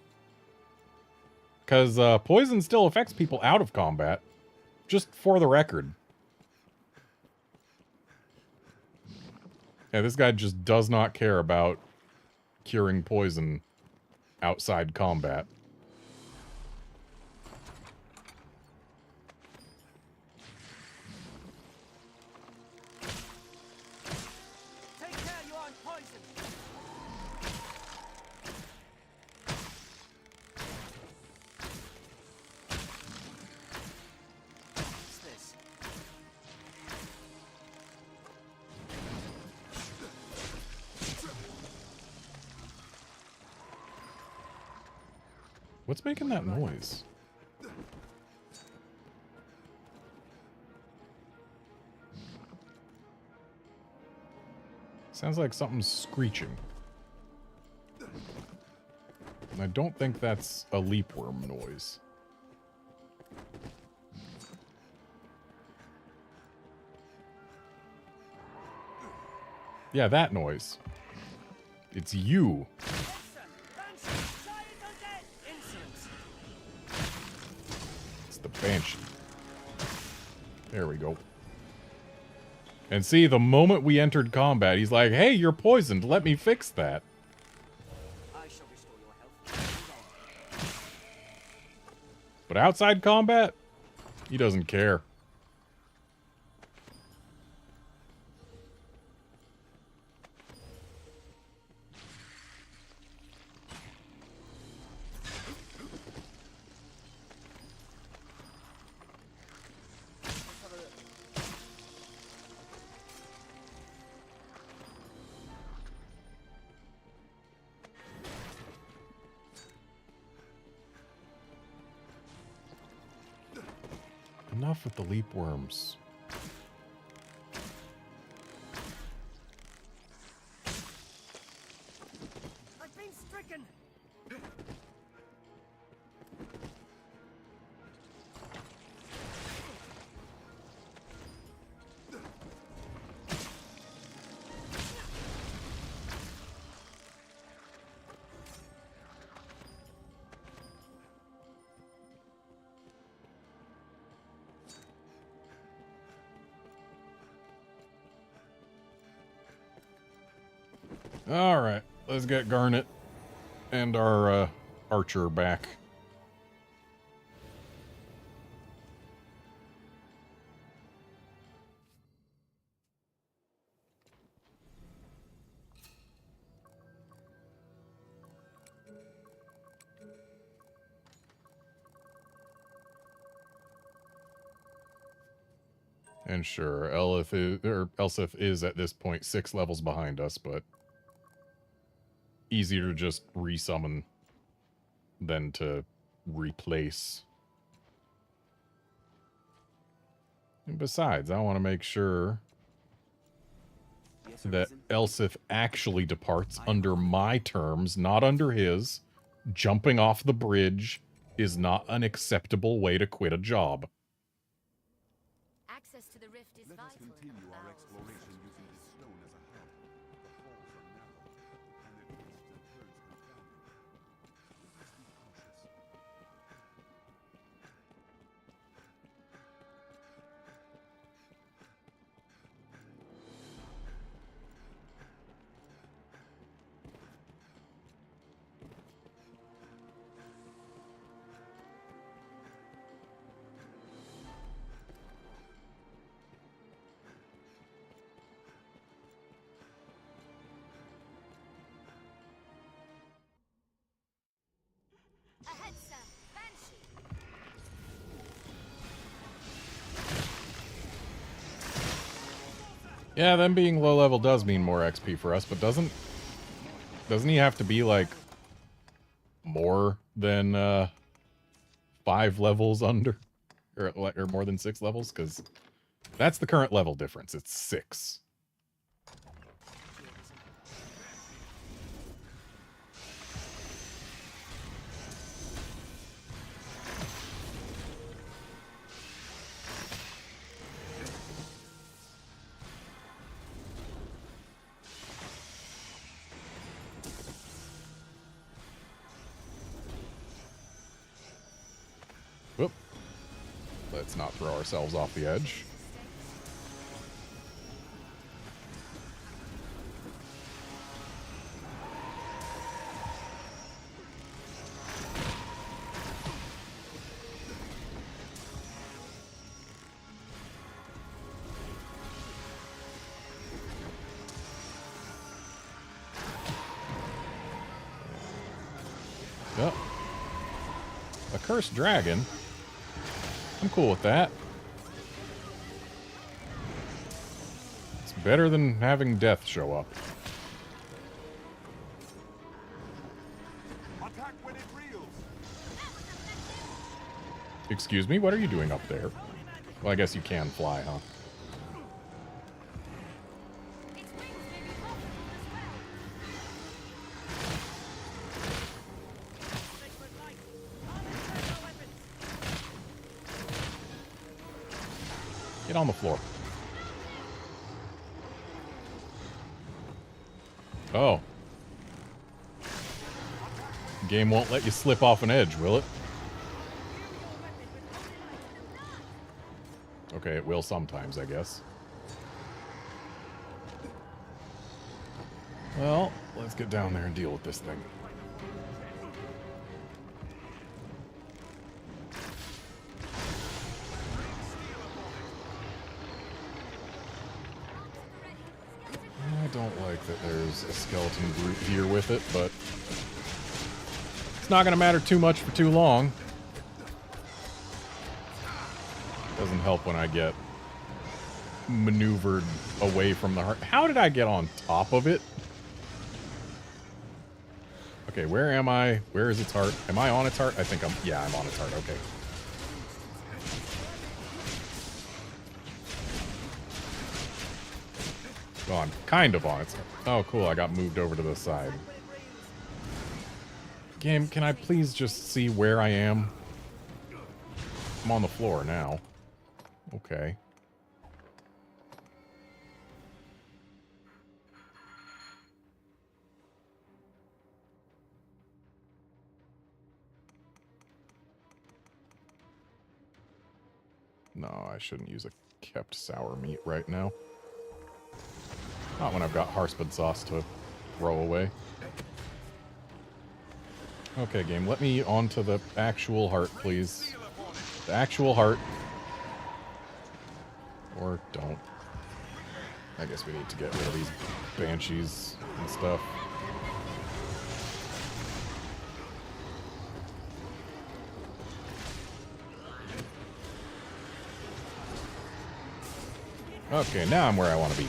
Because, poison still affects people out of combat. Just for the record. Yeah, this guy just does not care about curing poison outside combat.
Take care, you aren't poisoned! What's this?
What's making that noise? Sounds like something's screeching. And I don't think that's a leapworm noise. Yeah, that noise. It's you. It's the Banshee. There we go. And see, the moment we entered combat, he's like, hey, you're poisoned. Let me fix that.
I shall restore your health.
But outside combat, he doesn't care. Enough with the leap worms.
I've been stricken!
Alright, let's get Garnet and our archer back. And sure, Elsith is at this point 6 levels behind us, but easier to just resummon than to replace. And besides, I want to make sure
Yes,
that
Arisen?
Elsith actually departs under my terms, not under his. Jumping off the bridge is not an acceptable way to quit a job.
Access to the rift is
Let us
vital in
continue
the
our
bowels of
exploration
such a
using
place.
this stone as a hub. The falls are narrow, and their twists and turns confounding. We must be cautious.
Ahead, sir! Banshee!
Yeah, them being low level does mean more XP for us, but doesn't he have to be like more than 5 levels under, or more than 6 levels? Because that's the current level difference. It's 6. Whoop. Let's not throw ourselves off the edge. Yep. A cursed dragon. I'm cool with that. It's better than having death show up.
Attack when it reels!
Excuse me, what are you doing up there? Well, I guess you can fly, huh?
Its wings may be profitable as well!
Get on the floor. Oh. Game won't let you slip off an edge, will it? Okay, it will sometimes, I guess. Well, let's get down there and deal with this thing. I don't like that there's a skeleton brute here with it, but it's not going to matter too much for too long. Doesn't help when I get maneuvered away from the heart. How did I get on top of it? Okay, where am I? Where is its heart? Am I on its heart? I think I'm... Yeah, I'm on its heart. Okay. Well, I'm kind of on its heart. Oh, cool. I got moved over to the side. Game, can I please just see where I am? I'm on the floor now. Okay. No, I shouldn't use a kept sour meat right now. Not when I've got Harspud sauce to throw away. Okay, game, let me onto the actual heart, please. The actual heart. Or don't. I guess we need to get rid of these banshees and stuff. Okay, now I'm where I want to be.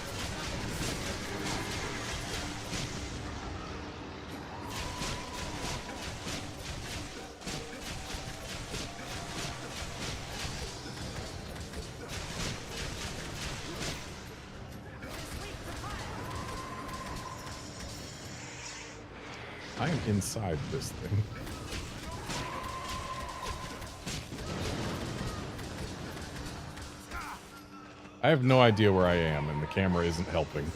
I am inside this thing. I have no idea where I am, and the camera isn't helping.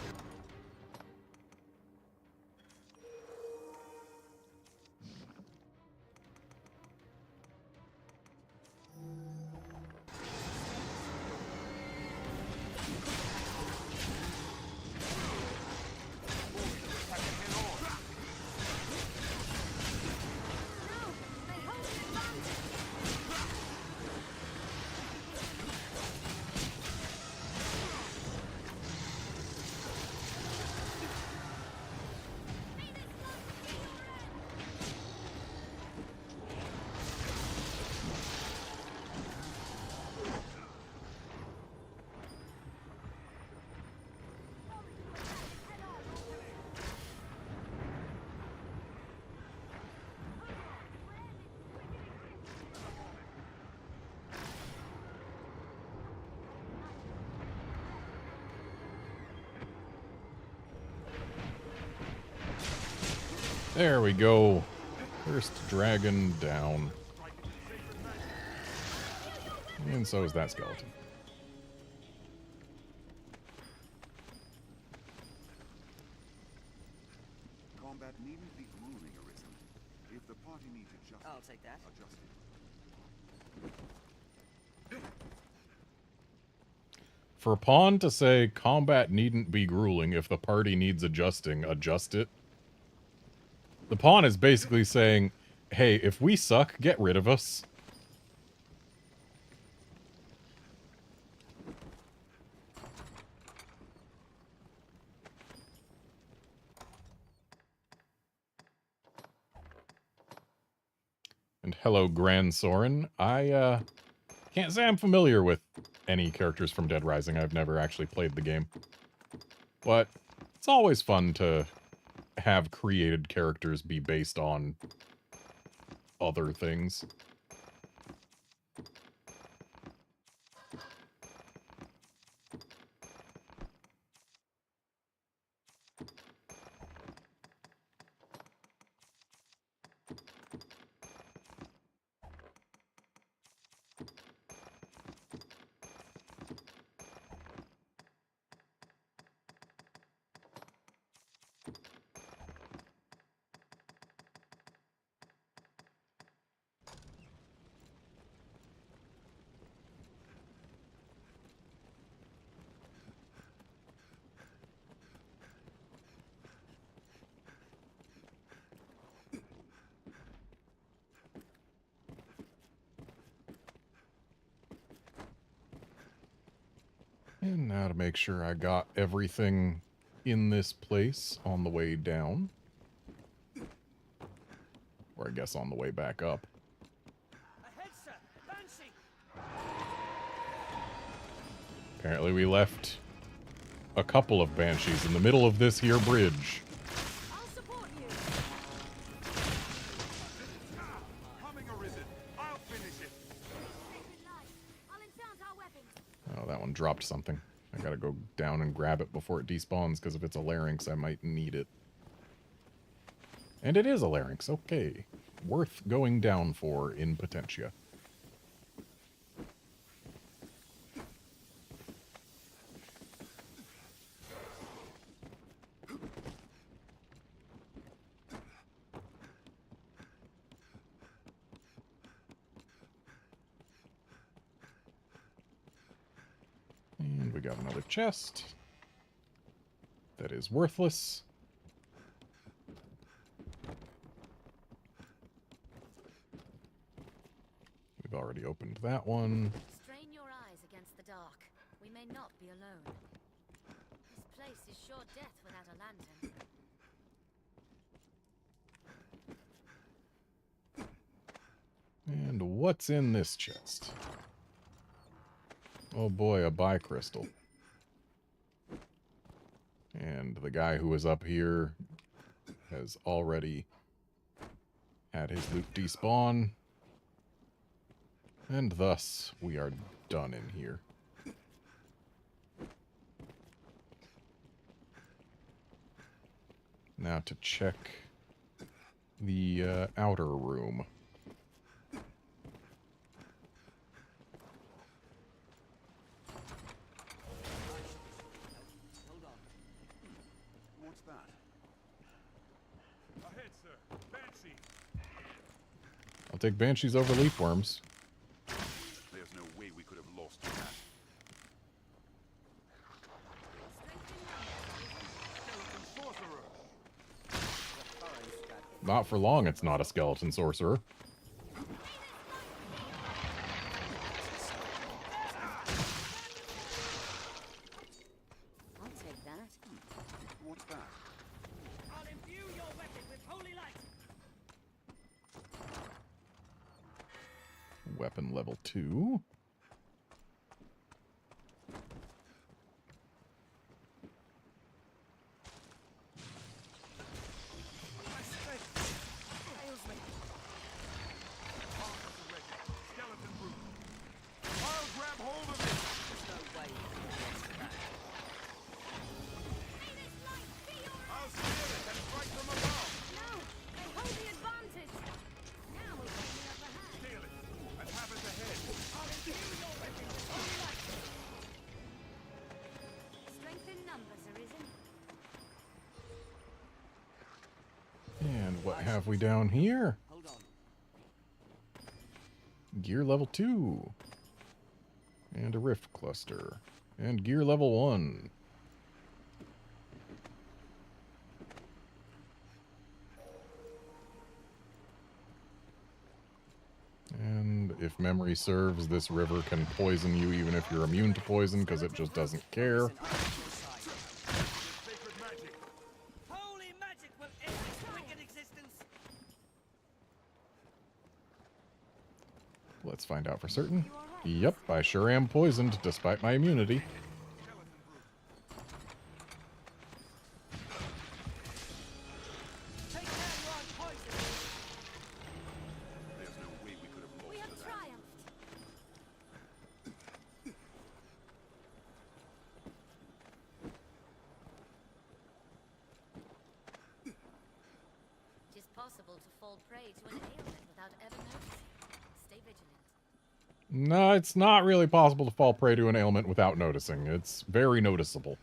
There we go. First dragon down. And so is that skeleton.
Combat needn't be grueling, Arisen. If the party needs adjustment,
I'll take that.
adjust it.
For Pawn to say combat needn't be grueling if the party needs adjusting, adjust it. The Pawn is basically saying, hey, if we suck, get rid of us. And hello, Grand Soren. I can't say I'm familiar with any characters from Dead Rising. I've never actually played the game. But it's always fun to have created characters be based on other things. And now to make sure I got everything in this place on the way down. Or I guess on the way back up.
Ahead, sir! Banshee!
Apparently we left a couple of Banshees in the middle of this here bridge.
I'll support you.
Coming, Arisen. I'll finish it.
Sacred light. I'll enchant our weapons.
Oh, that one dropped something. I gotta go down and grab it before it despawns, because if it's a larynx, I might need it. And it is a larynx, okay. Worth going down for in Potentia. And we got another chest. That is worthless. We've already opened that one.
Strain your eyes against the dark. We may not be alone. This place is sure death without a lantern.
And what's in this chest? Oh boy, a bi-crystal. And the guy who was up here has already had his loot despawn. And thus, we are done in here. Now to check the outer room.
Hold on.
What's that? Ahead, sir. Banshee.
I'll take banshees over leaf worms.
There's no way we could have lost to that. Skeleton sorcerer.
Not for long, it's not a skeleton sorcerer.
I'll take that.
What's that?
I'll imbue your weapon with holy light.
Weapon level 2.
My strength fails me. Skeleton brute. I'll grab hold of it.
There's no way you can get to that.
May this light be your
I'll steal it and strike from above.
No, they hold the advantage. Now we're taking up the hand.
Steal it and have it ahead.
I'll imbue your weapon with holy light. Strength in numbers, Arisen.
And what have we down here?
Hold on.
Gear level 2. And a rift cluster. And gear level 1. And if memory serves, this river can poison you even if you're immune to poison, because it just doesn't care.
Listen, I'm on your side.
Sacred magic.
Holy magic will end this wicked existence.
Let's find out for certain. Yep, I sure am poisoned, despite my immunity.
Take care, you aren't poisoned.
There's no way we could have lost
We have
to that.
triumphed. It is possible to fall prey to an ailment without ever noticing. Stay vigilant.
No, it's not really possible to fall prey to an ailment without noticing. It's very noticeable.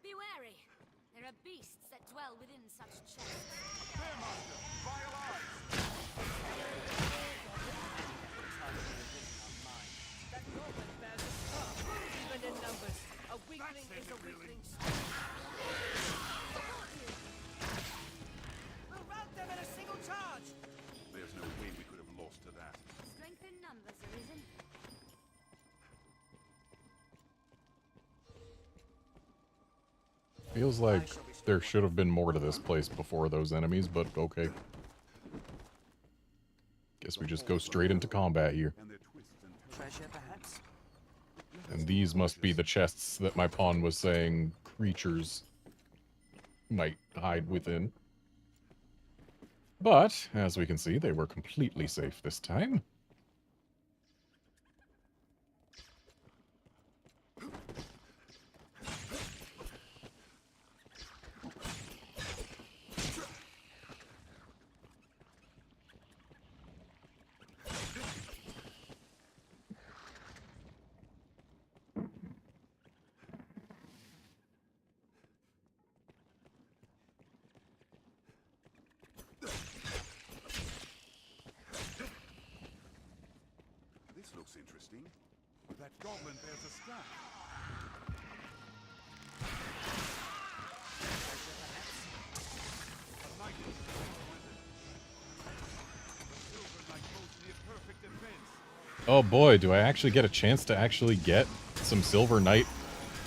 Be wary. There are beasts that dwell within such chests.
Bearmaster, vile eyes.
That goblin bears a scar. Even in numbers, a weakling is a weakling.
We'll rout them in a single charge.
There's no way we could have lost to that.
Strength in numbers, Arisen.
Feels like there should have been more to this place before those enemies, but okay. Guess we just go straight into combat here.
And their twists and turns.
Treasure, perhaps?
And these must be the chests that my pawn was saying creatures might hide within. But, as we can see, they were completely safe this time.
This looks interesting. That goblin bears a staff. A knight is a weapon. The silver knight boasts near perfect defense.
Oh boy, do I actually get a chance to actually get some Silver Knight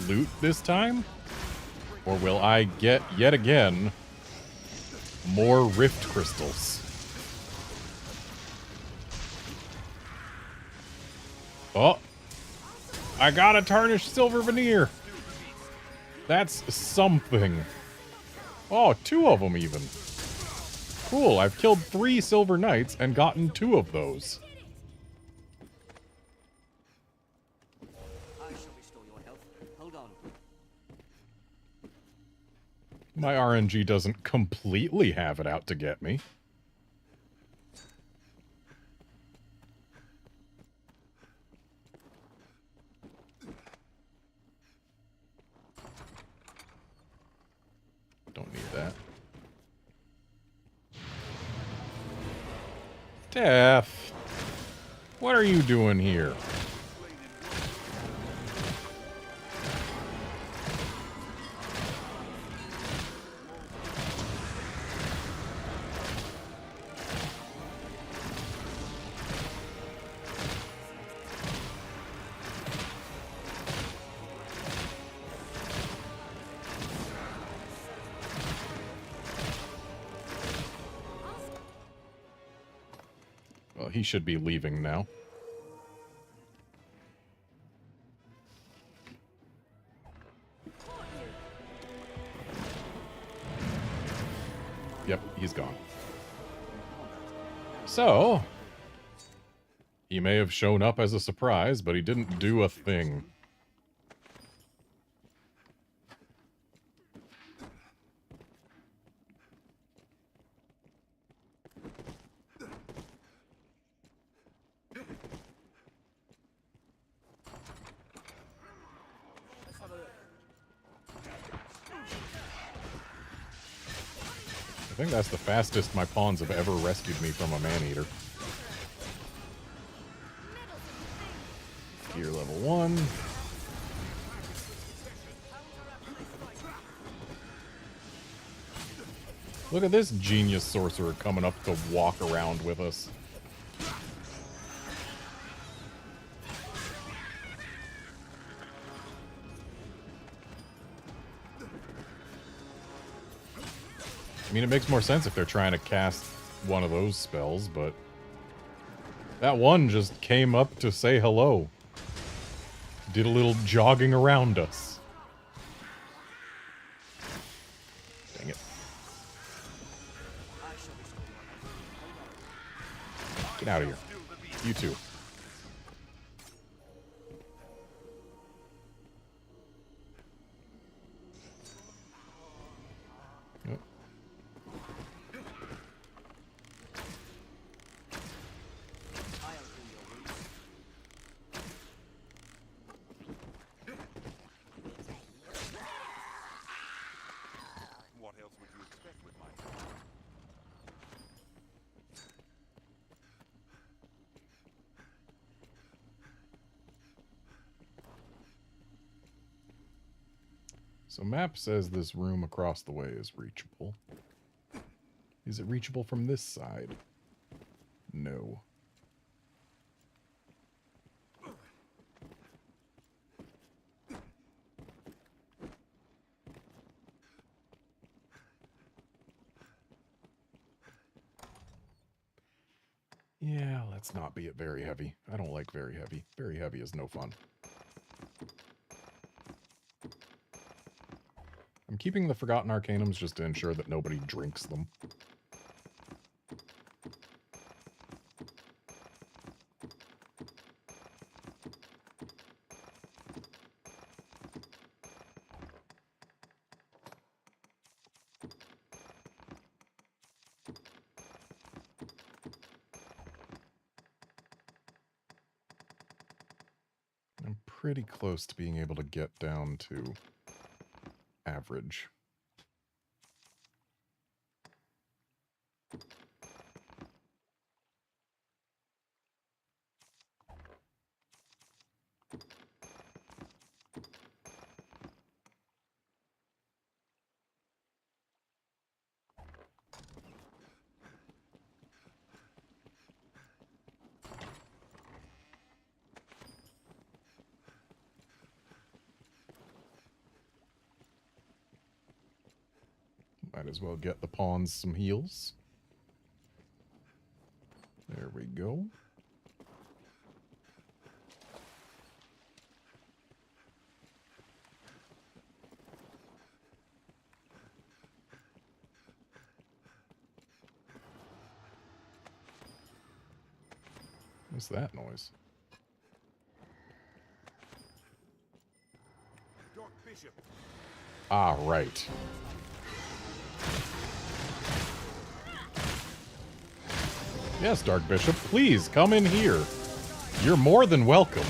loot this time? Or will I get, yet again, more Rift Crystals? Oh! I got a tarnished silver veneer! That's something. Oh, 2 of them even. Cool, I've killed 3 Silver Knights and gotten 2 of those.
I shall restore your health. Hold on.
My RNG doesn't completely have it out to get me. Don't need that. Death! What are you doing here? Well, he should be leaving now. Yep, he's gone. So, he may have shown up as a surprise, but he didn't do a thing. I think that's the fastest my pawns have ever rescued me from a man-eater. Gear level 1. Look at this genius sorcerer coming up to walk around with us. I mean, it makes more sense if they're trying to cast one of those spells, but that one just came up to say hello. Did a little jogging around us. Dang it. Get out of here. You too. Yep.
What else would you expect with my...
So map says this room across the way is reachable. Is it reachable from this side? No. Yeah, let's not be at very heavy. I don't like very heavy. Very heavy is no fun. I'm keeping the Forgotten Arcanums just to ensure that nobody drinks them. I'm pretty close to being able to get down to average. Might as well get the pawns some heals. There we go. What's that noise?
Dark Bishop.
Ah, right. Yes, Dark Bishop, please come in here. You're more than welcome.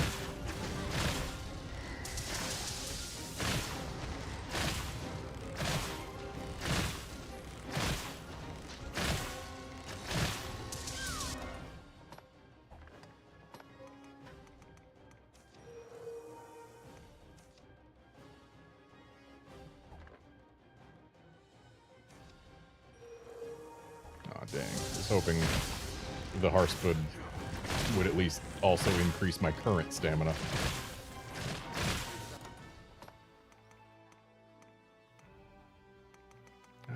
Aw, dang. I was hoping the Harspud would at least also increase my current stamina.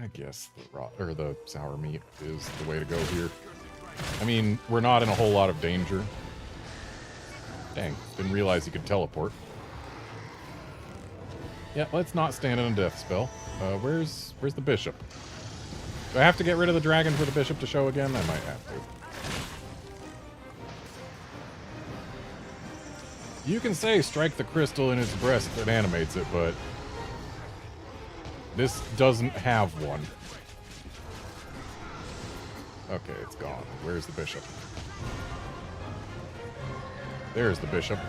I guess the raw or the sour meat is the way to go here. I mean, we're not in a whole lot of danger. Dang, didn't realize you could teleport. Yeah, let's not stand in a death spell. Where's the bishop? Do I have to get rid of the dragon for the bishop to show again? I might have to. You can say strike the crystal in its breast that animates it, but this doesn't have one. Okay, it's gone. Where's the bishop? There's the bishop.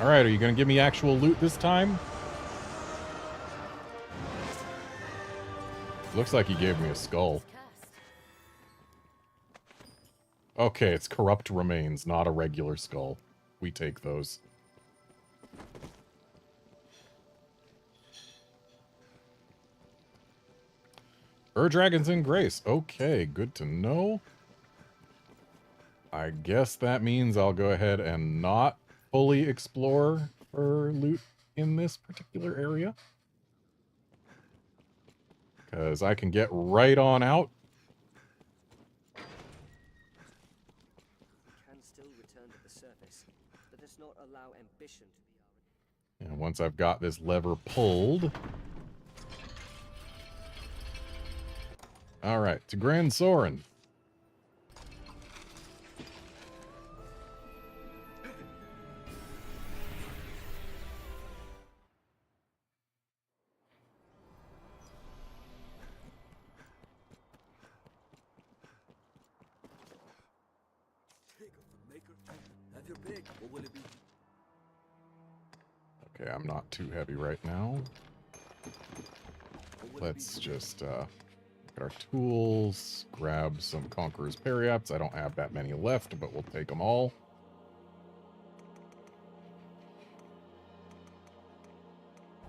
Alright, are you gonna give me actual loot this time? Looks like he gave me a skull. Okay, it's corrupt remains, not a regular skull. We take those. Dragons in Grace. Okay, good to know. I guess that means I'll go ahead and not fully explore for loot in this particular area. Because I can get right on out.
Can still return to the surface, but does not allow ambition to be our...
And once I've got this lever pulled... Alright, to Grand Soren.
Take of the maker. Have your pick. What will it be?
Okay, I'm not too heavy right now.
What will
Let's
it be today?
just get our tools, grab some Conqueror's Periapts. I don't have that many left, but we'll take them all.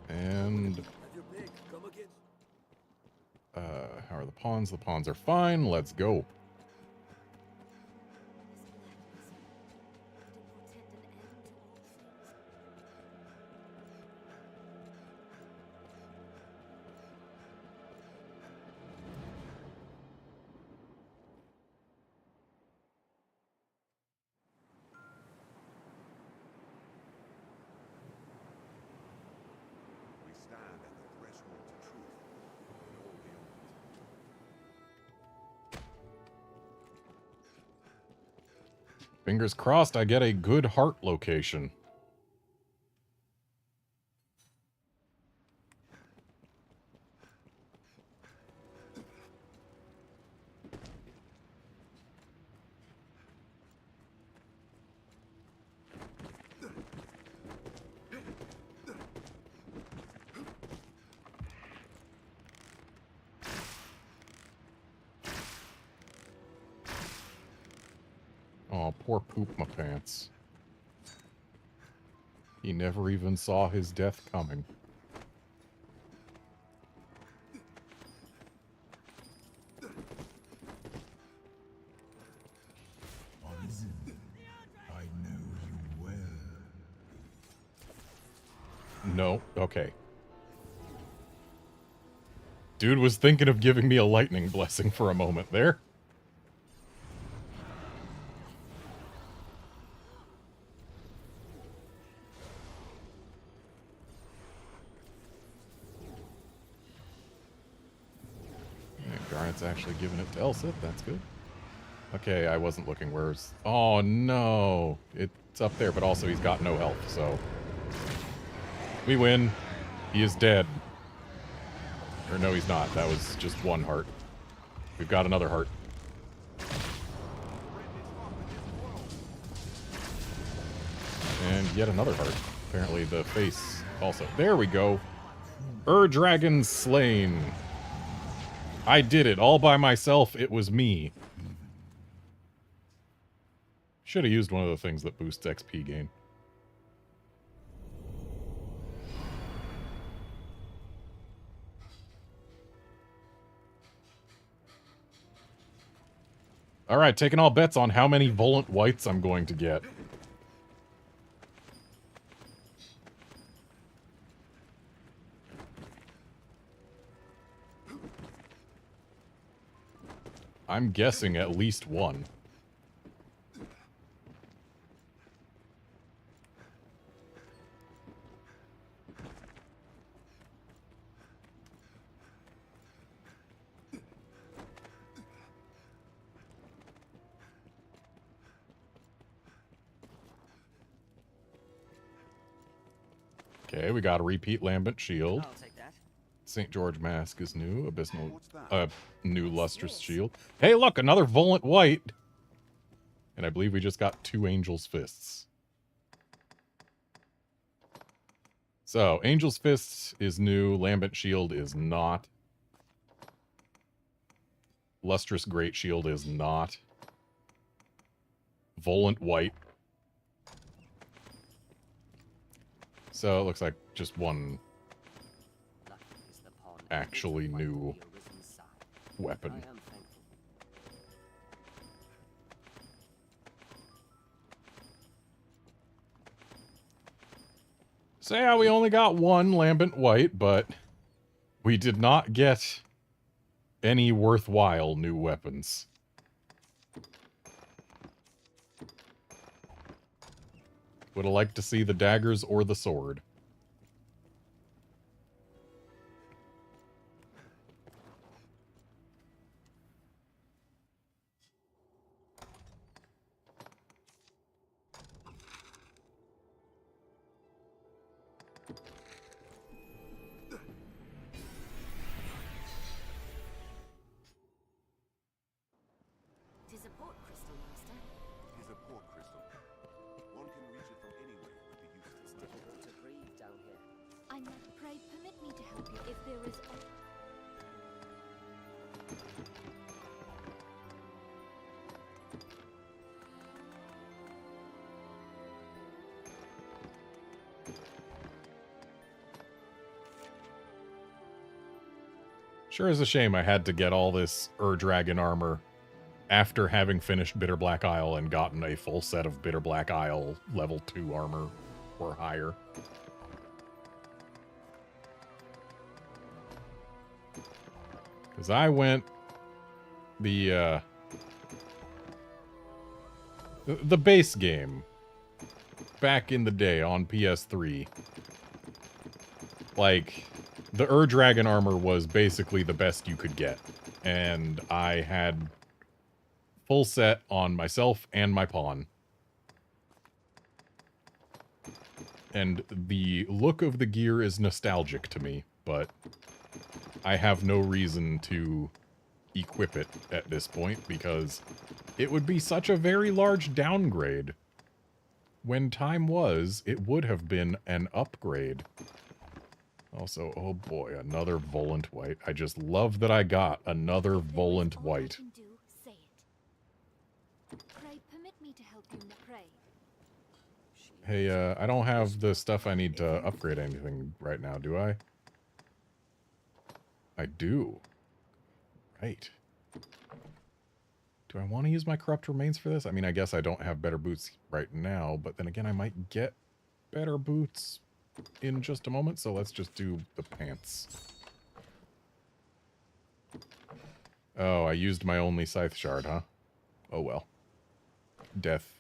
And
Have your pick. Come again.
how are the pawns? The pawns are fine. Let's go.
We stand at the threshold to truth. And all beyond it.
Fingers crossed I get a good heart location. Oh, poor Poop My Pants. He never even saw his death coming.
Arisen, I know you well.
No, okay. Dude was thinking of giving me a lightning blessing for a moment there. it's actually giving it to Elsa. That's good. Okay, I wasn't looking. Where's... Oh, no. It's up there, but also he's got no health, so... We win. He is dead. Or no, he's not. That was just one heart. We've got another heart. And yet another heart. Apparently the face also. There we go. Dragon slain. I did it all by myself. It was me. Should have used one of the things that boosts XP gain. Alright, taking all bets on how many Volant Whites I'm going to get. I'm guessing at least one. Okay, we got a repeat Lambent Shield.
I'll take that.
St. George Mask is new. Abysmal,
What's that?
new Lustrous Shield. Hey, look, another Volant White. And I believe we just got 2 Angel's Fists. So, Angel's Fists is new. Lambent Shield is not. Lustrous Great Shield is not. Volant White. So, it looks like just one
Lucky is the pawn
actually
fighting
new
the Arisen side.
weapon.
I am thankful.
So yeah, we only got one Lambent White, but we did not get any worthwhile new weapons. Would have liked to see the daggers or the sword.
Tis a port crystal, Master.
He's a port crystal. One can reach it from anywhere with the use of
It's
the
difficult to breathe down here.
I must pray permit me to help you if there is...
Sure is a shame I had to get all this Dragon armor after having finished Bitter Black Isle and gotten a full set of Bitter Black Isle level 2 armor or higher. Because I went the base game back in the day on PS3. Like, the Dragon armor was basically the best you could get. And I had full set on myself and my pawn. And the look of the gear is nostalgic to me, but I have no reason to equip it at this point because it would be such a very large downgrade. When time was, it would have been an upgrade. Also, oh boy, another Volant White. I just love that I got another Volant White.
Do, say it. Pray permit me to help you. Pray.
Hey, I don't have the stuff I need to upgrade anything right now, do I? I do. Right. Do I want to use my Corrupt Remains for this? I mean, I guess I don't have better boots right now, but then again, I might get better boots in just a moment, so let's just do the pants. Oh, I used my only Scythe Shard, huh? Oh well. Death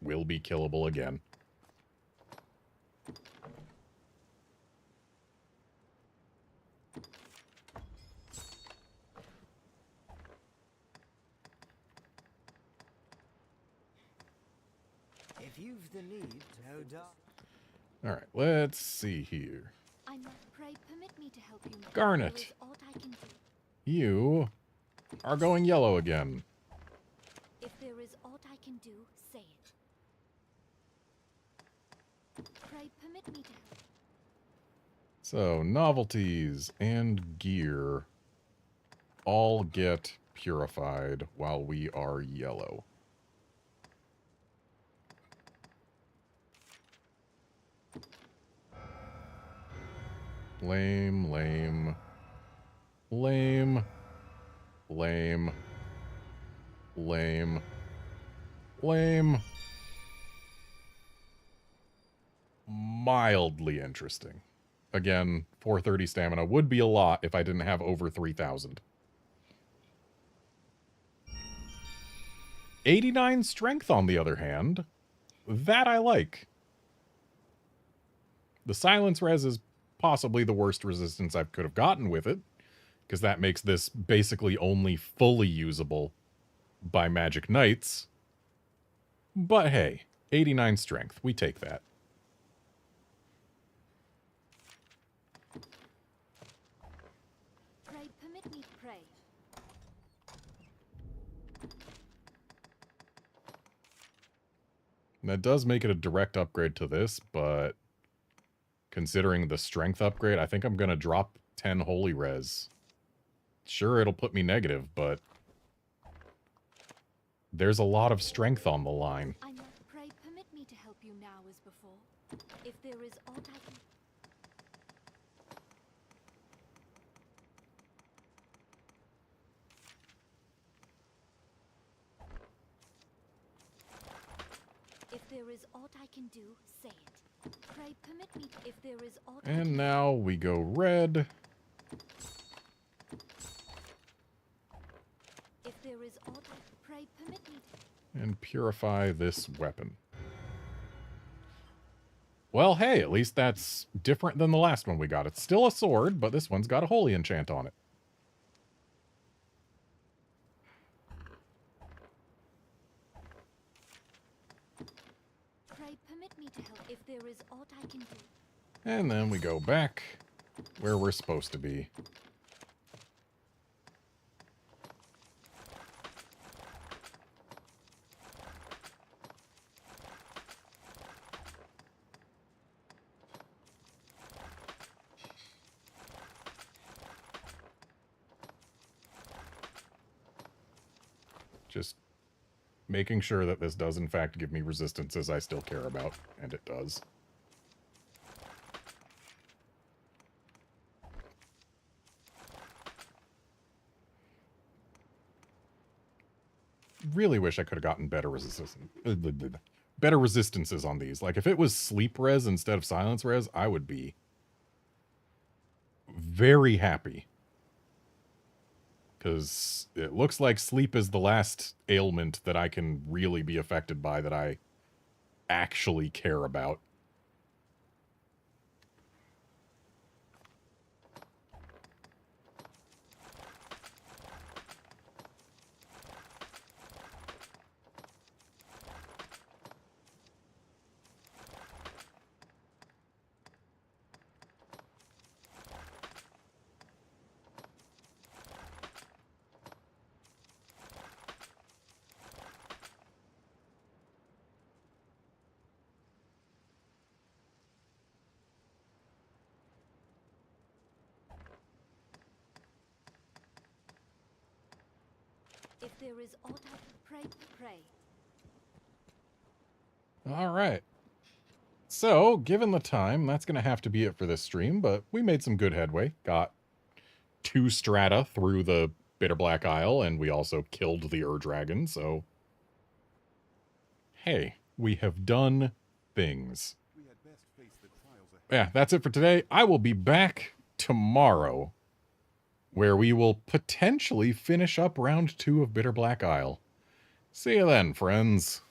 will be killable again.
If you've the need, no doubt.
All right, let's see here.
I must pray permit me to help you.
Garnet.
There is aught I can do.
You are going yellow again.
If there is aught I can do, say it. Pray permit me to help.
So, novelties and gear all get purified while we are yellow. Lame, lame, lame, lame, lame, lame. Mildly interesting. Again, 430 stamina would be a lot if I didn't have over 3,000. 89 strength, on the other hand, that I like. The silence res is possibly the worst resistance I could have gotten with it, because that makes this basically only fully usable by magic knights. But hey, 89 strength, we take that.
Pray permit me to pray.
And that does make it a direct upgrade to this, but considering the strength upgrade, I think I'm going to drop 10 holy res. Sure, it'll put me negative, but there's a lot of strength on the line.
I must pray permit me to help you now as before. If there is aught I can... If there is aught I can do, say it. Pray permit me to... If there is aught I can
And now we go red.
If there is aught I... Pray permit me to...
And purify this weapon. Well, hey, at least that's different than the last one we got. It's still a sword, but this one's got a holy enchant on it.
Pray permit me to help. If there is aught I can do...
And then we go back where we're supposed to be. Just making sure that this does in fact give me resistances I still care about, and it does. Really wish I could have gotten better resistances on these. Like if it was sleep res instead of silence res, I would be very happy. Because it looks like sleep is the last ailment that I can really be affected by that I actually care about.
If there is aught I can... Pray, pray.
All right. So, given the time, that's going to have to be it for this stream, but we made some good headway. Got 2 strata through the Bitter Black Isle, and we also killed the Ur-Dragon, so... Hey, we have done things.
We had best face the trials ahead.
Yeah, that's it for today. I will be back tomorrow, where we will potentially finish up round 2 of Bitter Black Isle. See you then, friends.